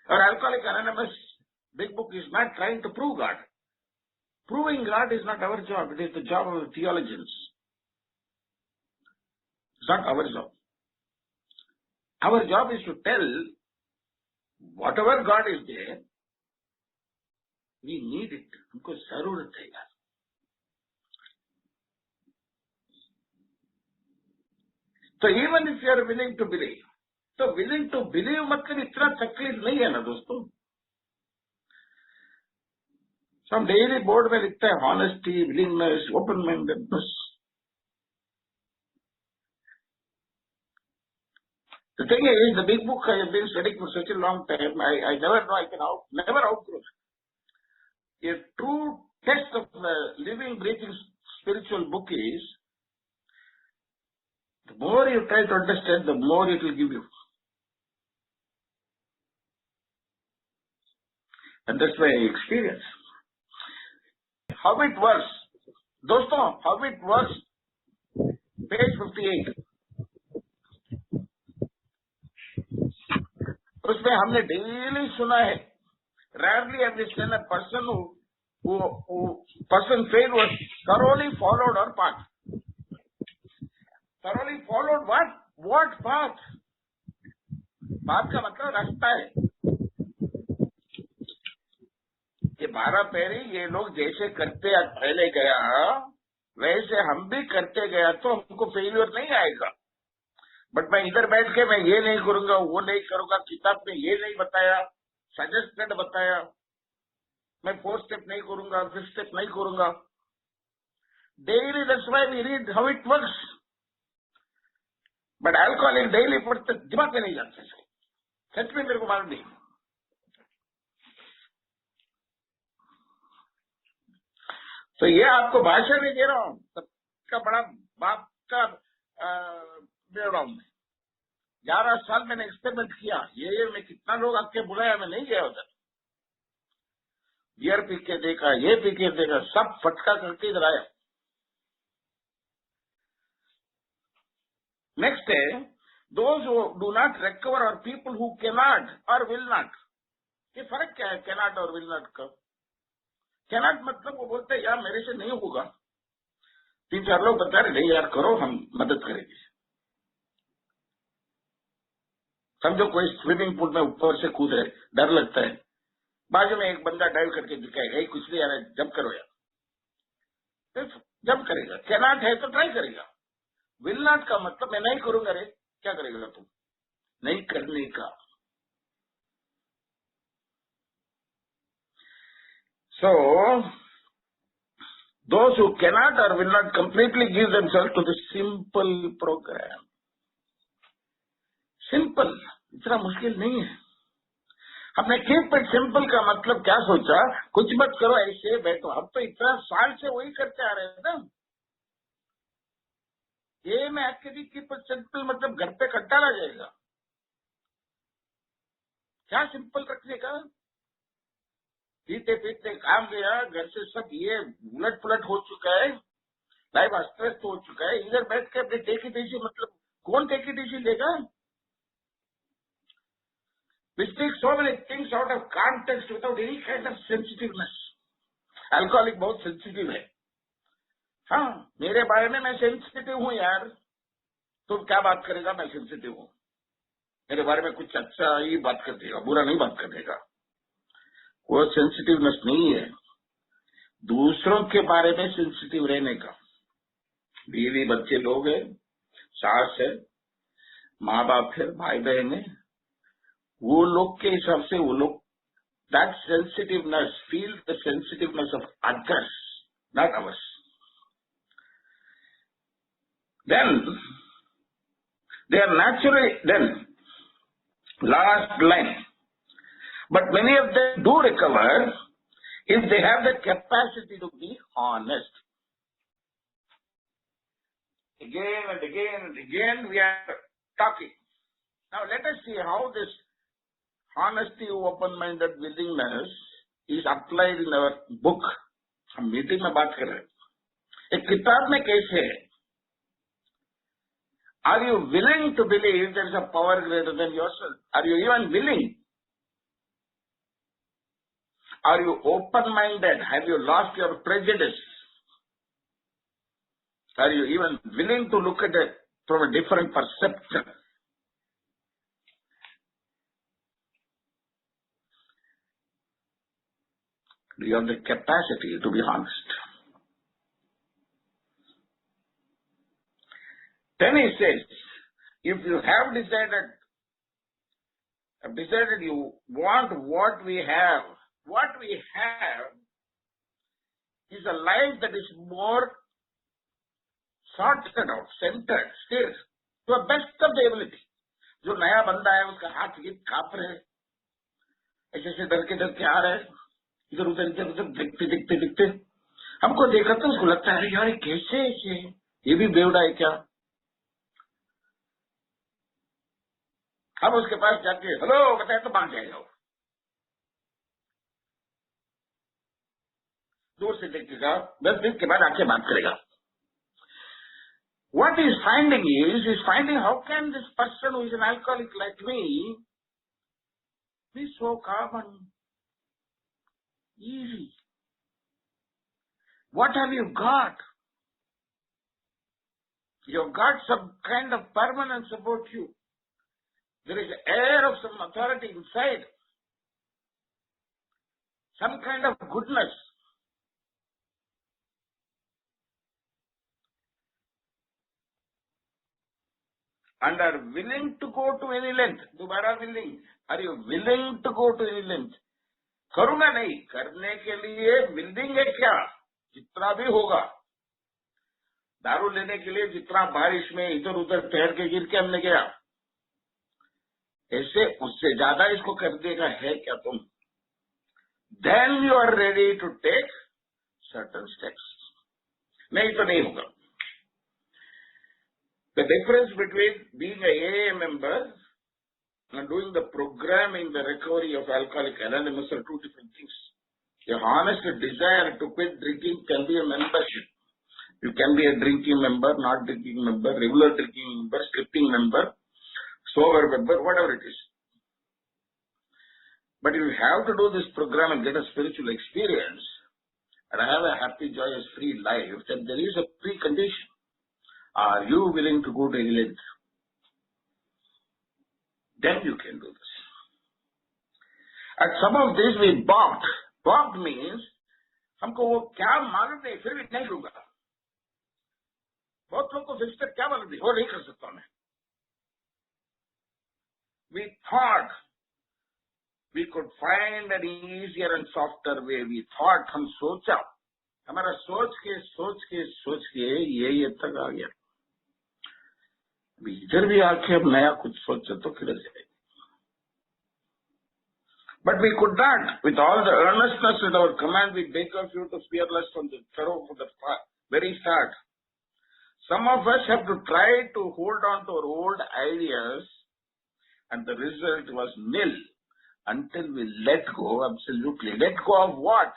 और Alcoholics Anonymous big book is not trying to prove God. Proving God is not our job. It is the job of the theologians. It's not our job. Our job is to tell whatever God is there, we need it. हमको जरूरत है यार। तो even if you are willing to believe, तो willing to believe मतलब इतना तकलीफ नहीं है ना दोस्तों। हम डेली बोर्ड में लिखते हैं honesty, willingness, open-mindedness. The thing is, the big book I have been studying for such a long time, I never know I can never outgrow it. A true test of the living, breathing spiritual book is, the more you try to understand, the more it will give you. And that's my experience. How it works. दोस्तों, how it works, page 58. उसमें हमने daily सुना है, rarely have we seen a person who person faith was thoroughly followed our path. Thoroughly followed what? What path? Path का मतलब रास्ता है। ये 12 पैरी ये लोग जैसे करते पहले गया वैसे हम भी करते गया तो हमको फेलियर नहीं आएगा। बट मैं इधर बैठ के मैं ये नहीं करूंगा, वो नहीं करूंगा, किताब में ये नहीं बताया, सजेस्टेड बताया, मैं 4 स्टेप नहीं करूंगा, 5 स्टेप नहीं करूंगा। Daily that's why we read how it works. But alcoholic daily पढ़ते दिमाग में नहीं जाता। सच में मेरे को मालूम नहीं। तो ये आपको भाषा नहीं दे रहा हूं, सबका बड़ा बाप का दे रहा हूं। 11 साल मैंने एक्सपेरिमेंट किया। ये मैं कितना लोग आपके बुलाया, मैं नहीं गया उधर। बियर पी के देखा, ये पी के देखा, सब फटका करके इधर आया। Next day, those who do not recover are people who cannot or will not. ये फर्क क्या है cannot और will not का? Cannot मतलब वो बोलते हैं यार मेरे से नहीं होगा. 3-4 लोग बता रहे नहीं यार करो हम मदद करेंगे. समझो कोई स्विमिंग पूल में ऊपर से कूद रहे, डर लगता है, बाजू में एक बंदा डाइव करके दिखाएगा कुछ नहीं यार जब करो यार, तो जब करेगा. कैनॉट है तो ट्राई करेगा. विल नॉट का मतलब मैं नहीं करूंगा रे, क्या करेगा तुम? नहीं करने का. So those who cannot or will not completely give themselves to the simple program. Simple इतना मुश्किल नहीं है. हमने keep it simple का मतलब क्या सोचा, कुछ मत करो ऐसे बैठो. हम तो इतना साल से वही करते आ रहे हैं ना. ये मैं एक्चुअली keep it simple मतलब घर पे खट्टा आ जाएगा. क्या सिंपल रखने का? पीते पीते काम गया, घर से सब ये उलट पुलट हो चुका है, लाइफ अस्वस्थ हो चुका है. इधर बैठ के अपने टेकी टेसी मतलब कौन टेकी टेसी देगा? We speak so many things out of context without any kind of sensitiveness. Alcoholic बहुत sensitive है. हाँ, मेरे बारे में मैं sensitive हूँ यार. तुम क्या बात करेगा? मैं sensitive हूँ. मेरे बारे में कुछ अच्छा ही बात कर देगा, बुरा नहीं बात कर देगा. वो सेंसिटिवनेस नहीं है. दूसरों के बारे में सेंसिटिव रहने का. बीवी बच्चे लोग हैं, सास है, माँ बाप है, भाई बहन है, वो लोग के हिसाब से वो लोग that sensitiveness, feel the sensitiveness of others, not ours. Then they are naturally, then last line, but many of them do recover if they have the capacity to be honest. Again and again and again we are talking. Now let us see how this honesty, open-minded willingness is applied in our book. हम meeting में बात कर रहे हैं. एक किताब में कैसे है? Are you willing to believe there is a power greater than yourself? Are you even willing? Are you open-minded? Have you lost your prejudice? Are you even willing to look at it from a different perception? Do you have the capacity to be honest? Then he says, if you have decided you want what we have is a life that is more sorted out, centered, steered to the best of the ability. जो नया बंदा है उसका हाथ गीत कांप रहे, ऐसे ऐसे डर के आ रहे, इधर उधर दिखते हमको देखा तो उसको लगता है यार कैसे ऐसे, ये भी बेवड़ा है क्या? हम उसके पास जाके हेलो बताए तो भाग जाएगा. दूर से देखेगा, 10 दिन के बाद आके बात करेगा. What he's finding is how can this person who is an alcoholic like me be so calm and easy? What have you got? You've got some kind of permanence about you. There is air of some authority inside, some kind of goodness. And are willing to go to any length. दोबारा willing. Are you willing to go to any length? करूंगा नहीं, करने के लिए willing है क्या? जितना भी होगा. दारू लेने के लिए जितना बारिश में इधर उधर तैर के गिर के हमने गया, ऐसे उससे ज्यादा इसको कर देगा है क्या तुम? Then you are ready to take certain steps. नहीं तो नहीं होगा. The difference between being a AA member and doing the program in the recovery of Alcoholic Anonymous are two different things. A honest desire to quit drinking can be a membership. You can be a drinking member, not drinking member, regular drinking member, sleeping member, sober member, whatever it is. But if you have to do this program and get a spiritual experience and have a happy, joyous, free life, then there is a precondition. Are you willing to go to England? Then you can do this. At some of this we balked. Balked means हमको वो क्या मालूम नहीं, फिर भी नहीं लूंगा. बहुत लोग को फिर क्या मालूम नहीं, वो नहीं कर सकता मैं. We thought we could find an easier and softer way. We thought, हम सोचा, हमारा सोच के ये तक आ गया. इधर भी आके अब नया कुछ सोचे तो खिल जाएगी. But we could not. With all the earnestness in our command, we beg of you to fearless from the very start. Some of us have to try to hold on to our old ideas, and the result was nil until we let go, absolutely. Let go of what?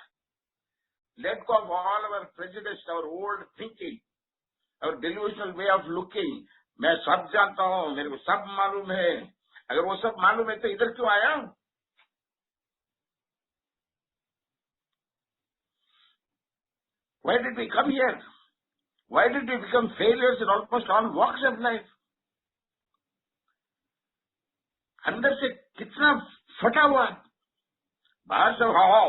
Let go of all our prejudice, our old thinking, our delusional way of looking. मैं सब जानता हूँ, मेरे को सब मालूम है. अगर वो सब मालूम है तो इधर क्यों आया? Why did we come here? Why did we become failures in almost all walks of life? अंदर से कितना फटा हुआ, बाहर से हाँ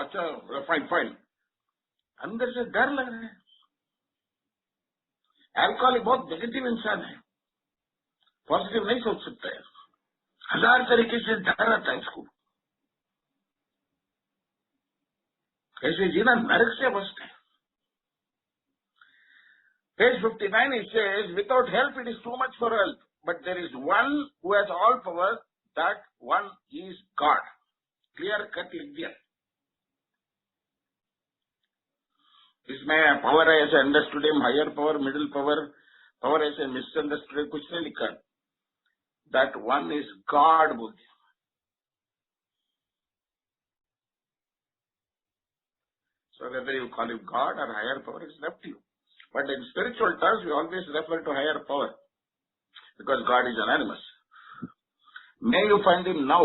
अच्छा फाइन, अंदर से डर लग रहा है. अल्कोहलिक बहुत नेगेटिव इंसान है, पॉजिटिव नहीं सोच सकता है. 1000 तरीके से डर आता है इसको. कैसे जीना नरक से बचता है. Page 59 it says, without help it is too much for help, but there is one who has all power, that one is God. Clear cut लिख दिया. इसमें पावर है ऐसे understood, higher power, middle power ऐसे misunderstood, कुछ नहीं लिखा. That one is God बोल दिया. So whether you call it God or higher power is left to you. But in spiritual terms, we always refer to higher power because God is anonymous. May you find him now.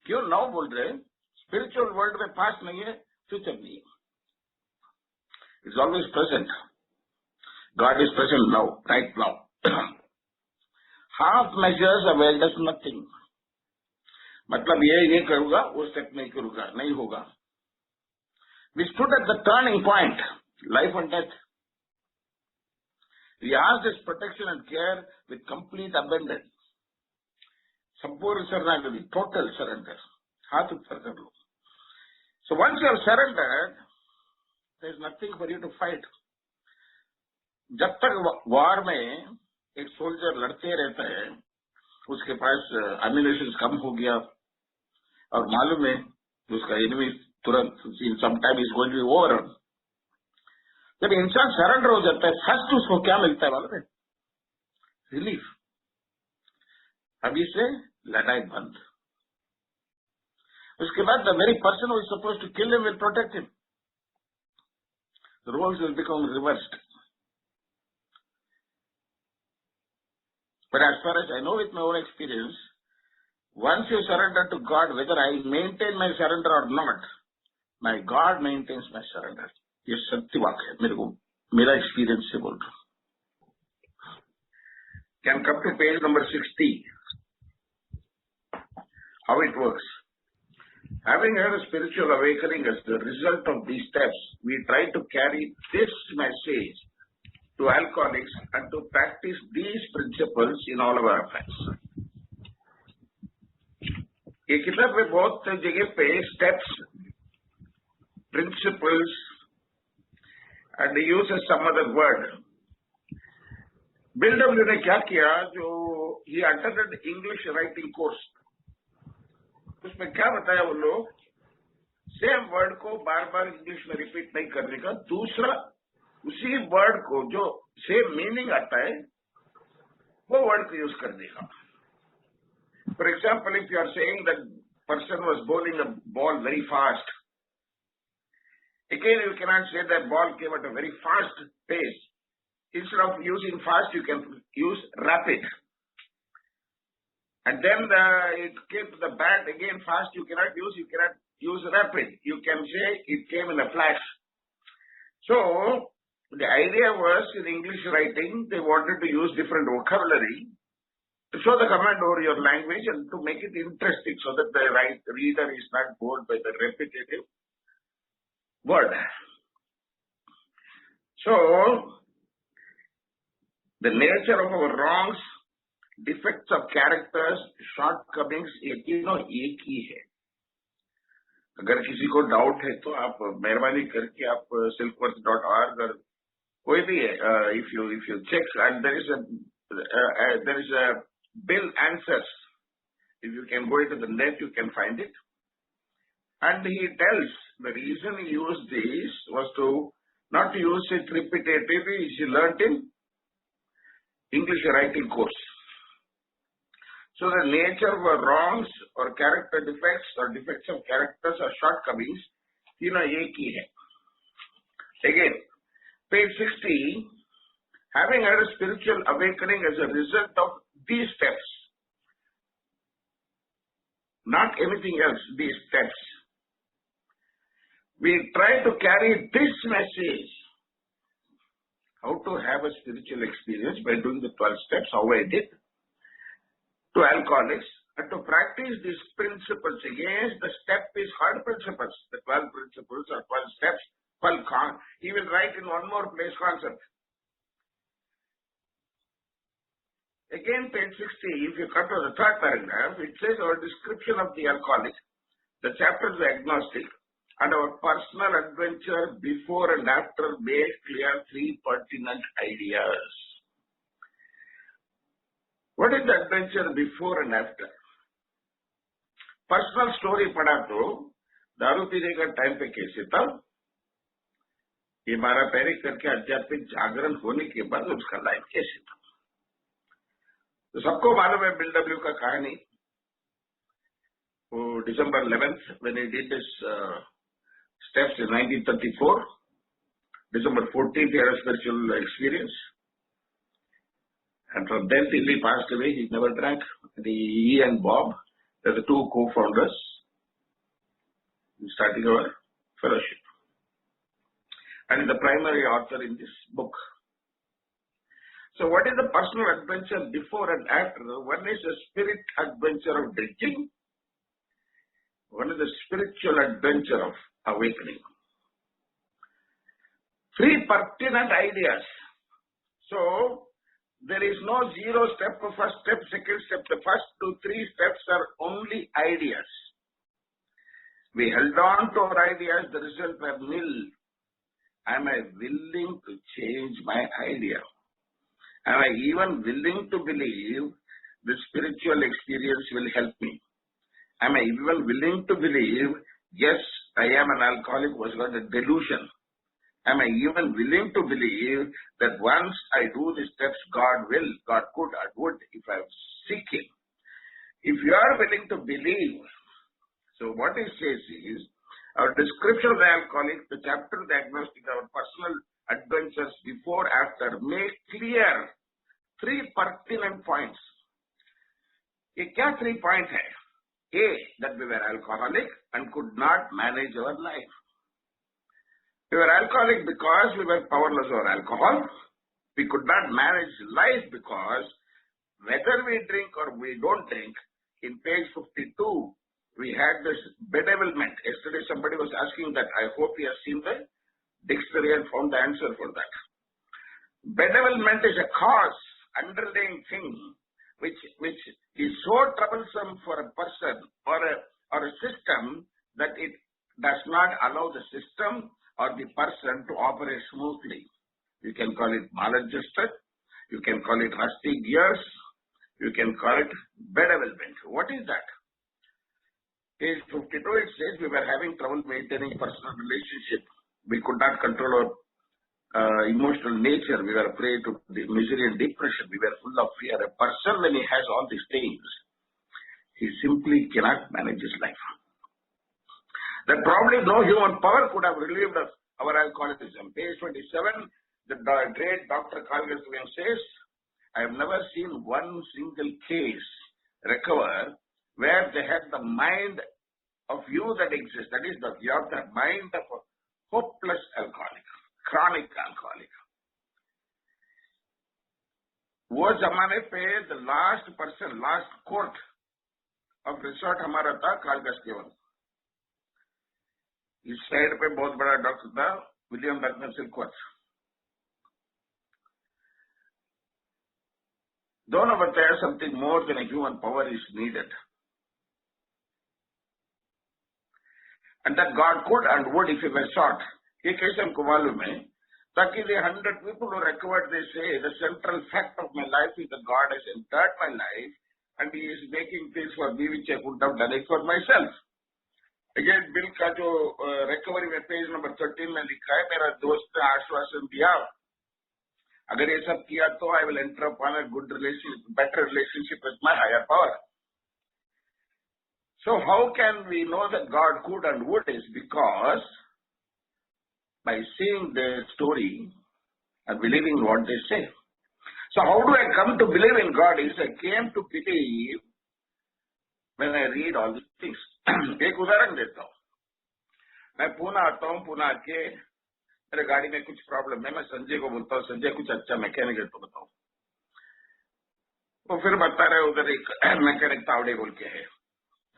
क्यों now बोल रहे? Spiritual world में past नहीं है, future नहीं है. It's always present. God is present now, right now. Half measures avail us nothing. मतलब ये करूंगा, वो स्टेप नहीं करूंगा, नहीं होगा. We stood at the turning point, life and death. We asked his protection and care with complete abandon. संपूर्ण शरणागति, total surrender. हाथ ऊपर कर लो. So once you have surrendered, there is nothing for you to fight. जब तक वार में एक soldier लड़ते रहता है, उसके पास एम्यूनिशन कम हो गया और मालूम है उसका एनिमी तुरंत in some time is going to be over. जब इंसान सरेंडर हो जाता है, फर्स्ट उसको क्या मिलता है मालूम है? रिलीफ. अभी से लड़ाई बंद. उसके बाद the very person who is supposed to kill him will protect him. The roles will become reversed. But as far as I know with my own experience, once you surrender to God, whether I maintain my surrender or not, my God maintains my surrender. ये सत्य वाक्य है, मेरा experience से बोल रहा हूँ. Can come to page number 60. How it works. Having had a spiritual awakening as the result of these steps, we try to carry this message to alcoholics and to practice these principles in all of our affairs. ये किताब में बहुत जगह पे steps, principles, and he uses some other word. Bill W ने क्या किया? जो he attended English writing course. उसमें क्या बताया वो लोग? सेम वर्ड को बार बार इंग्लिश में रिपीट नहीं करने का. दूसरा, उसी वर्ड को जो सेम मीनिंग आता है वो वर्ड को यूज करने का. For example, if you are saying that person was bowling a ball very fast, again you cannot say that ball came at a very fast pace. instead of using fast, you can use rapid. And then it came to the bad again, fast you cannot use rapid. You can say it came in a flash. So the idea was in English writing, they wanted to use different vocabulary to show the command over your language and to make it interesting so that the reader is not bored by the repetitive word. So the nature of our wrongs, defects of characters, shortcomings, एक ही है. अगर किसी को doubt है तो आप मेहरबानी करके आप silkworth.org और कोई भी है, if you check, and there is a Bill answers. If you can go into the net, you can find it. And he tells the reason he used this was to not to use it repetitively. He learnt in English writing course. So the nature of wrongs or character defects or defects of characters or shortcomings, एक ही है. Again, page 60, having had a spiritual awakening as a result of these steps, not anything else, these steps, we try to carry this message, how to have a spiritual experience by doing the 12 steps, how I did, to alcoholics, and to practice these principles against the step is hard principles, the 12 principles or 12 steps, 12 he will write in one more place concept. Again, page 60, if you come to the third paragraph, it says our description of the alcoholic, the chapter is agnostic, and our personal adventure before and after made clear 3 pertinent ideas. What is the adventure before and after? Personal story पढ़ा तो दारू पीने का time पे कैसे था, ये मारा पैरिक करके आध्यात्मिक जागरण होने के बाद उसका लाइफ कैसे था. तो सबको मालूम है बिल डब्ल्यू का कहानी. वो December 11th when he did his steps in 1934, December 14th he had a spiritual experience, and from then till he passed away he never drank. He and Bob, they're the two co-founders starting our fellowship, and the primary author in this book. So what is the personal adventure before and after? One is a spirit adventure of drinking. One is the spiritual adventure of awakening. 3 pertinent ideas. So there is no 0 step, first step, second step. The first 2, 3 steps are only ideas. We held on to our ideas, the result were nil. Am I willing to change my idea? Am I even willing to believe the spiritual experience will help me? Am I even willing to believe, yes, I am an alcoholic was not a delusion? Am I even willing to believe that once I do the steps, God will, God could, or would, if I seek Him? If you are willing to believe, so what it says is, our description of the alcoholic, the chapter of the agnostic, our personal adventures before, after, make clear 3 pertinent points. ये क्या 3 points है? A, that we were alcoholic and could not manage our life. We were alcoholic because we were powerless over alcohol. We could not manage life because whether we drink or we don't drink, in page 52, we had this bedevilment. Yesterday somebody was asking that. I hope you have seen the dictionary and found the answer for that. Bedevilment is a cause, underlying thing, which is so troublesome for a person or a system that it does not allow the system or the person to operate smoothly. You can call it maladjusted, you can call it rusty gears, you can call it bedevilment. What is that? Page 52, it says we were having trouble maintaining personal relationship. We could not control our emotional nature. We were prey to misery and depression. We were full of fear. A person, when he has all these things, he simply cannot manage his life. That probably no human power could have relieved us our alcoholism. Page 27, The great Dr. Carl Gustav says, I have never seen one single case recover where they had the mind of you that exists. That is, you have the mind of a hopeless alcoholic, chronic alcoholic. वो जमाने पे the last person, last court of resort हमारा था कार्गस केवल. इस side पे बहुत बड़ा डॉक्टर था विलियम बर्टन सिल्कवर्थ. दोनों बताया something more than a human power is needed. And that God could and would if he were sought. ये कैसे हमको मालूम है? ताकि the 100 people who recovered, they say, the central fact of my life is that God has entered my life and he is making things for me which I couldn't have done it for myself. Again, bill का जो recovery में page number 13 में लिखा है, मेरा दोस्त ने आश्वासन दिया, अगर ये सब किया तो I will enter upon a good relationship, better relationship with my higher power. So how can we know that God could and would is because by seeing their story and believing what they say. So how do I come to believe in God is I came to believe when I read all these things. एक उदाहरण देता हूँ. मैं पुणे आता हूँ, पुणे आके मेरे गाड़ी में कुछ प्रॉब्लम है, मैं संजय को बोलता हूँ, संजय कुछ अच्छा मैकेनिक है तो बताओ. तो फिर बता रहे उधर एक मैकेनिक तावड़े बोल के है,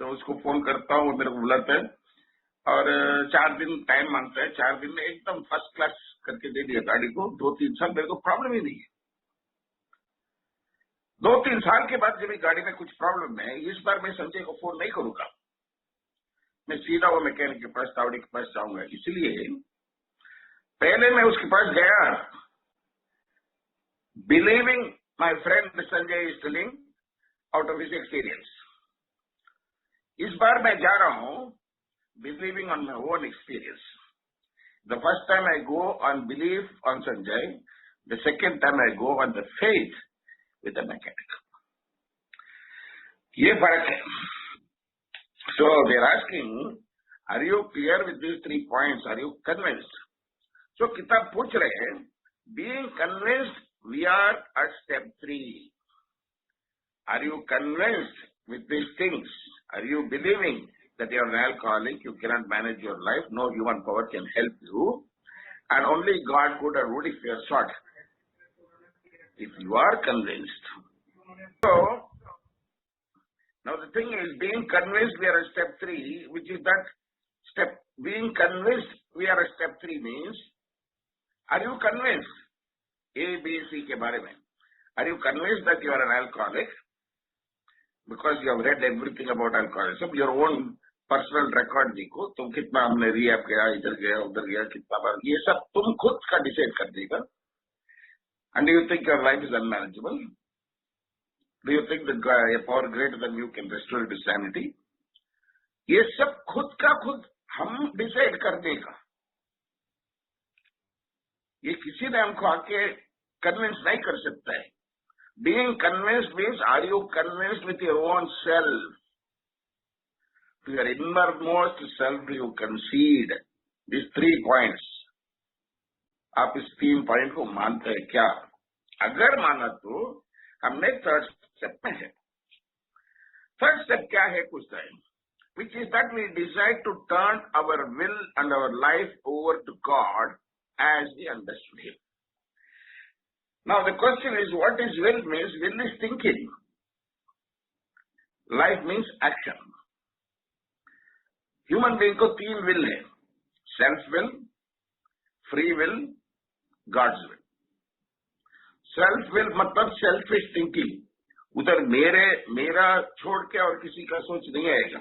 तो उसको फोन करता हूँ, वो मेरे को बुलाता है और 4 दिन टाइम मांगता है. 4 दिन में एकदम फर्स्ट क्लास करके दे दिया गाड़ी को. 2-3 साल मेरे को प्रॉब्लम ही नहीं है. 2-3 साल के बाद जब गाड़ी में कुछ प्रॉब्लम है, इस बार मैं संजय को फोन नहीं करूंगा, मैं सीधा वो मैकेनिक के पास, तावड़ी के पास जाऊंगा. इसलिए पहले मैं उसके पास गया believing my friend Sanjay is telling out of his experience. इस बार मैं जा रहा हूं believing on my own experience. The first time I go on belief on Sanjay, the second time I go on the faith with the mechanic. ये फर्क है. So they're asking, are you clear with these 3 points? Are you convinced? So किताब पूछ रहे हैं, being convinced, we are at step 3. Are you convinced with these things? Are you believing that you are an alcoholic, you cannot manage your life, no human power can help you, and only God could or would if you are sought? If you are convinced. So, now the thing is, being convinced, we are at step 3, which is that step, being convinced, we are at step 3 means, are you convinced? A, B, C के बारे में. Are you convinced that you are an alcoholic? Because you have read everything about alcoholism, your own personal record देखो, तुम कितना हमने rehab गया, इधर गया, उधर गया, कितना बार, ये सब तुम खुद का डिसाइड कर देगा. And you think your life is unmanageable? Do you think that a power greater than you can restore to sanity? ये सब खुद का खुद हम डिसाइड कर देगा. ये किसी ने हमको आके कन्विंस नहीं कर सकता है. Being convinced means, are you convinced with your own self? To your innermost self do you concede these 3 points? आप इस 3 पॉइंट को मानते हैं क्या? अगर माना तो हमने थर्ड स्टेप में है. थर्ड स्टेप क्या है कुछ time? Which is that we decide to turn our will and our life over to God as we understood Him. Now the question is, what is will means? Will is thinking. Life means action. Human being को 3 will है. Self will, free will, God's will. Self will मतलब selfish thinking. उधर मेरा छोड़ के और किसी का सोच नहीं आएगा.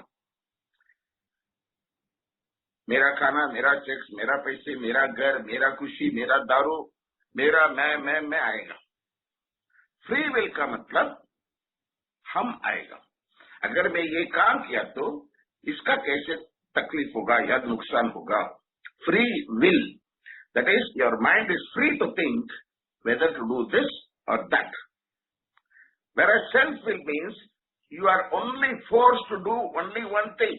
मेरा खाना, मेरा सेक्स, मेरा पैसे, मेरा घर, मेरा खुशी, मेरा दारू, मेरा मैं आएगा. फ्री विल का मतलब हम आएगा. अगर मैं ये काम किया तो इसका कैसे तकलीफ होगा या नुकसान होगा. Free will, that is your mind is free to think whether to do this और that. Whereas self will means you are only forced to do only one thing,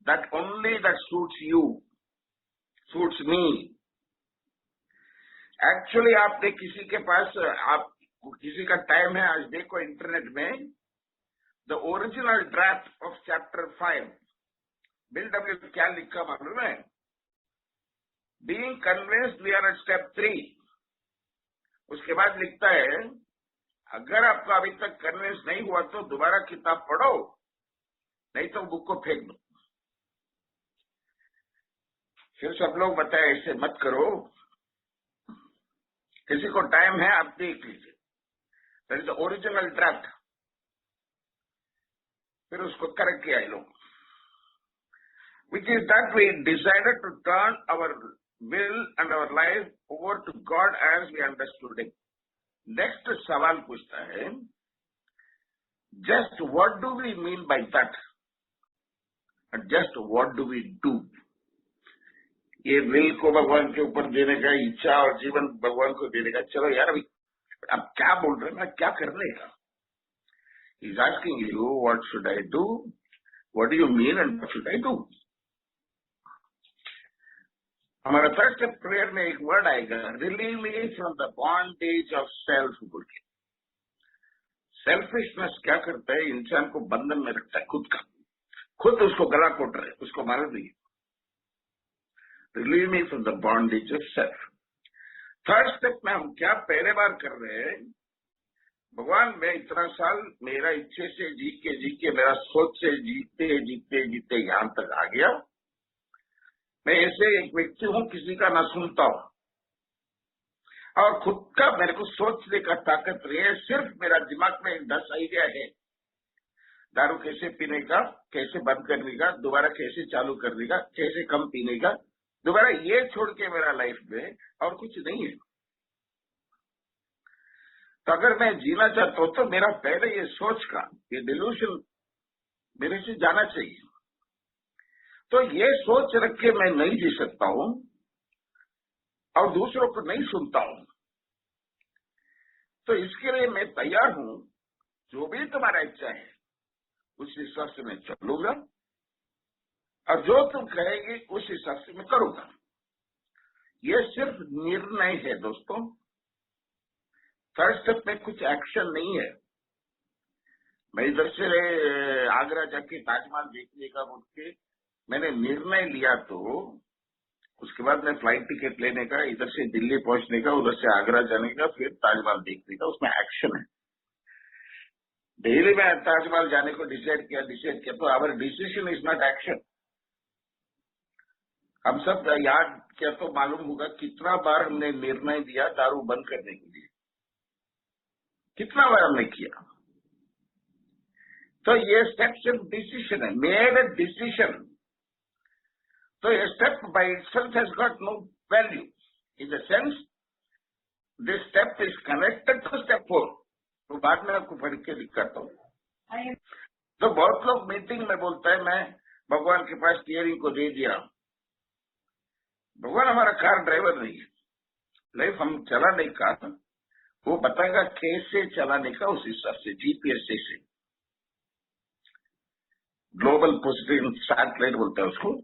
that only that suits you, suits me. Actually आपने किसी के पास, आप किसी का time है, आज देखो इंटरनेट में, the original draft of chapter 5 Bill W क्या लिखा मालूम है? Being convinced we are at step 3। उसके बाद लिखता है अगर आपको अभी तक कन्विंस नहीं हुआ तो दोबारा किताब पढ़ो, नहीं तो बुक को फेंक दो। फिर सब लोग बताए ऐसे मत करो, किसी को टाइम है आप देख लीजिए, that is the original draft. फिर उसको करेक्ट किया लोग, which is that we decided to turn our will and our life over to God as we understood it. Next सवाल पूछता है, just what do we mean by that? And just what do we do? ये will को भगवान के ऊपर देने का, इच्छा और जीवन भगवान को देने का, चलो यार अभी आप क्या बोल रहे हैं, मैं क्या करने का? He is asking you, what should I do? What do you mean and what should I do? हमारा थर्ड स्टेप प्रेयर में एक वर्ड आएगा, relieve me from the bondage of self बोल के। सेल्फिशनेस क्या करता है? इंसान को बंधन में रखता है, खुद का, खुद उसको गला कोट रहे, उसको मार दिए। Relieve me from the bondage of self. Third step में हम क्या पहले बार कर रहे हैं, भगवान मैं इतना साल मेरा इच्छे से जी के मेरा सोच से जीते जीते जीते यहां तक आ गया। मैं ऐसे एक व्यक्ति हूं, किसी का ना सुनता हूं, और खुद का मेरे को सोचने का ताकत रही है। सिर्फ मेरा दिमाग में 10 आइडिया है, दारू कैसे पीने का, कैसे बंद करने का, दोबारा कैसे चालू करने का, कैसे कम पीने का, दोबारा ये छोड़ के मेरा लाइफ में और कुछ नहीं है। तो अगर मैं जीना चाहता हूं तो मेरा पहले ये सोच का, ये डिल्यूशन मेरे से जाना चाहिए। तो ये सोच रख के मैं नहीं जी सकता हूं और दूसरों को नहीं सुनता हूं। तो इसके लिए मैं तैयार हूं, जो भी तुम्हारा इच्छा है उस हिसाब से मैं चलूंगा, और जो तुम कहेगी उस हिसाब से मैं करूंगा। ये सिर्फ निर्णय है दोस्तों। थर्ड स्टेप में कुछ एक्शन नहीं है। मैं इधर से आगरा जाके ताजमहल देखने का बोल के मैंने निर्णय लिया, तो उसके बाद मैं फ्लाइट टिकट लेने का, इधर से दिल्ली पहुंचने का, उधर से आगरा जाने का, फिर ताजमहल देखने का, उसमें एक्शन है। दिल्ली में ताजमहल जाने को डिसाइड किया तो our decision is not action. हम सब याद किया तो मालूम होगा कितना बार हमने निर्णय दिया दारू बंद करने के लिए, कितना बार हमने किया। तो ये स्टेप सिर्फ डिसीजन है, made a decision. So a step by itself has got no value. In the sense, this step is connected to step 4. तो बाद में आपको पढ़ के दिखाता हूँ। तो बहुत लोग मीटिंग में बोलता है मैं भगवान के पास स्टीयरिंग को दे दिया। भगवान हमारा कार ड्राइवर नहीं है, लाइफ हम चलाने का, वो बताएगा कैसे चलाने का, उस हिसाब से जीपीएस से, ग्लोबल पोजिशनिंग सैटेलाइट बोलता है उसको।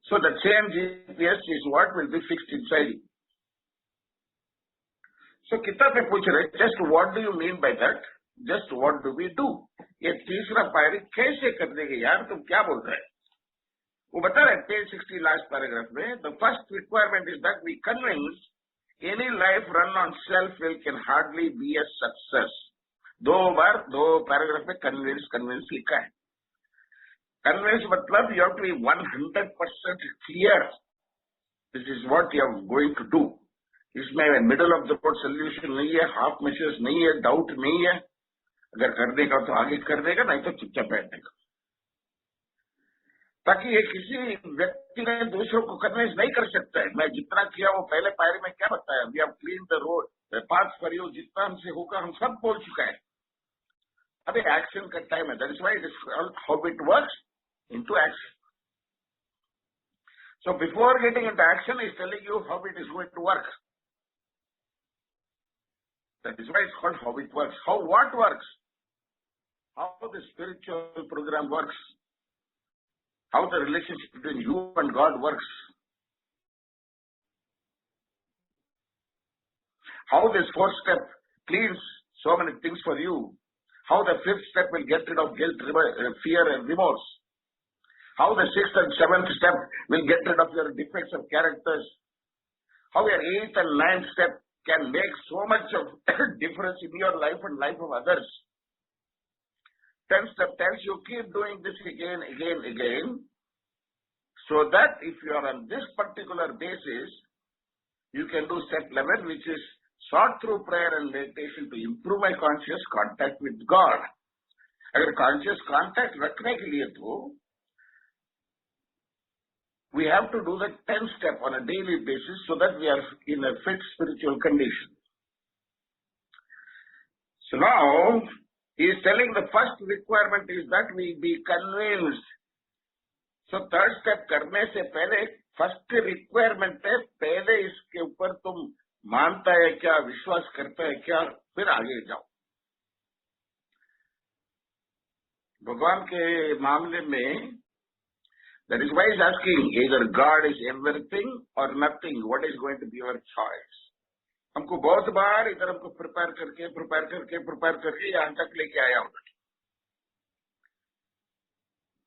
So the same GPS is what will be fixed inside you. So किताब में पूछ रहे, just what do you mean by that? Just what do we do? ये तीसरा पायरी कैसे कर देंगे यार, तुम क्या बोल रहे हैं? वो बता रहे पेज 60 लास्ट पैराग्राफ में, the first requirement is that we convince any life run on self will can hardly be a success. 2 bar 2 paragraph में convince लिखा है। Convince मतलब you have to be 100% clear. This is what you are going to do. इसमें middle of the road solution नहीं है, half message नहीं है, doubt नहीं है। अगर कर देगा तो आगे कर देगा, नहीं तो चुपचाप बैठ देगा। ताकि ये किसी व्यक्ति ने दूसरों को कन्विंस नहीं कर सकता है। मैं जितना किया वो पहले पायरी में क्या बताया, we have clean the road, path for you, जितना हमसे होगा हम सब बोल चुका है। अभी एक्शन का टाइम है। That is why it is called how it works into action. So before getting into action, is telling you how it is going to work. That is why it's called how it works. How what works? How the spiritual program works. How the relationship between you and God works. how this fourth step cleans so many things for you, how the fifth step will get rid of guilt, fear and remorse, how the sixth and seventh step will get rid of your defects of characters, how your eighth and ninth step can make so much of difference in your life and life of others. 10th step tells you keep doing this again, so that if you are on this particular basis, you can do step 11, which is sought through prayer and meditation to improve my conscious contact with God. अगर conscious contact रखने के लिए तो we have to do the 10th step on a daily basis so that we are in a fit spiritual condition. So now, he is telling the first requirement is that we be convinced. So third step करने से पहले first requirement है, पहले इसके ऊपर तुम मानता है क्या, विश्वास करता है क्या, फिर आगे जाओ. भगवान के मामले में that is why he is asking either God is everything or nothing. What is going to be your choice? हमको बहुत बार इधर हमको प्रिपेयर करके यहाँ तक लेके आया होगा.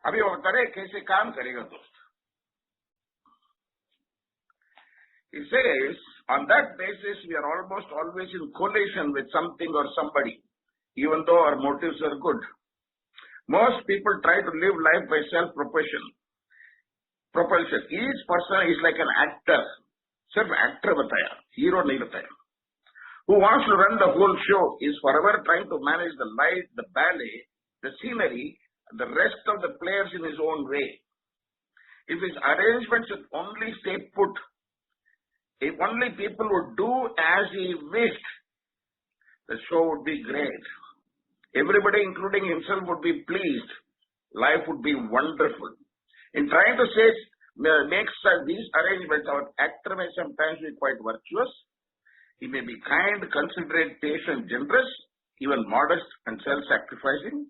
अभी वो बता रहे कैसे काम करेगा दोस्त. He says, on that basis we are almost always in collation with something or somebody, even though our motives are good. Most people try to live life by self-propulsion. Each person is like an actor. सिर्फ actor बताया, hero नहीं बताया. Who wants to run the whole show is forever trying to manage the light, the ballet, the scenery, and the rest of the players in his own way. If his arrangements would only stay put, if only people would do as he wished, the show would be great. Everybody, including himself, would be pleased. Life would be wonderful. In trying to make these arrangements, our actor may sometimes be quite virtuous. He may be kind, considerate, patient, generous, even modest and self-sacrificing.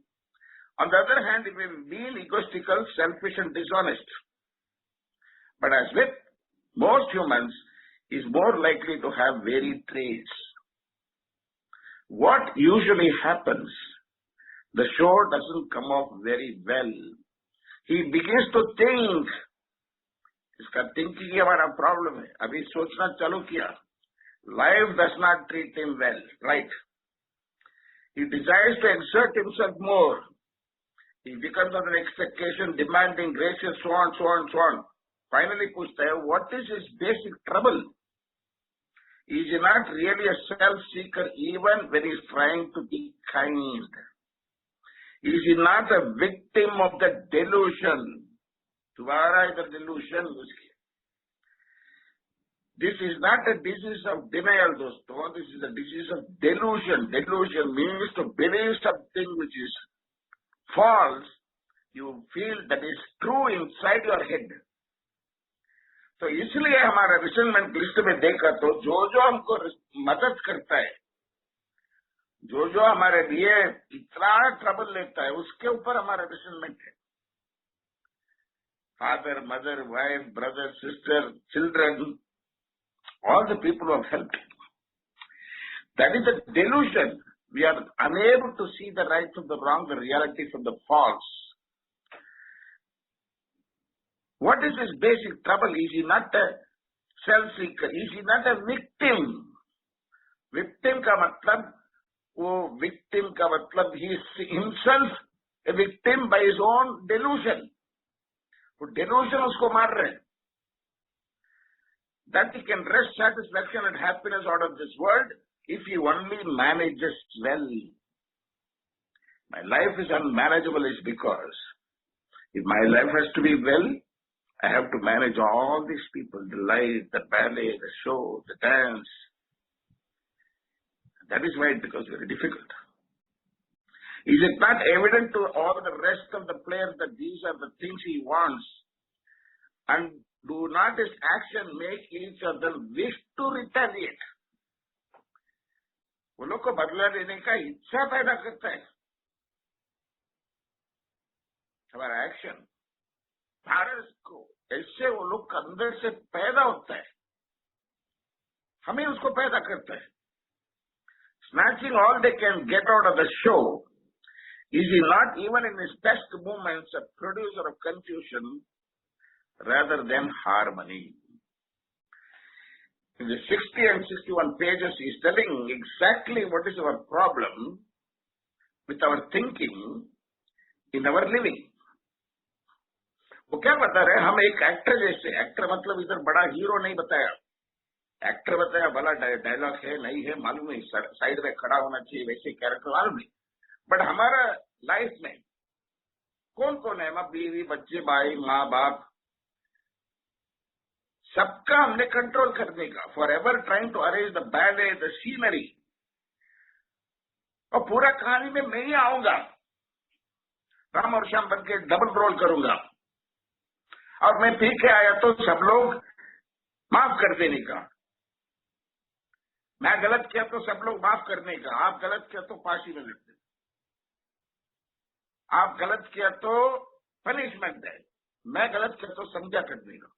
On the other hand, he may be mean, egotistical, selfish and dishonest. But as with most humans, he is more likely to have varied traits. What usually happens? The show doesn't come off very well. He begins to think. इसका thinking हमारा problem है. अभी सोचना चालू किया. Life does not treat him well, right? He desires to exert himself more. He becomes under expectation, demanding, gracious, so on. Finally पूछता है, what is his basic trouble? He is not really a self-seeker even when he is trying to be kind. He is not a victim of the delusion. तुम्हारा इधर delusion उसकी. This is not a disease of denial, दोस्तों. This is a disease of delusion. Delusion means to believe something which is false. You feel that is true inside your head. तो इसलिए हमारा resentment list में देखा तो जो हमको मदद करता है, जो हमारे लिए इतना ट्रबल लेता है, उसके ऊपर हमारा रिसेंटमेंट है. Father, mother, wife, brother, sister, children, all the people who have helped. That is a delusion. We are unable to see the right from the wrong, the reality from the false. What is his basic trouble? Is he not a self-seeker? Is he not a victim? Victim का मतलब he is himself a victim by his own delusion. वो delusion उसको मार रहे हैं. That he can wrest satisfaction and happiness out of this world if he only manages well. My life is unmanageable is because if my life has to be well, I have to manage all these people, the light, the ballet, the show, the dance. That is why it becomes very difficult. Is it not evident to all the rest of the players that these are the things he wants? And do not his action make each of them wish to retaliate? वो लोग को बदला लेने का इच्छा पैदा करता है. हमारा एक्शन भारत को ऐसे वो लोग अंदर से पैदा होता है. हमें उसको पैदा करता है. snatching all they can get out of the show, is he not even in his best moments a producer of confusion rather than harmony? In the 60 and 61 pages, he is telling exactly what is our problem with our thinking in our living. वो क्या बता रहे हैं? हम एक actor जैसे, actor मतलब इधर बड़ा हीरो नहीं बताया, एक्टर बताया भला डायलॉग है नहीं है मालूम नहीं, साइड में खड़ा होना चाहिए वैसे कैरेक्टर मालूम नहीं, बट हमारा लाइफ में कौन कौन है? माँ बीवी बच्चे भाई माँ बाप, सबका हमने कंट्रोल करने का, forever trying to arrange the ballet the scenery, और पूरा कहानी में मैं ही आऊंगा, राम और श्याम बन के डबल रोल करूंगा, और मैं पी के आया तो सब लोग माफ कर देने का, मैं गलत किया तो सब लोग माफ करने का, आप गलत किया तो फांसी में लटके, आप गलत किया तो पनिशमेंट है, मैं गलत किया तो समझा करने का,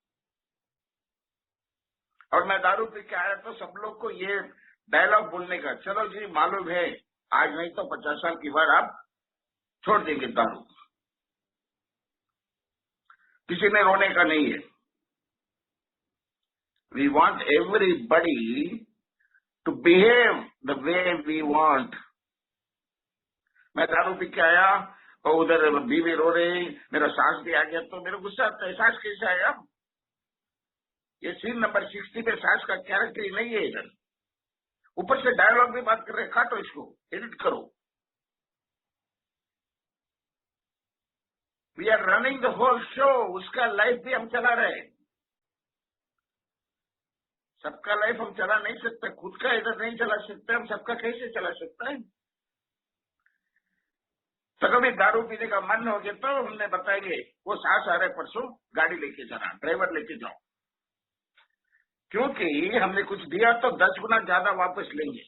और मैं दारू पी के आया तो सब लोग को ये डायलॉग बोलने का, चलो जी मालूम है आज नहीं तो 50 साल की बार आप छोड़ देंगे दारू, किसी ने रोने का नहीं है. We want everybody to behave the way we want. मैं दारू पी के आया और उधर बीवी रो रही, मेरा सास भी आ गया तो मेरा गुस्सा आता है, सास कैसे आया? ये सीन नंबर 60 पे सास का कैरेक्टर ही नहीं है इधर, ऊपर से डायलॉग भी बात कर रहे, काटो इसको, एडिट करो. We are running the whole show, उसका लाइफ भी हम चला रहे हैं. सबका लाइफ हम चला नहीं सकते, खुद का इधर नहीं चला सकते, हम सबका कैसे चला सकते हैं? तो कभी दारू पीने का मन हो गया तो हमने बताएंगे वो सास आ रहे परसों, गाड़ी लेके जाना, ड्राइवर लेके जाओ, क्योंकि हमने कुछ दिया तो 10 गुना ज्यादा वापस लेंगे,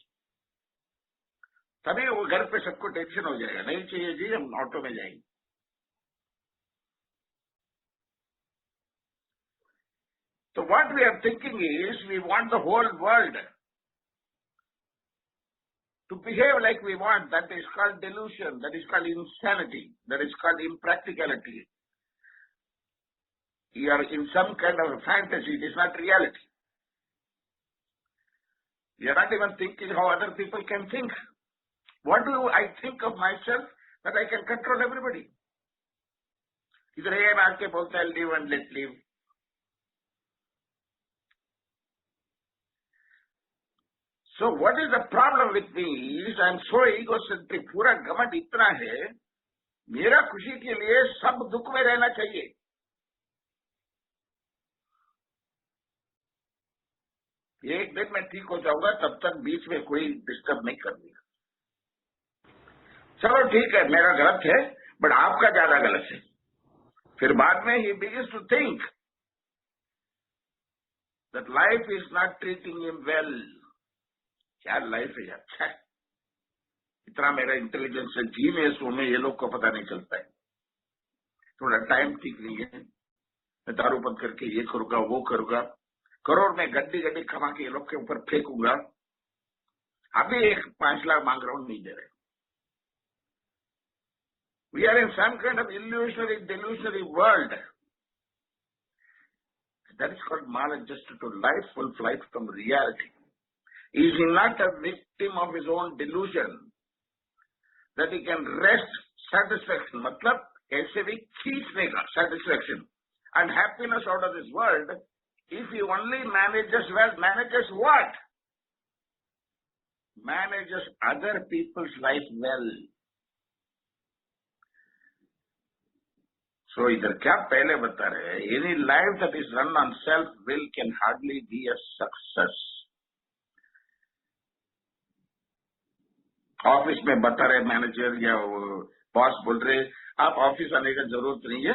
तभी वो घर पे सबको टेंशन हो जाएगा, नहीं चाहिए जी हम ऑटो में जाएंगे. So what we are thinking is, we want the whole world to behave like we want. That is called delusion, that is called insanity, that is called impracticality. You are in some kind of a fantasy, it is not reality. You are not even thinking how other people can think. What do I think of myself that I can control everybody? इधर ये बात के बोलता है live and let live. So what is the problem with me is I am so egocentric. पूरा घमंड इतना है, मेरा खुशी के लिए सब दुख में रहना चाहिए. एक दिन मैं ठीक हो जाऊंगा, तब तक बीच में कोई डिस्टर्ब नहीं करनी. चलो ठीक है मेरा गलत है, बट आपका ज्यादा गलत है. फिर बाद में ही begins to think that life is not treating him well. क्या लाइफ है यार, अच्छा इतना मेरा इंटेलिजेंस है, जीनियस हूं मैं, ये लोग को पता नहीं चलता है. थोड़ा टाइम ठीक नहीं है, मैं दारू बंद करके ये करूंगा वो करूंगा, करोड़ में गड्डी गड्डी कमा के ये लोग के ऊपर फेंकूंगा. अभी एक 5 लाख मांग रहा हूं, नहीं दे रहे. We are in some kind of illusionary delusionary world. That is called maladjusted to life, full flight from reality. Is he not a victim of his own delusion that he can rest satisfaction? मतलब ऐसे भी खींचने का satisfaction and happiness out of this world if he only manages well. Manages what? Manages other people's life well. So इधर क्या पहले बता रहे हैं, any life that is run on self will can hardly be a success. Office में बता रहे manager या बॉस बोल रहे आप ऑफिस आने का जरूरत नहीं है,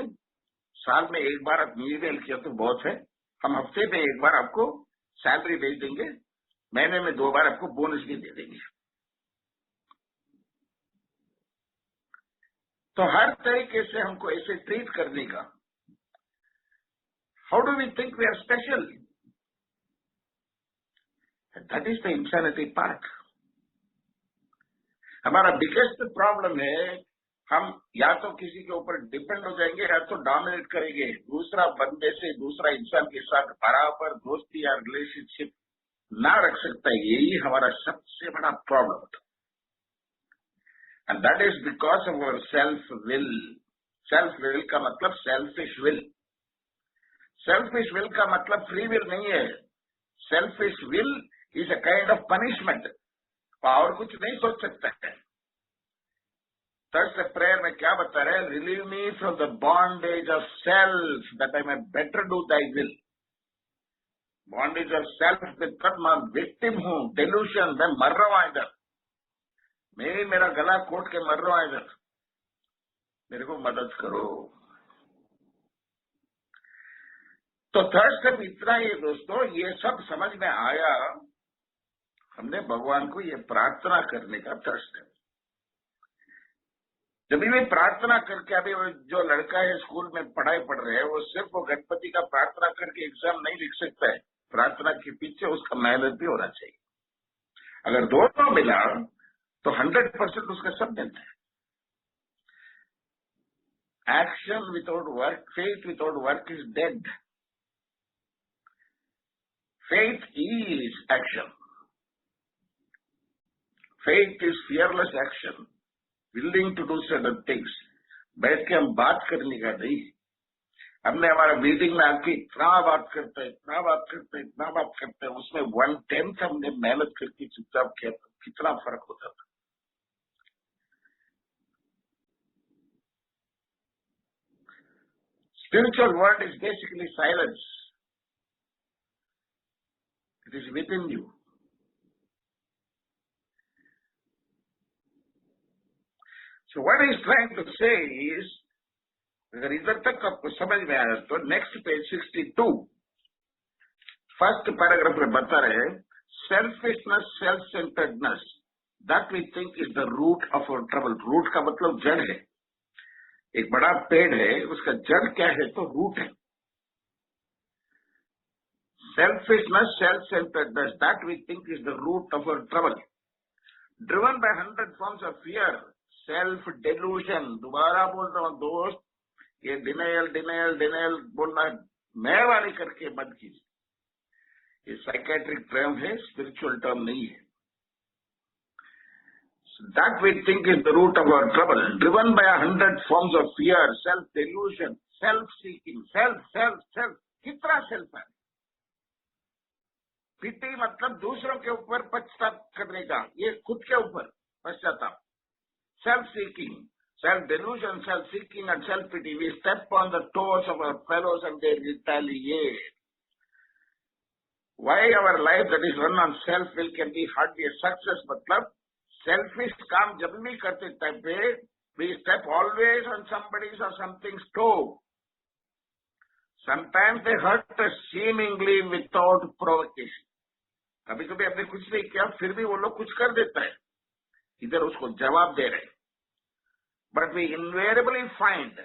साल में एक बार आप ईमेल किया तो बहुत है, हम हफ्ते में एक बार आपको सैलरी भेज देंगे, महीने में 2 बार आपको बोनस भी दे देंगे. तो हर तरीके से हमको ऐसे ट्रीट करने का. How do we think we are special? That is the insanity part. हमारा बिगेस्ट प्रॉब्लम है, हम या तो किसी के ऊपर डिपेंड हो जाएंगे या तो डोमिनेट करेंगे। दूसरा बंदे से दूसरा इंसान के साथ बराबर दोस्ती या रिलेशनशिप ना रख सकता है, यही हमारा सबसे बड़ा प्रॉब्लम था। And that is because of our self will. Self will का मतलब सेल्फिश विल। सेल्फिश विल का मतलब फ्री विल नहीं है। Selfish will is a kind of punishment. और कुछ नहीं सोच सकता है। थर्ड प्रेयर में क्या बता रहे हैं? Relieve me from the bondage of self that I may better do thy will. Bondage of self मतलब मैं विक्टिम हूं, डेल्यूशन, मैं मर रहा हूं इधर, मैं मेरा गला कोट के मर रहा हूं इधर, मेरे को मदद करो। तो थर्ड स्टेप इतना ही है दोस्तों, ये सब समझ में आया, हमने भगवान को ये प्रार्थना करने का थर्ड स्टेप। जब भी प्रार्थना करके, अभी जो लड़का है स्कूल में पढ़ाई पढ़ रहे हैं, वो सिर्फ वो गणपति का प्रार्थना करके एग्जाम नहीं लिख सकता है। प्रार्थना के पीछे उसका मेहनत भी होना चाहिए। अगर दोनों मिला तो 100% उसका सब मिलता है। Action without work, faith without work is dead. Faith is action. Faith is fearless action, willing to do certain things. बैठ के हम बात करने का नहीं। हमने हमारा मीटिंग में आके इतना बात करते हैं, इतना बात करते हैं, इतना बात करते हैं, उसमें 1/10 हमने मेहनत करके चुपचाप किया तो कितना फर्क होता था। Spiritual world is basically silence. It is within you. So what he's trying to say is, अगर इधर तक आपको समझ में आया तो नेक्स्ट पेज 62 फर्स्ट पैराग्राफ में बता रहे हैं, selfishness, self centredness, that we think is the root of our trouble. Root का मतलब जड़ है। एक बड़ा पेड़ है, उसका जड़ क्या है? तो रूट है। Selfishness, self centredness, that we think is the root of our trouble. Driven by 100 forms of fear, self delusion. दोबारा बोल रहा हूं दोस्त, ये डिनायल डिनायल डिनायल बोलना मैं वाली करके मत कीजिए। ये साइकेट्रिक टर्म है, स्पिरिचुअल टर्म नहीं है। That we think is the root of our trouble. Driven by 100 forms of fear, self delusion, self seeking, self self self. कितना सेल्फ है? पिटी मतलब दूसरों के ऊपर पश्चाताप करने का, ये खुद के ऊपर पश्चाताप। Self seeking, self-delusion, self-seeking and self-pity. We step on the toes of our fellows and they retaliate. Why our life that is run on self-will can be hardly a success? मतलब selfish काम जब भी करते time पे we step always on somebody's or something's toe. Sometimes they hurt us seemingly without provocation. कभी कभी हमने कुछ नहीं किया फिर भी वो लोग कुछ कर देता है, इधर उसको जवाब दे रहे। But we invariably find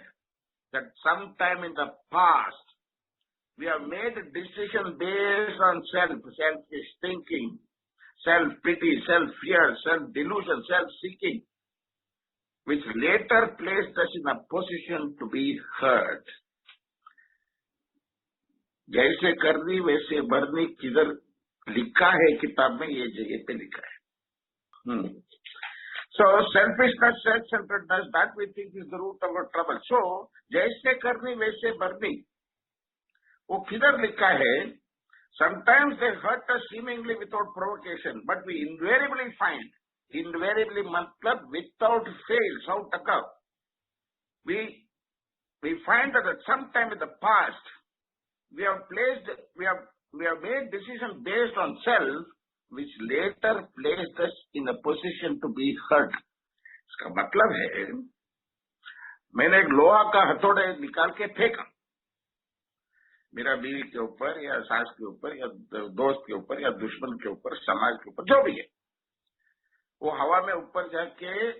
that sometime in the past, we have made a decision based on selfish thinking, self-pity, self-fear, self-delusion, self-seeking, which later placed us in a position to be hurt. जैसे करनी वैसे भरनी किधर लिखा है किताब में? ये जगह पे लिखा है। So selfishness, self-centeredness, that we think is the root of our trouble. So जैसे करनी वैसे भरनी, वो किधर लिखा है? Sometimes they hurt us seemingly without provocation, but we invariably find, invariably मतलब without fail, without occur, we find that at some time in the past we have made decision based on self, which later placed us in a position to be hurt. इसका मतलब है, मैंने एक लोहा का हथौड़ा निकाल के फेंका मेरा बीवी के ऊपर या सास के ऊपर या दोस्त के ऊपर या दुश्मन के ऊपर, समाज के ऊपर, जो भी है, वो हवा में ऊपर जाके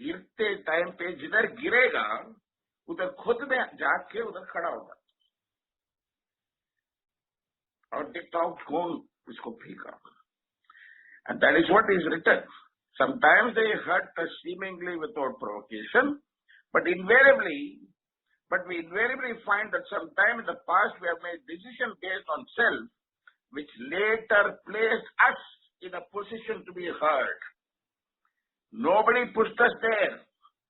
गिरते टाइम पे जिधर गिरेगा उधर खुद में जाके उधर खड़ा होगा और देखता हूं कौन उसको फेंका। And that is what is written. Sometimes they hurt us seemingly without provocation, but we invariably find that sometime in the past we have made decisions based on self, which later placed us in a position to be hurt. Nobody pushed us there.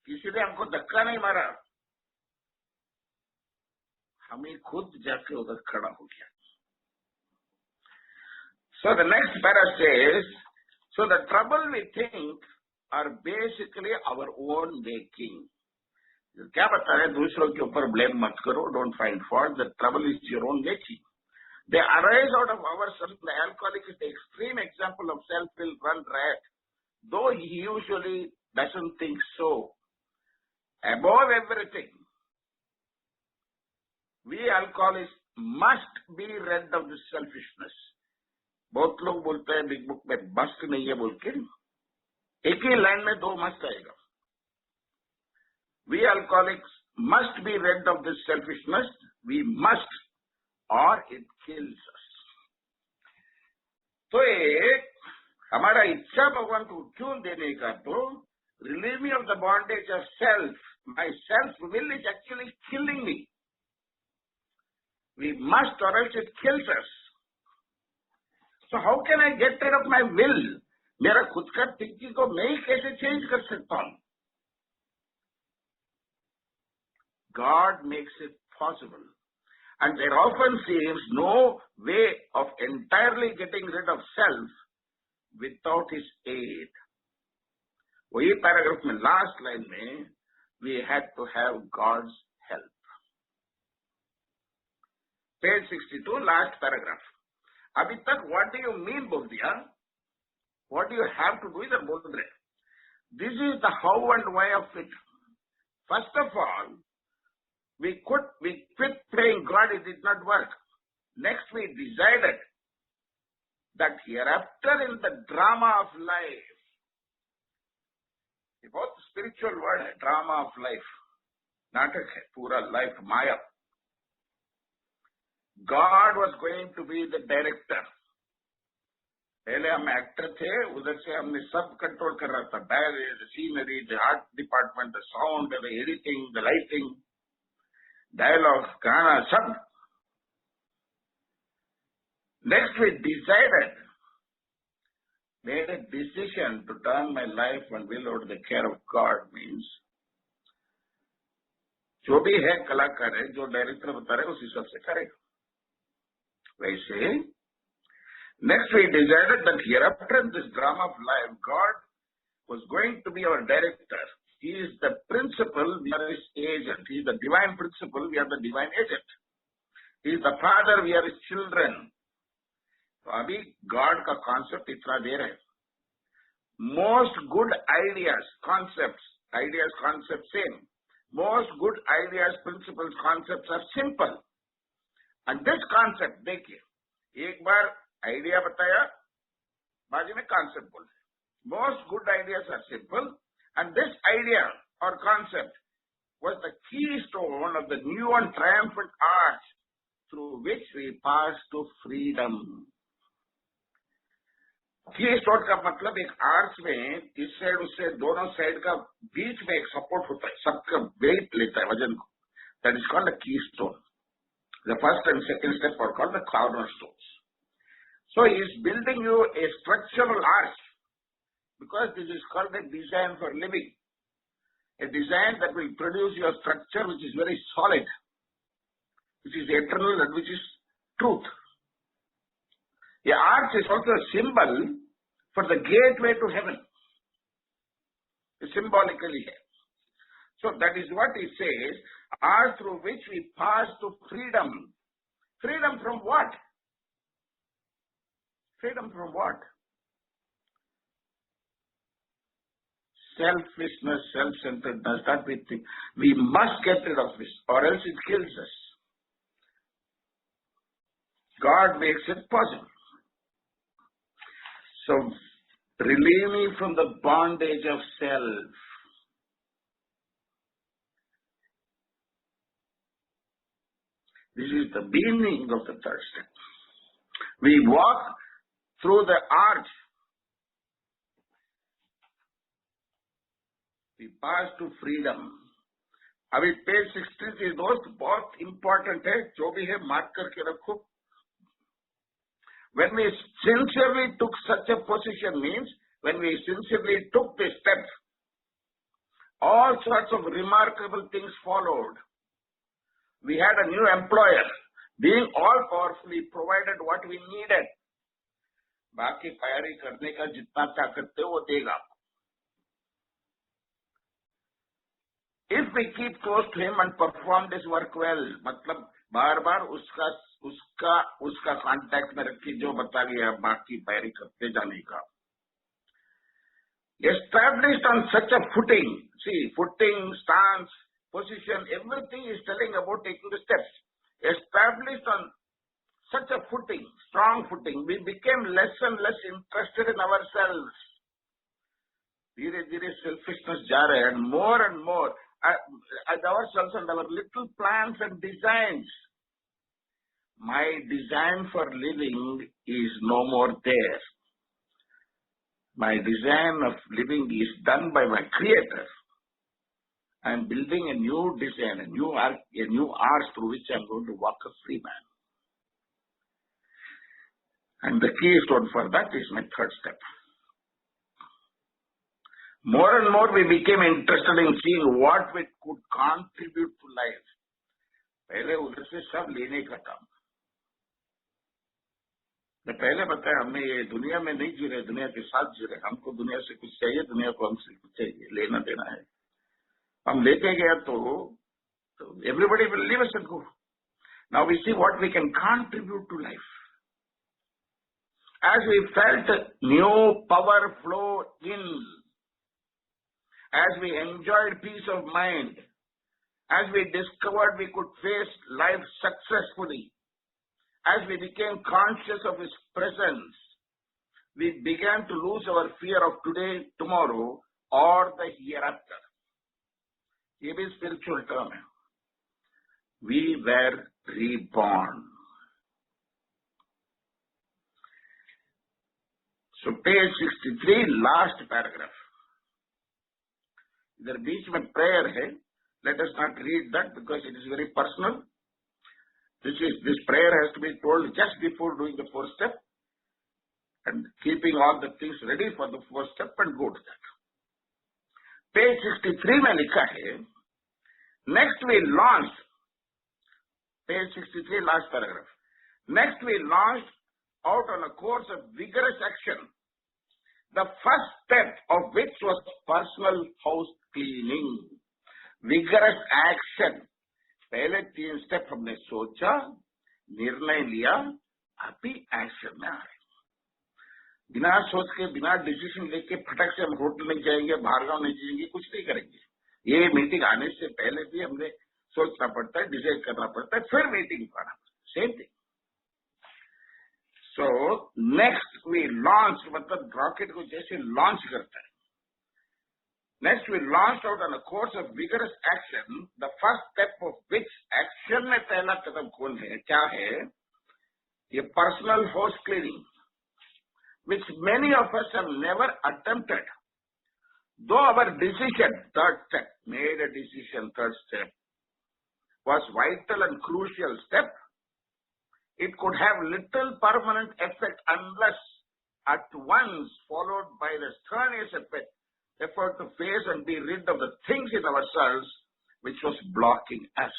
किसी ने हमको धक्का नहीं मारा, हमें खुद जाके उधर खड़ा हो गया. So the next para says, so the trouble we think are basically our own making. क्या बता रहे, दूसरों के ऊपर blame मत करो, don't find fault, the trouble is your own making. They arise out of ourselves. The alcoholic is the extreme example of self-will run riot, though he usually doesn't think so. Above everything, we alcoholics must be rid of this selfishness. बहुत लोग बोलते हैं big book में must नहीं है बोल के, एक ही लाइन में 2 मस्ट आएगा. We alcoholics must be rid of this selfishness. We must, or it kills us. तो एक हमारा इच्छा भगवान को क्यों देने का, तो relieve me of the bondage of self. My self-will is actually killing me. We must, or else it kills us. So how can I get rid of my will? मेरा खुद का थिंकिंग को मैं ही कैसे चेंज कर सकता हूं? God makes it possible. And there often seems no way of entirely getting rid of self without his aid. वही पैराग्राफ में लास्ट लाइन में we had to have God's help. Page 62, last paragraph. अभी तक what do you mean बोल दिया, what do you have to do इधर बोल रहे. This is the how and why of it. First of all, we quit praying God, it did not work. Next we decided that hereafter in the drama of life, ये बहुत spiritual word है, drama of life, नाटक है पूरा life, Maya. God was going to be the director. पहले हम actor थे, उधर से हमने सब कंट्रोल कर रहा था, balance, the scenery, the art department, the sound, the editing, the lighting, dialogue, गाना, सब. Next we decided, made a decision to turn my life and will over to the care of God. Means जो भी है कलाकार है, जो director बता रहे उस हिसाब से करेगा. वैसे next we decided that hereafter in this drama of life, God was going to be our director. He is the principal, we are his agent. He is the divine principal, we are the divine agent. He is the father, we are his children. तो अभी God का concept इतना देर है. Most good ideas concept same. Most good ideas, principles, concept are simple. And this concept देखिए, एक बार idea बताया, बाजू में कॉन्सेप्ट बोल रहे. Most good ideas are simple and this idea और concept was the keystone of the new and triumphant arch through which we pass to freedom. Keystone का मतलब एक आर्च में इस साइड उससे दोनों साइड का बीच में एक सपोर्ट होता है, सबका वेट लेता है, वजन को. That is called the keystone. The first and second step are called the cornerstones. So he is building you a structural arch because this is called the design for living. A design that will produce your structure which is very solid, which is eternal and which is truth. The arch is also a symbol for the gateway to heaven. It's symbolically here. So that is what he says, arch through which we pass to freedom. Freedom from what? Freedom from what? Selfishness, self-centeredness, that we think. We must get rid of this or else it kills us. God makes it possible. So, relieve me from the bondage of self. This is the beginning of the third step. We walk through the arch. we pass to freedom. अभी page 63 दोस्त बहुत important है, जो भी है mark करके रखो. When we sincerely took such a position means when we sincerely took the steps, all sorts of remarkable things followed. We had a new employer, being all powerfully provided what we needed. बाकी तैयारी करने का जितना ताकत है वो देगा. If we keep close to him and perform this work well, मतलब बार बार उसका कांटेक्ट में रखी, जो बता गया बाकी तैयारी करते जाने का. Established on such a footing, see, footing, stance, position, everything is telling about taking the steps. Established on such a footing, strong footing, we became less and less interested in ourselves. धीरे धीरे selfishness जा रहे हैं, and more at ourselves and our little plans and designs. My design for living is no more there. My design of living is done by my Creator. I am building a new design, a new arch through which I am going to walk a free man. And the keystone for that is my third step. More and more we became interested in seeing what we could contribute to life. पहले उधर से सब लेने का काम. मैं पहले बताया, हमने ये दुनिया में नहीं जी रहे, दुनिया के साथ जी रहे. हमको दुनिया से कुछ चाहिए, दुनिया को हमसे कुछ चाहिए, लेना देना है. हम लेते गया तो everybody will leave us and go. Now we see what we can contribute to life. As we felt new power flow in, as we enjoyed peace of mind, as we discovered we could face life successfully, as we became conscious of His presence, we began to lose our fear of today, tomorrow, or the hereafter. ये भी spiritual term है. We were reborn. So page 63, last paragraph. इधर बीच में prayer है. Let us not read that because it is very personal. This prayer has to be told just before doing the fourth step and keeping all the things ready for the fourth step and go to that. Page 63 में लिखा है, next we launched, page 63 last paragraph, next we launched out on a course of vigorous action, the first step of which was personal house cleaning. Vigorous action. पहले 3 step हमने सोचा, निर्णय लिया, अभी action में आ रहे. बिना सोच के, बिना डिसीजन लेके फटक से हम होटल नहीं जाएंगे, बाहर गांव नहीं जाएंगे, कुछ नहीं करेंगे. ये मीटिंग आने से पहले भी हमने सोचना पड़ता है, डिसाइड करना पड़ता है, फिर मीटिंग को आना पड़ता है. Same thing. So next we launch, मतलब रॉकेट को जैसे लॉन्च करता है. Next, we launched out on a course of vigorous action, the first step of which action में पहला कदम कौन है, क्या है? ये personal house cleaning, which many of us have never attempted. Though our decision, third step, made a decision, third step, was vital and crucial step, it could have little permanent effect unless at once followed by the strenuous effort to face and be rid of the things in ourselves which was blocking us.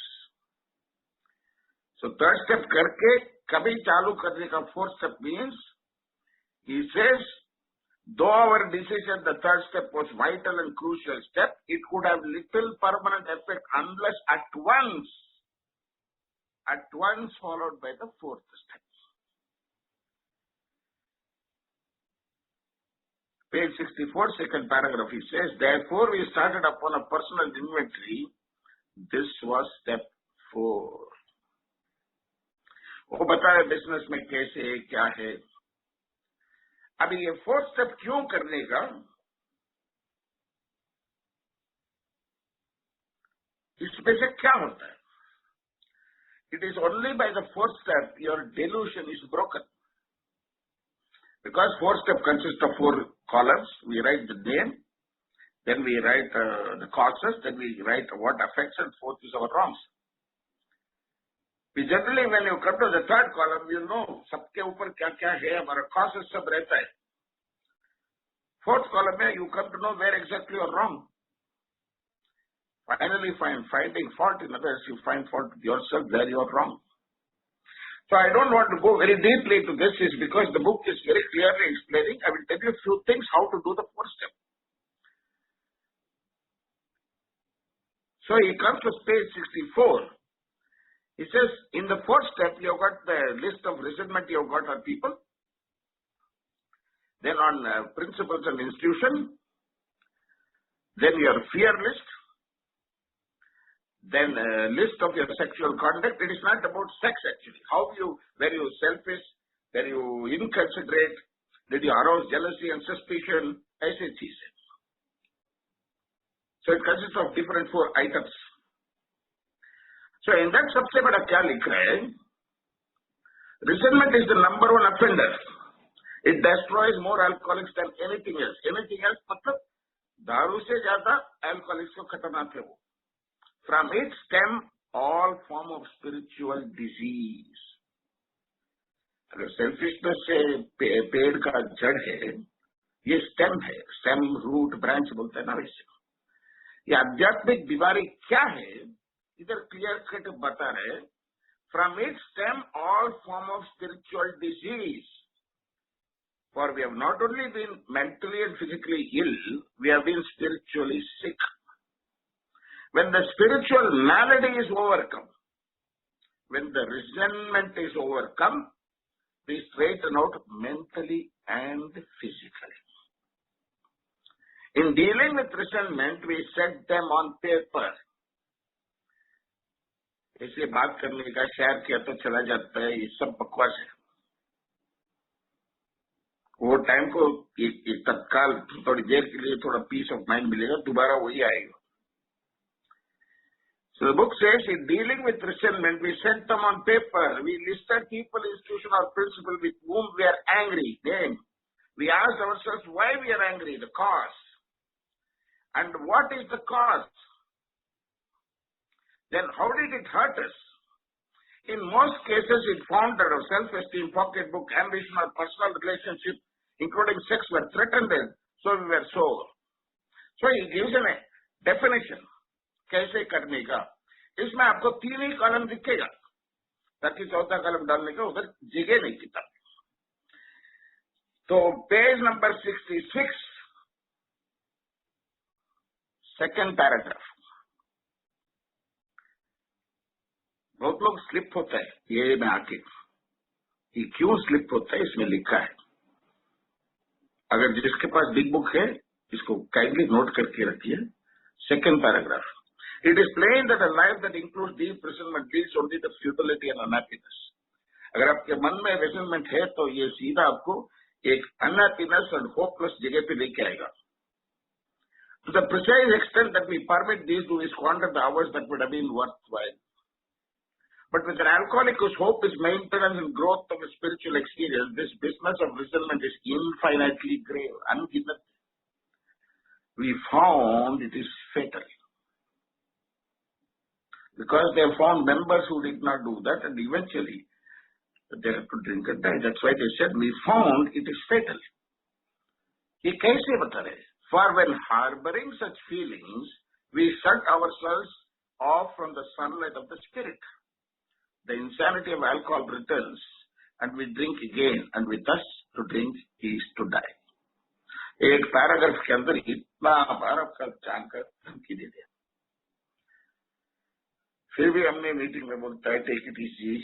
So third step करके कभी चालू करने का fourth step means, he says, though our decision, the third step was vital and crucial step, it could have little permanent effect unless at once followed by the fourth step. Page 64, second paragraph, he says, therefore we started upon a personal inventory. This was step 4. वो बताए business में कैसे है, क्या है. अभी ये fourth step क्यों करने का? इसमें से क्या होता है? It is only by the fourth step your delusion is broken. Because fourth step consists of 4 columns. We write the name, then we write the causes, then we write what affects, and fourth is our wrongs. We generally, when you come to the third column, you know सबके ऊपर क्या क्या है, हमारा causes सब रहता है. Fourth column में you come to know where exactly you are wrong. Finally, finding fault in others, you find fault with yourself where you are wrong. So I don't want to go very deeply into this, is because the book is very clearly explaining. I will tell you a few things how to do the fourth step. So he comes to page 64. He says, in the fourth step, you have got the list of resentment you have got on people. Then on principles and institution. Then your fear list. Then list of your sexual conduct. It is not about sex actually. Were you selfish? Were you inconsiderate? Did you arouse jealousy and suspicion? ऐसे चीजें. So it consists of different 4 items. So in that सबसे बड़ा क्या लिख रहा है? Resentment is the number 1 offender. It destroys more alcoholics than anything else. Anything else मतलब दारू से ज्यादा alcoholics को खतरनाक है वो. From it stem all form of spiritual disease. अगर selfishness से पेड़ का जड़ है, ये stem है, stem, root, branch बोलते हैं ना वैसे. ये आध्यात्मिक बीमारी क्या है? इधर क्लियर कट बता रहे. From it stem all form of spiritual disease. For we have not only been mentally and physically ill, we have been spiritually sick. When the spiritual malady is overcome, when the resentment is overcome, we straighten out mentally and physically. In dealing with resentment, we set them on paper. ऐसे बात करने का share किया तो चला जाता है, ये सब बकवास है. वो टाइम को एक तत्काल थोड़ी देर के लिए थोड़ा पीस ऑफ माइंड मिलेगा, दोबारा वही आएगा. So the book says, in dealing with resentment, we set them on paper. We listed people, institution, or principle with whom we are angry. Then we asked ourselves why we are angry, the cause. And what is the cause? Then how did it hurt us? In most cases, it found that our self-esteem, pocketbook, ambition, or personal relationship, including sex, were threatened, so we were sore. So he gives a definition. कैसे करने का. इसमें आपको 3 ही column दिखेगा, ताकि चौथा column डालने का उधर जगह नहीं किताब. तो पेज नंबर 66, सेकंड पैराग्राफ. बहुत लोग स्लिप होता है ये में आके. ये क्यों स्लिप होता है इसमें लिखा है. अगर जिसके पास बिग बुक है इसको काइंडली नोट करके रखिए. Second paragraph. It is plain that a life that includes deep resentment leads only to futility and unhappiness. अगर आपके मन में resentment है तो ये सीधा आपको एक unhappiness and hopeless जगह पे लेके आएगा. To the precise extent that we permit these to squander the hours that would have been worthwhile. But with an alcoholic whose hope is maintenance and growth of a spiritual experience, this business of resentment is infinitely grave, ungiven. We found it is fatal. Because they have found members who did not do that, and eventually they have to drink and die. That's why they said, we found it is fatal. ये कैसे बता रहे? For when harboring such feelings, we shut ourselves off from the sunlight of the spirit. The insanity of alcohol returns, and we drink again, and with us to drink is to die. एक paragraph के अंदर इतना paragraph जानकर धमकी दे दिया. फिर भी हमने मीटिंग में बोलता है take it easy,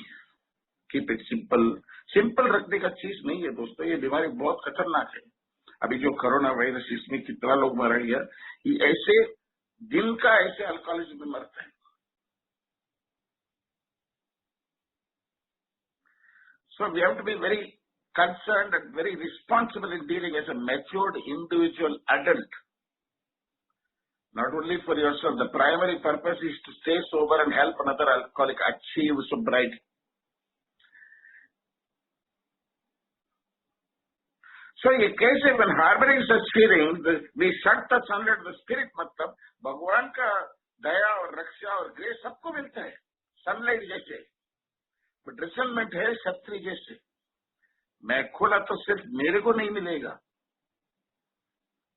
keep it simple. Simple रखने का चीज नहीं है दोस्तों, ये बीमारी बहुत खतरनाक है. अभी जो कोरोना वायरस, इसमें कितना लोग मर गया, ये ऐसे दिन का ऐसे अल्कोहलिज्म में मरता है. So we have to be very concerned and very responsible in dealing as a matured individual adult. Not only for yourself, the primary purpose is to stay sober and help another alcoholic achieve sobriety. So ये कैसे when harboring such feelings, we shut the sun at the spirit, मतलब भगवान का दया और रक्षा और grace सबको मिलता है सनलाइट जैसे, बट रिजल्टमेंट है छतरी जैसे। मैं खोला तो सिर्फ मेरे को नहीं मिलेगा,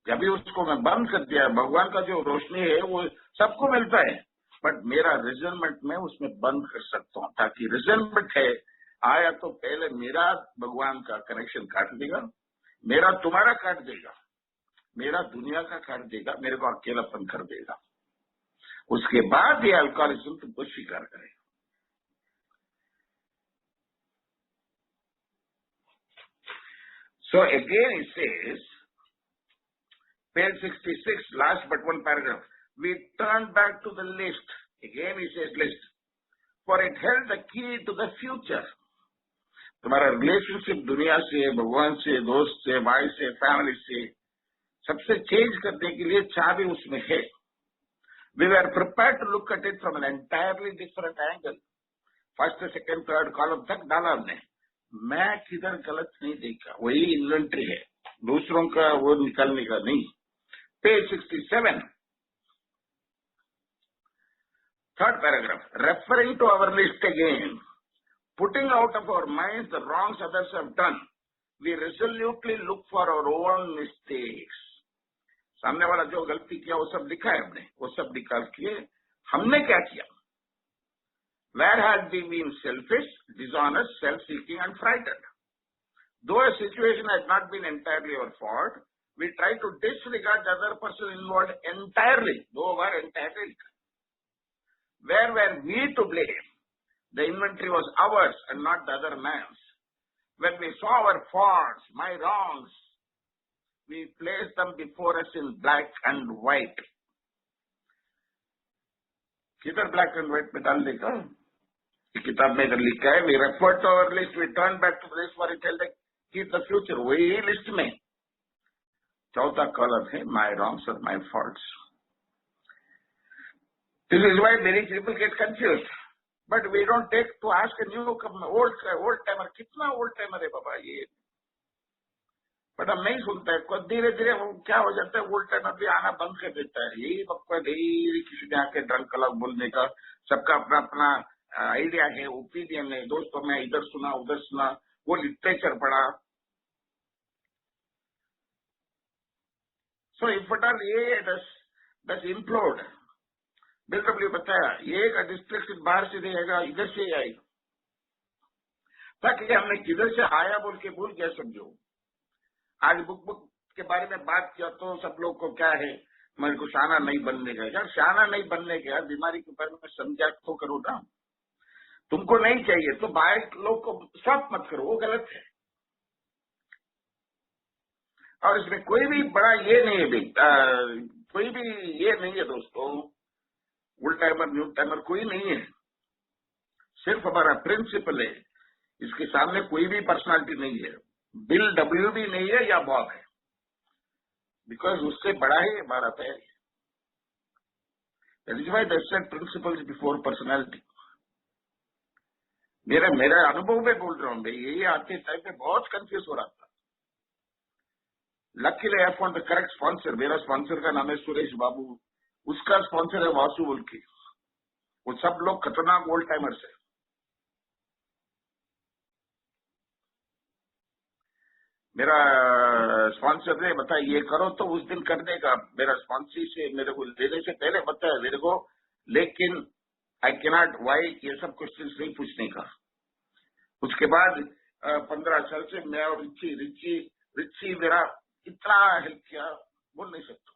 जब भी उसको मैं बंद कर दिया, भगवान का जो रोशनी है वो सबको मिलता है, बट मेरा रिजल्टमेंट में उसमें बंद कर सकता हूँ, ताकि रिजल्टमेंट है आया तो पहले मेरा भगवान का कनेक्शन काट देगा, मेरा तुम्हारा काट देगा, मेरा दुनिया का काट देगा, मेरे को अकेलापन कर देगा, उसके बाद ये अल्कोहलिज्म तुमको स्वीकार करेगा। So again it says, page 66, last but one paragraph, we turn back to the list. Again he says list, for it held the key to the future. तुम्हारा रिलेशनशिप दुनिया से, भगवान से, दोस्त से, भाई से, फैमिली से, सबसे चेंज करने के लिए चाबी उसमें है। We were prepared to look at it from an entirely different angle. First, second, third column तक डाला हमने, मैं किधर गलत नहीं देखा, वही इन्वेंट्री है, दूसरों का वो निकालने का नहीं। Page 67, third paragraph, referring to our list again, putting out of our minds the wrongs others have done, we resolutely look for our own mistakes. सामने वाला जो गलती किया वो सब लिखा है हमने, वो सब निकाल के हमने क्या किया। Where had we been selfish, dishonest, self-seeking and frightened? Though a situation had not been entirely our fault, we tried to disregard the other person involved entirely, though were entirely. Where were we to blame? The inventory was ours and not the other man's. When we saw our faults, my wrongs, we placed them before us in black and white. किधर black and white में डाल देगा? किताब में इधर लिखा है, we refer to our list, we turn back to the list for it, keep the future. वही लिस्ट में चौथा कॉलम है, my wrongs or my faults. This is why many people get confused. But we don't take to ask a newcomer, old timer, कितना old timer है बाबा ये, but हम नहीं सुनते हैं। धीरे धीरे वो क्या हो जाता है, ओल्ड टाइमर भी आना बंद कर देता है। यही बक्का डेली किसी ने आके ड्रंक अलग बोलने का, सबका अपना अपना आइडिया है, ओपिनियन है, दोस्तों में इधर सुना उधर सुना, वो लिटरेचर पढ़ा। सो इफ एट ऑल ये दस इम्प्लोड, बिल्कुल बताया, ये का डिस्ट्रक्शन बाहर से रहेगा, इधर से ही आएगा, ताकि हमने किधर से आया बोल के भूल गया समझो। आज बुक के बारे में बात किया तो सब लोग को क्या है, मेरे को शाना नहीं बनने का। यार शाना नहीं बनने का, बीमारी के बारे में समझा तो करो ना। तुमको नहीं चाहिए तो बाहर लोग को स्टॉप मत करो, वो गलत है। और इसमें कोई भी बड़ा ये नहीं है भाई, कोई भी ये नहीं है दोस्तों, ओल्ड टाइमर न्यू टाइमर कोई नहीं है, सिर्फ हमारा प्रिंसिपल है। इसके सामने कोई भी पर्सनालिटी नहीं है, बिल डब्ल्यू भी नहीं है या बॉब है, बिकॉज उससे बड़ा ही हमारा पैर है। That is why they said principles before personality. मेरा अनुभव में बोल रहा हूँ भाई, यही आते टाइम पे बहुत कंफ्यूज हो रहा था। Luckily I found the correct sponsor. मेरा स्पॉन्सर का नाम है सुरेश बाबू, उसका स्पॉन्सर है वासु उल्की। वो सब लोग खतरनाक ओल्ड टाइमर्स है। मेरा स्पॉन्सर ने बताया ये करो तो उस दिन कर देगा। मेरा स्पॉन्सर से मेरे को देने से पहले बताया मेरे को, लेकिन आई कैनॉट वाई ये सब क्वेश्चन नहीं पूछने का। उसके बाद 15 साल से मैं और रिची मेरा इतना हेल्प किया, बोल नहीं सकता।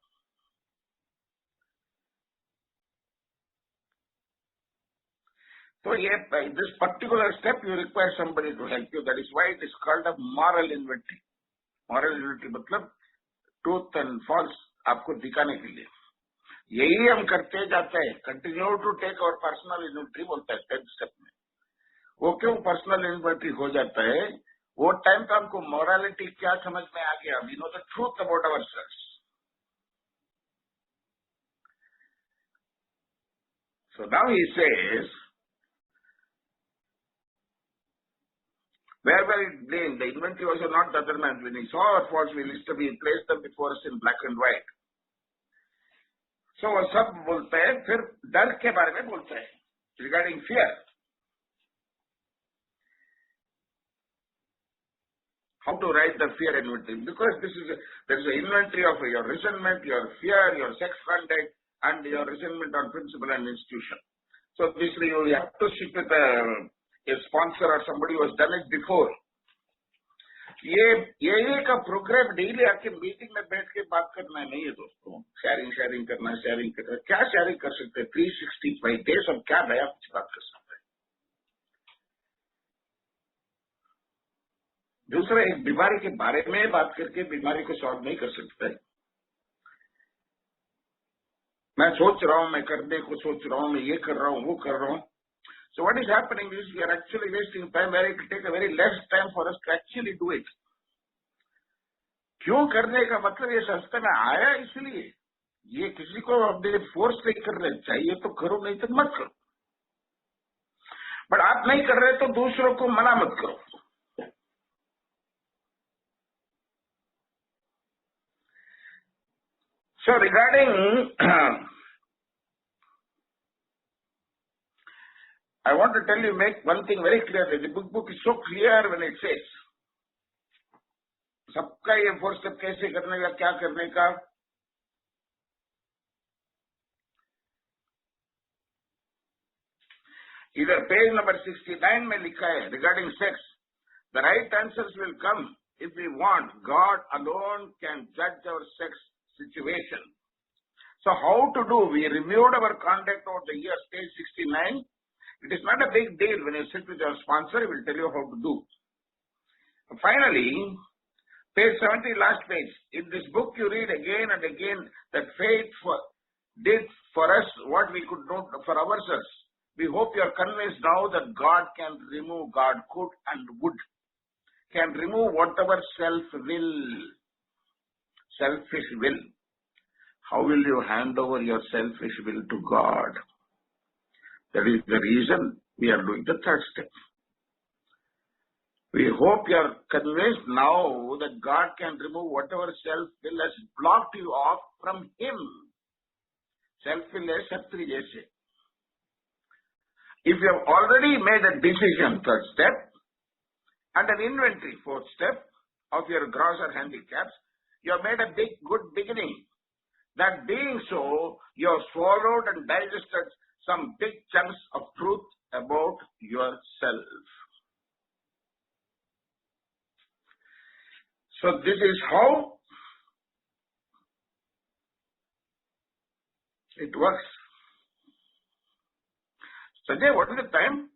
तो ये this particular step you require somebody to help you, that is why it is called a moral inventory. Moral inventory मतलब ट्रूथ एंड फॉल्स आपको दिखाने के लिए। यही हम करते जाते हैं, कंटिन्यू टू टेक और पर्सनल इन्वेंटरी बोलता है 10th स्टेप में। वो क्यों पर्सनल इन्वेंटरी हो जाता है, वो टाइम पे हमको मॉरलिटी क्या समझ में आ गया, we know the truth about ourselves. So now he says, Where were it blamed? The inventory was not the other man. When he saw our faults, we placed them before us in black and white. So वो सब बोलते हैं, फिर डर के बारे में बोलते हैं, regarding fear. How to write the fear inventory? Because there is an inventory of your resentment, your fear, your sex conduct, and your resentment on principle and institution. So obviously you have to sit with a sponsor or somebody who has done it before. ये का programme daily आके meeting में बैठ के बात करना नहीं है दोस्तों. शेयरिंग करना, क्या शेयरिंग कर सकते हैं 365 डेज, हम क्या नया कुछ बात कर सकते हैं. दूसरा, एक बीमारी के बारे में बात करके बीमारी को सॉल्व नहीं कर सकते. मैं सोच रहा हूं, मैं करने को सोच रहा हूं, मैं ये कर रहा हूं, वो कर रहा हूं. So what is happening is we are actually wasting time, where it will take a very less time for us to actually do it. क्यों करने का मतलब ये संस्था में आया इसलिए, ये किसी को अपने फोर्स नहीं कर रहे, चाहिए तो करो, नहीं तो मत करो. बट आप नहीं कर रहे तो दूसरों को मना मत करो. So regarding I want to tell you, make one thing very clear. The book is so clear when it says, सबका ये 4 स्टेप कैसे करने का, क्या करने का. इधर पेज नंबर 69 में लिखा है, regarding sex, the right answers will come if we want. God alone can judge our sex situation. So how to do? We reviewed our conduct over the years, page 69. It is not a big deal. When you sit with your sponsor, he will tell you how to do. Finally, page 70, last page. In this book, you read again and again that faith did for us what we could not for ourselves. We hope you are convinced now that God can remove, God could and would, can remove whatever selfish will. How will you hand over your selfish will to God? That is the reason we are doing the 3rd step. We hope you are convinced now that God can remove whatever self-will has blocked you off from Him. Self-will is Shatri jaise. If you have already made a decision, 3rd step, and an inventory, 4th step, of your gross or handicaps, you have made a good beginning. That being so, you have swallowed and digested some big chunks of truth about yourself. So this is how it works. Sanjay, what is the time?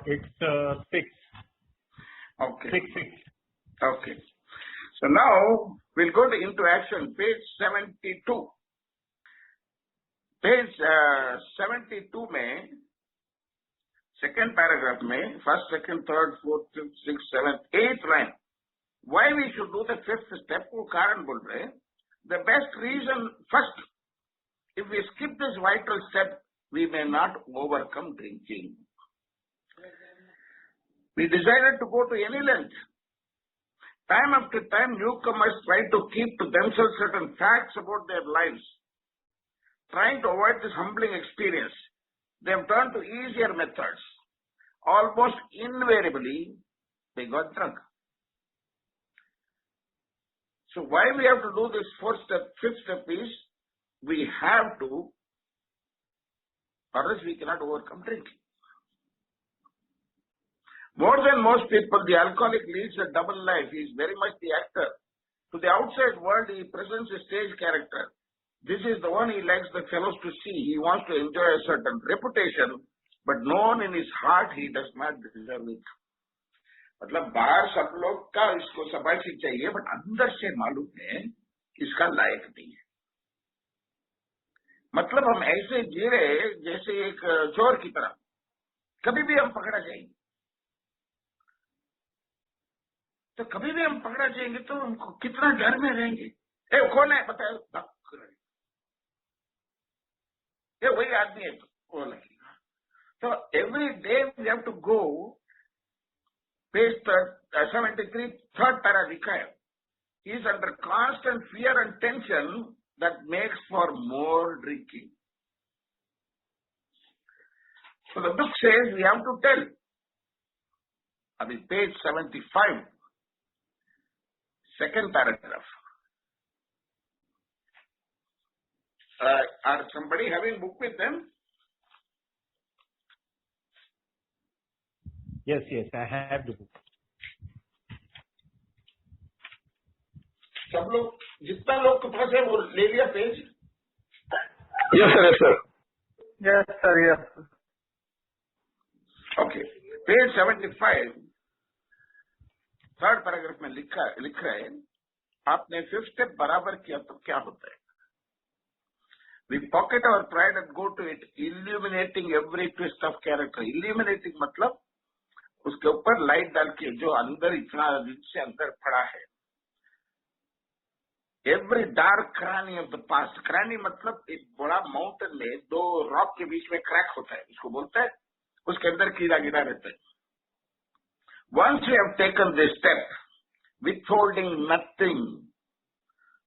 It's 6. Okay. 6. Okay. So now we'll go into action, page 72. Page 72 में, second paragraph में, 1st, 2nd, 3rd, 4th, 5th, 6th, 7th, 8th line. Why we should do the 5th step? वो कारण बोल रहे हैं. The best reason, first, if we skip this vital step, we may not overcome drinking. We decided to go to any length. Time after time, newcomers try to keep to themselves certain facts about their lives, trying to avoid this humbling experience. They have turned to easier methods. Almost invariably, they got drunk. So why we have to do this 4th step, 5th step is, we have to, or else we cannot overcome drinking. More than most people, the alcoholic leads a double life. He is very much the actor. To the outside world, he presents a stage character. This is the one he likes the fellows to see. He wants to enjoy a certain reputation, but known in his heart, he does not deserve it. मतलब बाहर सब लोग का इसको शाबाशी चाहिए, but अंदर से मालूम है इसका लायक नहीं है. मतलब हम ऐसे जी रहे जैसे एक चोर की तरह, कभी भी हम पकड़ा जाएंगे. तो कभी भी हम पकड़ा जाएंगे तो हमको कितना डर में रहेंगे. ए कौन है बताओ, ये वही आदमी है तो वो लगेगा. So every day we have to go. Page 73, third para likha hai. He is under constant fear and tension that makes for more drinking. So the book says we have to tell. Abhi page 75, second paragraph. Are somebody having book with them? Yes, I have the book. सब लोग जितना लोग के पास है वो ले लिया page. Yes, sir. Yes, sir. Yes, sir. Yes. Okay, page 75, third paragraph में लिख रहा है, आपने फिफ्थ स्टेप बराबर किया तो क्या होता है? We pocket our pride and go to it, illuminating every twist of character. Illuminating मतलब उसके ऊपर लाइट डाल के जो अंदर इतना दिन से अंदर पड़ा है. Every dark cranny of the past. Cranny मतलब एक बड़ा माउंटेन में दो रॉक के बीच में क्रैक होता है, उसको बोलते हैं, उसके अंदर कीड़ा गिरा रहता है. Once we have taken this step, withholding nothing,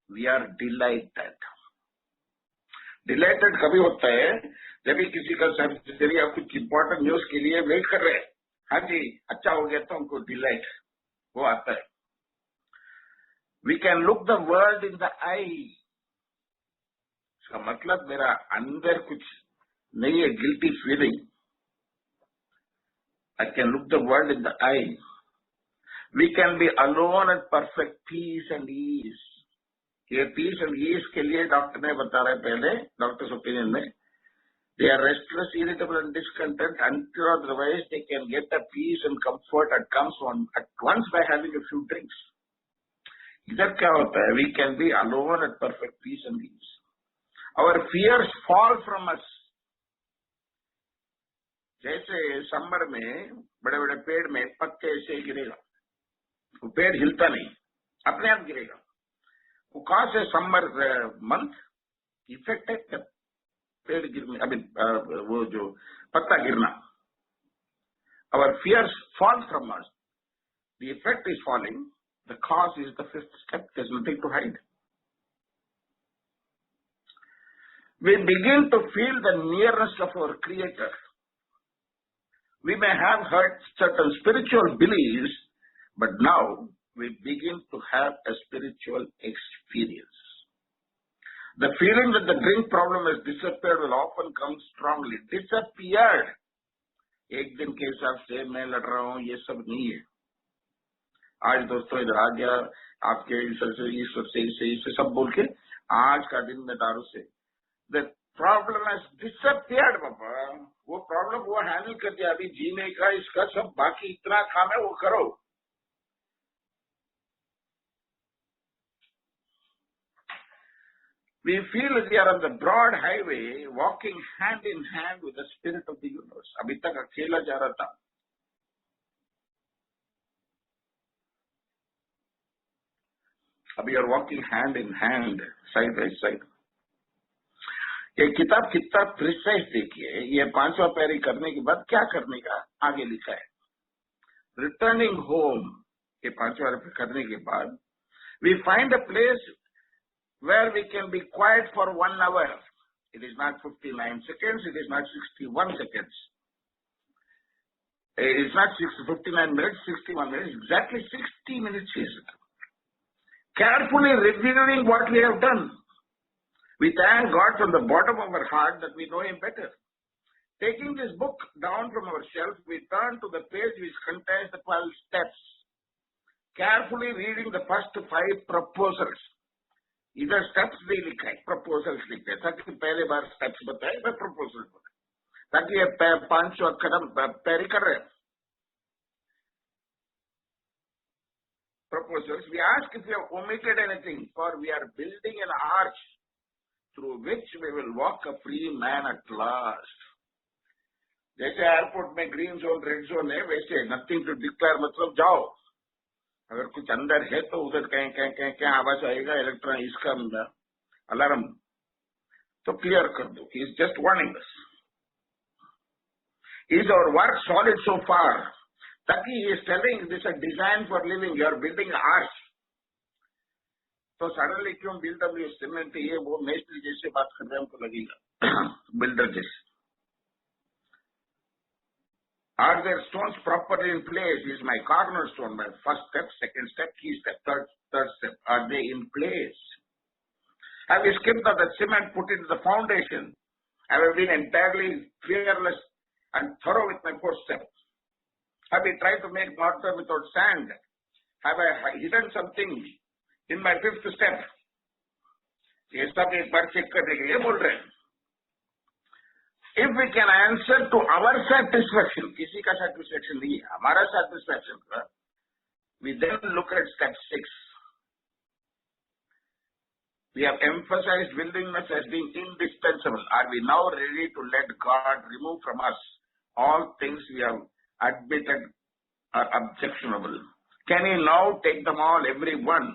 we are delighted. Delighted कभी होता है जब भी किसी का सर्जरी या कुछ इंपॉर्टेंट न्यूज के लिए वेट कर रहे हैं. हाँ जी, अच्छा हो गया तो हमको डिलाइट वो आता है. We can look the world in the eye. इसका मतलब मेरा अंदर कुछ नहीं है, guilty feeling. I can look the world in the eye. We can be alone at perfect peace and ease. ये पीस एंड ईज के लिए डॉक्टर ने बता रहे पहले, डॉक्टर्स ओपिनियन में, they are restless, irritable and discontent until otherwise they can get a peace and comfort that comes at once by having a few drinks. इधर क्या होता है? We can be alone at perfect peace and ease. Our fears fall from us. जैसे summer में बड़े बड़े पेड़ में पत्ते ऐसे गिरेगा, वो पेड़ हिलता नहीं, अपने आप गिरेगा. वो कहां से समर मंथ इफेक्ट है पेड़ गिरने, अभी वो जो पत्ता गिरना. Our fears fall from us. The effect is falling. The cause is the fifth step. There's nothing to hide. We begin to feel the nearness of our Creator. We may have heard certain spiritual beliefs, but now we begin to have a spiritual experience. The feeling that the drink problem has disappeared will often come strongly. Disappeared. एक दिन के हिसाब से मैं लड़ रहा हूँ, ये सब नहीं है. आज दोस्तों इधर आ गया, आपके ईश्वर से सब बोल के आज का दिन में दारू से. The problem has disappeared बाबा. वो प्रॉब्लम वो हैंडल कर दिया. अभी जीने का इसका सब बाकी इतना काम है वो करो. We feel we are on the broad highway, walking hand in hand with the spirit of the universe. अभी तक अकेला जा रहा था. अभी you are walking hand in hand, side by side. ये किताब कितना प्रिसाइज देखिए. ये पांचवा पैरी करने के बाद क्या करने का आगे लिखा है. रिटर्निंग होम ये पांचवा करने के बाद we find a place where we can be quiet for 1 hour. It is not 59 seconds. It is not 61 seconds. It is not 59 minutes, 61 minutes. Exactly 60 minutes is it. Carefully reviewing what we have done. We thank God from the bottom of our heart that we know Him better. Taking this book down from our shelf, we turn to the page which contains the 12 steps. Carefully reading the first 5 proposals. इधर steps नहीं लिखा है, proposals लिखते हैं, ताकि पहले बार steps बताए, मैं प्रपोजल बताए, ताकि ये 500 कदम पैरी कर रहे हैं. Proposals. We ask if we have omitted anything, for we are building an arch through which we will walk a free man at last. जैसे एयरपोर्ट में ग्रीन जोन रेड जोन है, वैसे नथिंग टू डिक्लेयर मतलब जाओ. अगर कुछ अंदर है तो उधर कहीं कहीं कहीं क्या आवाज आएगा, इलेक्ट्रॉन इसका अलार्म, तो क्लियर कर दो. He is just warning us. Is our work solid so far? Taki is telling this is a design for living. You are building arch. तो सडनली क्यों BW सीमेंट ये वो मेस्ट्री जैसे बात कर रहे हैं हमको लगेगा बिल्डर जैसे. Are their stones properly in place? Is my cornerstone my first step, second step, key step, third step? Are they in place? Have you skipped the cement put into the foundation? Have I been entirely fearless and thorough with my fourth step? Have you tried to make mortar without sand? Have I hidden something in my fifth step? ये सब एक बार check करने के लिए बोल रहे हैं. If we can answer to our satisfaction, किसी का satisfaction नहीं है, हमारा satisfaction का, we then look at step 6. We have emphasized willingness as being indispensable. Are we now ready to let God remove from us all things we have admitted are objectionable? Can He now take them all, every one?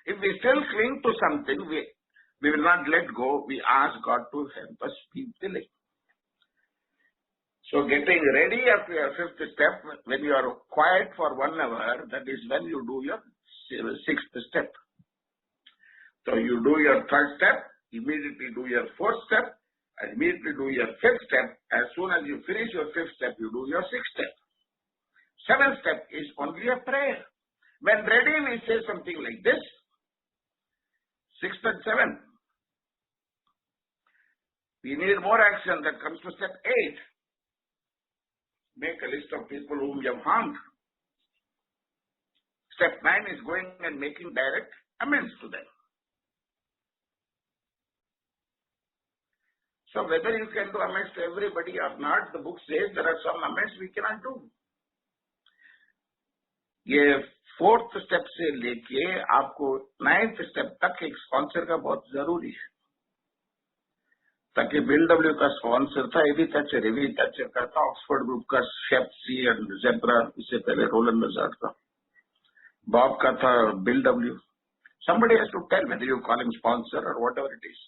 If we still cling to something, we will not let go. We ask God to help us be willing. So getting ready after your fifth step, when you are quiet for 1 hour, that is when you do your sixth step. So you do your third step, immediately do your fourth step, and immediately do your fifth step. As soon as you finish your fifth step, you do your sixth step. Seventh step is only a prayer. When ready, we say something like this. Sixth and seventh. We need more action. That comes to step 8. Make a list of people whom you have harmed. Step 9 is going and making direct amends to them. So whether you can do amends to everybody or not, the book says there are some amends we cannot do. ये fourth step से लेके आपको 9th step तक एक sponsor का बहुत जरूरी है. ताकि BW का स्पॉन्सर था एवी तैचर का था, ऑक्सफोर्ड ग्रुप का शेफ सी एंड जेब्रा, इससे पहले रोलन बजार्ड का, बॉब का था BW. Somebody has to tell whether you call him sponsor or whatever it is.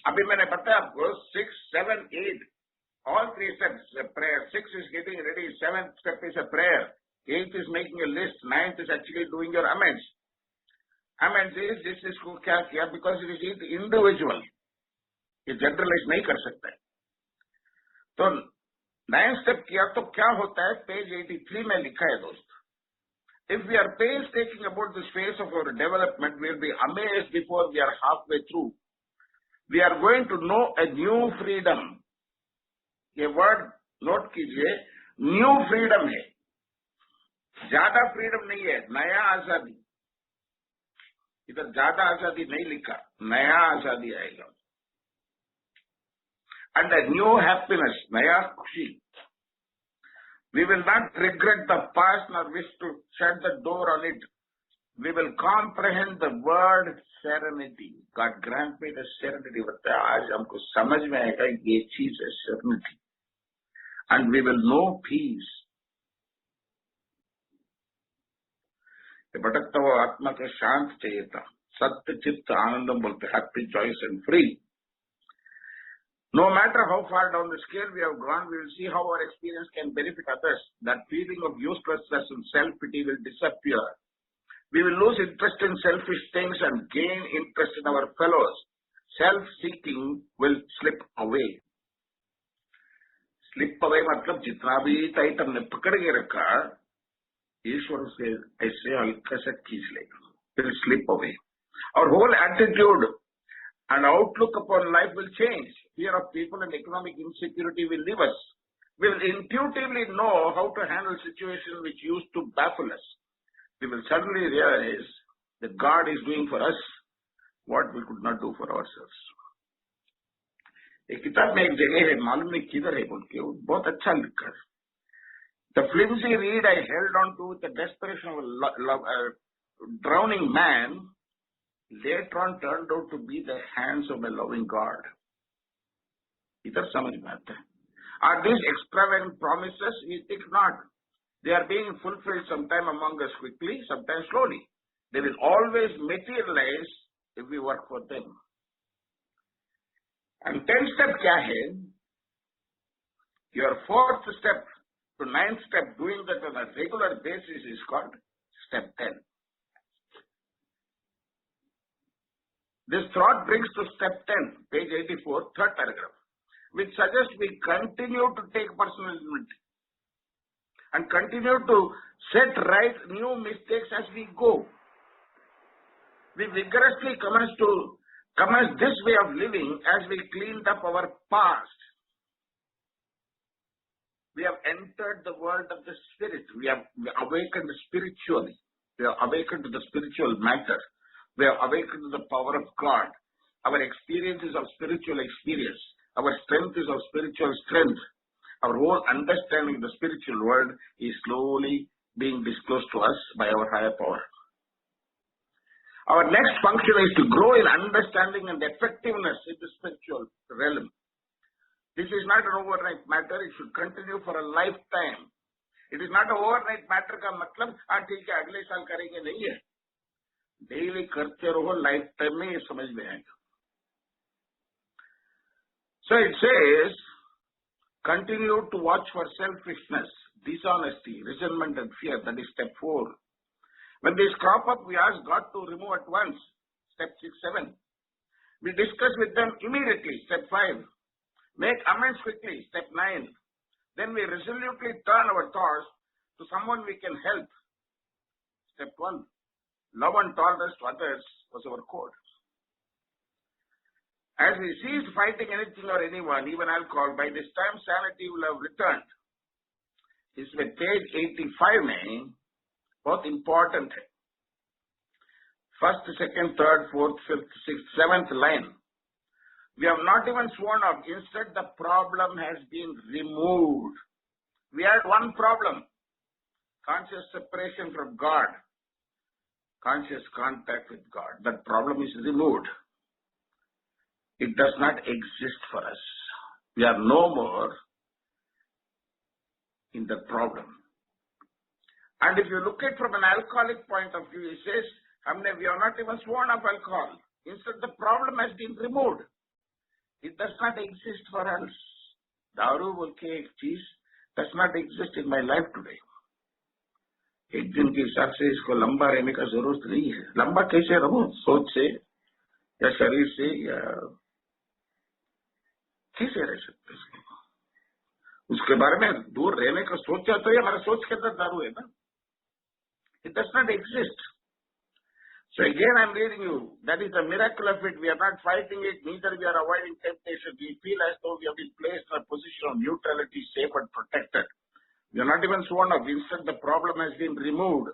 अभी मैंने बताया आपको 6, 7, 8 all 3 steps a prayer. 6 is getting ready, 7th step is a prayer, 8th is making a list, 9th is actually doing your amends. Amends is this is को क्या किया, because it is individual, ये generalise नहीं कर सकता है. तो 9th step किया तो क्या होता है, पेज 83 में लिखा है दोस्त. If we are painstaking about this phase of our development, we will be amazed before we are halfway through. We are going to know a new freedom. ये वर्ड नोट कीजिए, न्यू फ्रीडम है, ज्यादा freedom नहीं है, नया आजादी. इधर ज्यादा आजादी नहीं लिखा, नया आजादी आएगा. And a new happiness, नया खुशी. We will not regret the past nor wish to shut the door on it. We will comprehend the word serenity. God grant me the serenity. आज हमको समझ में आएगा ये चीज है serenity. And we will know peace. ये भटकता हुआ आत्मा को शांत चाहिए था. सत्य चित्त आनंदम बोलते, happy, joyous and free. No matter how far down the scale we have gone, we will see how our experience can benefit others. That feeling of uselessness and self-pity will disappear. We will lose interest in selfish things and gain interest in our fellows. Self-seeking will slip away. Slip away मतलब जितना भी tight हमने पकड़ के रखा, ईश्वर से ऐसे हल्का सा खींच लेगा. Will slip away. Our whole attitude and outlook upon life will change. Fear of people and economic insecurity will leave us. We will intuitively know how to handle situations which used to baffle us. We will suddenly realize that God is doing for us what we could not do for ourselves. एक किताब में एक जगह है, मालूम नहीं किधर है बोल के, बहुत अच्छा लिखा है. The flimsy reed I held on to with the desperation of a drowning man later on turned out to be the hands of a loving God. इधर समझ में आता है. Are these extravagant promises? We think not. They are being fulfilled sometime among us quickly, sometimes slowly. They will always materialize if we work for them. And 10th step क्या है? Your fourth step to ninth step, doing that on a regular basis, is called step 10. This thought brings to step 10, page 84, third paragraph, which suggests we continue to take personal inventory and continue to set right new mistakes as we go. We vigorously commence this way of living as we cleaned up our past. We have entered the world of the spirit. We have awakened spiritually. We have awakened to the spiritual matter. We have awakened to the power of God. Our experience is of spiritual experience. Our strength is of spiritual strength. Our whole understanding of the spiritual world is slowly being disclosed to us by our higher power. Our next function is to grow in understanding and effectiveness in the spiritual realm. This is not an overnight matter. It should continue for a lifetime. It is not an overnight matter का मतलब ठीक है अगले साल करेंगे नहीं है. Daily करते रहो, lifetime में ये समझ में आएगा. So it says, continue to watch for selfishness, dishonesty, resentment and fear. That is step 4. When these crop up, we ask God to remove at once. Step 6, 7. We discuss with them immediately. Step 5. Make amends quickly. Step 9. Then we resolutely turn our thoughts to someone we can help. Step 1. Love and tolerance to others was our code. As we ceased fighting anything or anyone, even alcohol, by this time sanity will have returned. This is page 85 में बहुत important है. First, second, third, fourth, fifth, sixth, seventh line. We have not even sworn off. Instead, the problem has been removed. We had one problem. Conscious separation from God. Conscious contact with God. That problem is removed. It does not exist for us. We are no more in the problem. And if you look at it from an alcoholic point of view, it says, we have not even sworn off alcohol. Instead, the problem has been removed. It does not exist for us. दारू बोल के एक चीज does not exist in my life today. एक दिन के हिसाब से इसको लंबा रहने का जरूरत नहीं है. लंबा कैसे रहो? सोच से या शरीर से या कैसे रह सकते हैं? उसके बारे में दूर रहने का सोचा तो ये हमारा सोच के अंदर दारू है ना. It does not exist. So again I am reading you. That is the miracle of it. We are not fighting it, neither we are avoiding temptation. We feel as though we have been placed in a position of neutrality, safe and protected. We are not even sworn off. Instead, the problem has been removed.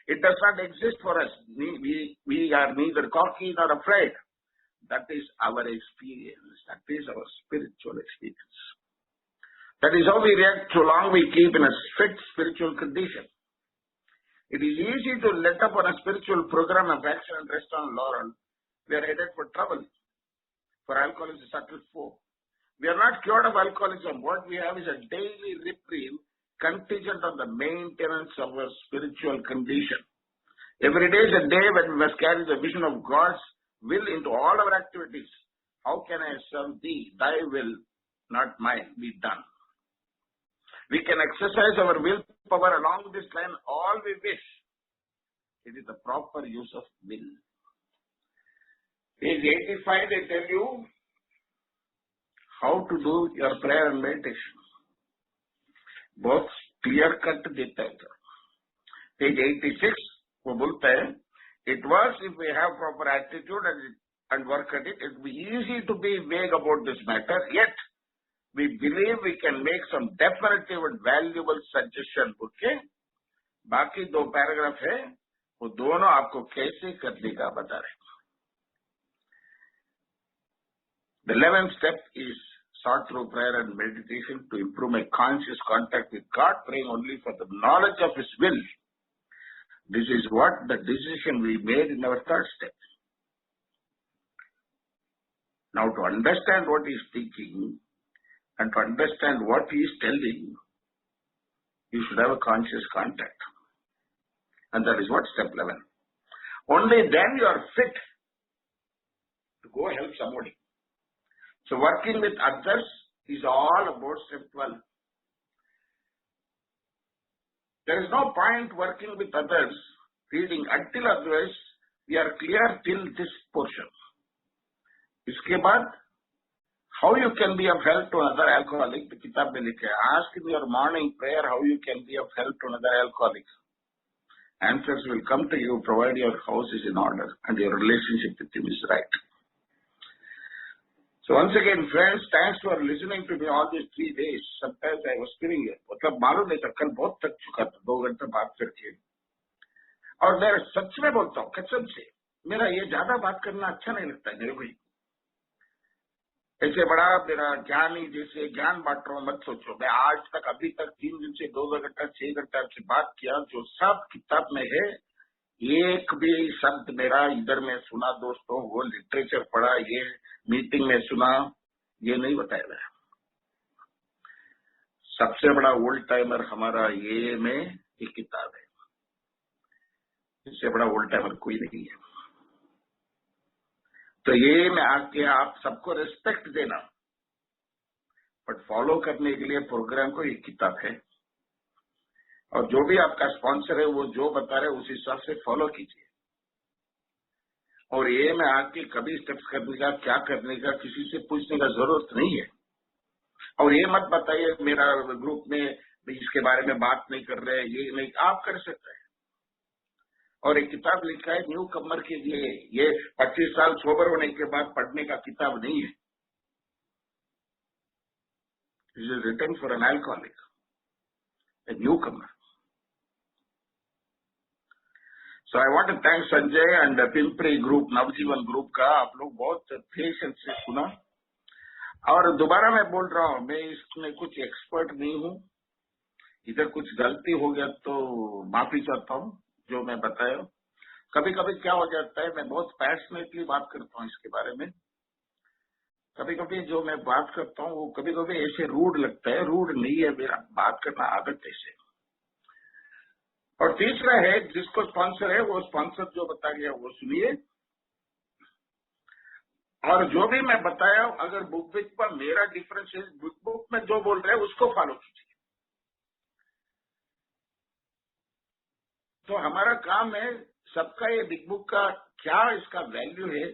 It does not exist for us. We are neither cocky nor afraid. That is our experience. That is our spiritual experience. That is how we react so long we keep in a strict spiritual condition. It is easy to let up on a spiritual program of action and rest on laurel. We are headed for trouble. For alcohol is a subtle foe. We are not cured of alcoholism. What we have is a daily reprieve contingent on the maintenance of our spiritual condition. Every day is a day when we must carry the vision of God's will into all our activities. How can I serve thee? Thy will, not mine, be done. We can exercise our willpower along this line all we wish. It is the proper use of will. Page 85, they tell you how to do your prayer and meditation. बहुत clear cut देता है. Page 86, वो बोलता है, it works if we have proper attitude and work at it. It will be easy to be vague about this matter, yet we believe we can make some definitive and valuable suggestion. Okay? बाकी 2 paragraph है, वो दोनों आपको कैसे करने का बता रहे. The 11th step is sought through prayer and meditation to improve my conscious contact with God, praying only for the knowledge of His will. This is what the decision we made in our 3rd step. Now, to understand what He is thinking and to understand what He is telling, you should have a conscious contact. And that is what step 11. Only then you are fit to go help somebody. So working with others is all about step 12. There is no point working with others, reading until otherwise we are clear till this portion. इसके बाद, how you can be of help to another alcoholic, the किताब में लिखा है, ask in your morning prayer how you can be of help to another alcoholic. Answers will come to you provided your house is in order and your relationship with him is right. So once again, friends, thanks for listening to me all these 3 days. Sometimes I was feeling it. मतलब मालूम नहीं था, कल बहुत थक चुका था 2 घंटे बात करके. और मैं सच में बोलता हूँ, कसम से, मेरा ये ज्यादा बात करना अच्छा नहीं लगता है मेरे को. ऐसे बड़ा मेरा ज्ञान ही जैसे ज्ञान बांट रहा हूँ मत सोचो. मैं आज तक अभी तक 3 दिन से 2 घंटा 6 घंटा आपसे बात किया. जो सब किताब में है, एक भी शब्द मेरा इधर में सुना दोस्तों, वो लिटरेचर पढ़ा, ये मीटिंग में सुना, ये नहीं बताया गया. सबसे बड़ा ओल्ड टाइमर हमारा ये में एक किताब है. इससे बड़ा ओल्ड टाइमर कोई नहीं है. तो ये में आके आप सबको रिस्पेक्ट देना, बट फॉलो करने के लिए प्रोग्राम को एक किताब है. और जो भी आपका स्पॉन्सर है वो जो बता रहे उस हिसाब से फॉलो कीजिए. और ये में आके कभी स्टेप्स करने का, क्या करने का, किसी से पूछने का जरूरत नहीं है. और ये मत बताइए मेरा ग्रुप में इसके बारे में बात नहीं कर रहे, ये नहीं, आप कर सकते हैं. और एक किताब लिखा है न्यू कमर के लिए, ये 25 साल सोबर होने के बाद पढ़ने का किताब नहीं है. This is written for an alcoholic, a newcomer. So I want to thank Sanjay and Pimpri group, Navjivan group का. आप लोग बहुत पेशेंस से सुना. और दोबारा मैं बोल रहा हूं, मैं इसमें कुछ एक्सपर्ट नहीं हूं. इधर कुछ गलती हो गया तो माफी चाहता हूं. जो मैं बताया, कभी कभी क्या हो जाता है, मैं बहुत पैशनेटली बात करता हूं इसके बारे में. कभी कभी जो मैं बात करता हूं वो कभी कभी ऐसे रूड लगता है. रूड नहीं है, मेरा बात करना आदत ऐसे. और तीसरा है, जिसको स्पॉन्सर है वो स्पॉन्सर जो बता गया वो सुनिए. और जो भी मैं बताया, अगर बुक पर मेरा डिफरेंस है, बुक में जो बोल रहे हैं उसको फॉलो कीजिए. तो हमारा काम है सबका, ये बिग बुक का क्या इसका वैल्यू है,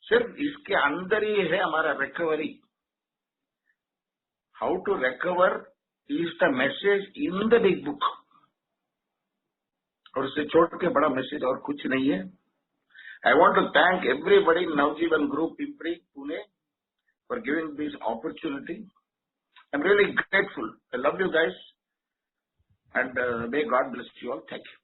सिर्फ इसके अंदर ही है हमारा recovery. How to recover is the message in the big book. और उसे छोड़ के बड़ा मैसेज और कुछ नहीं है. I want to thank everybody in Navjivan group Pimpri Pune for giving this opportunity. I am really grateful. I love you guys and may God bless you all. Thank you.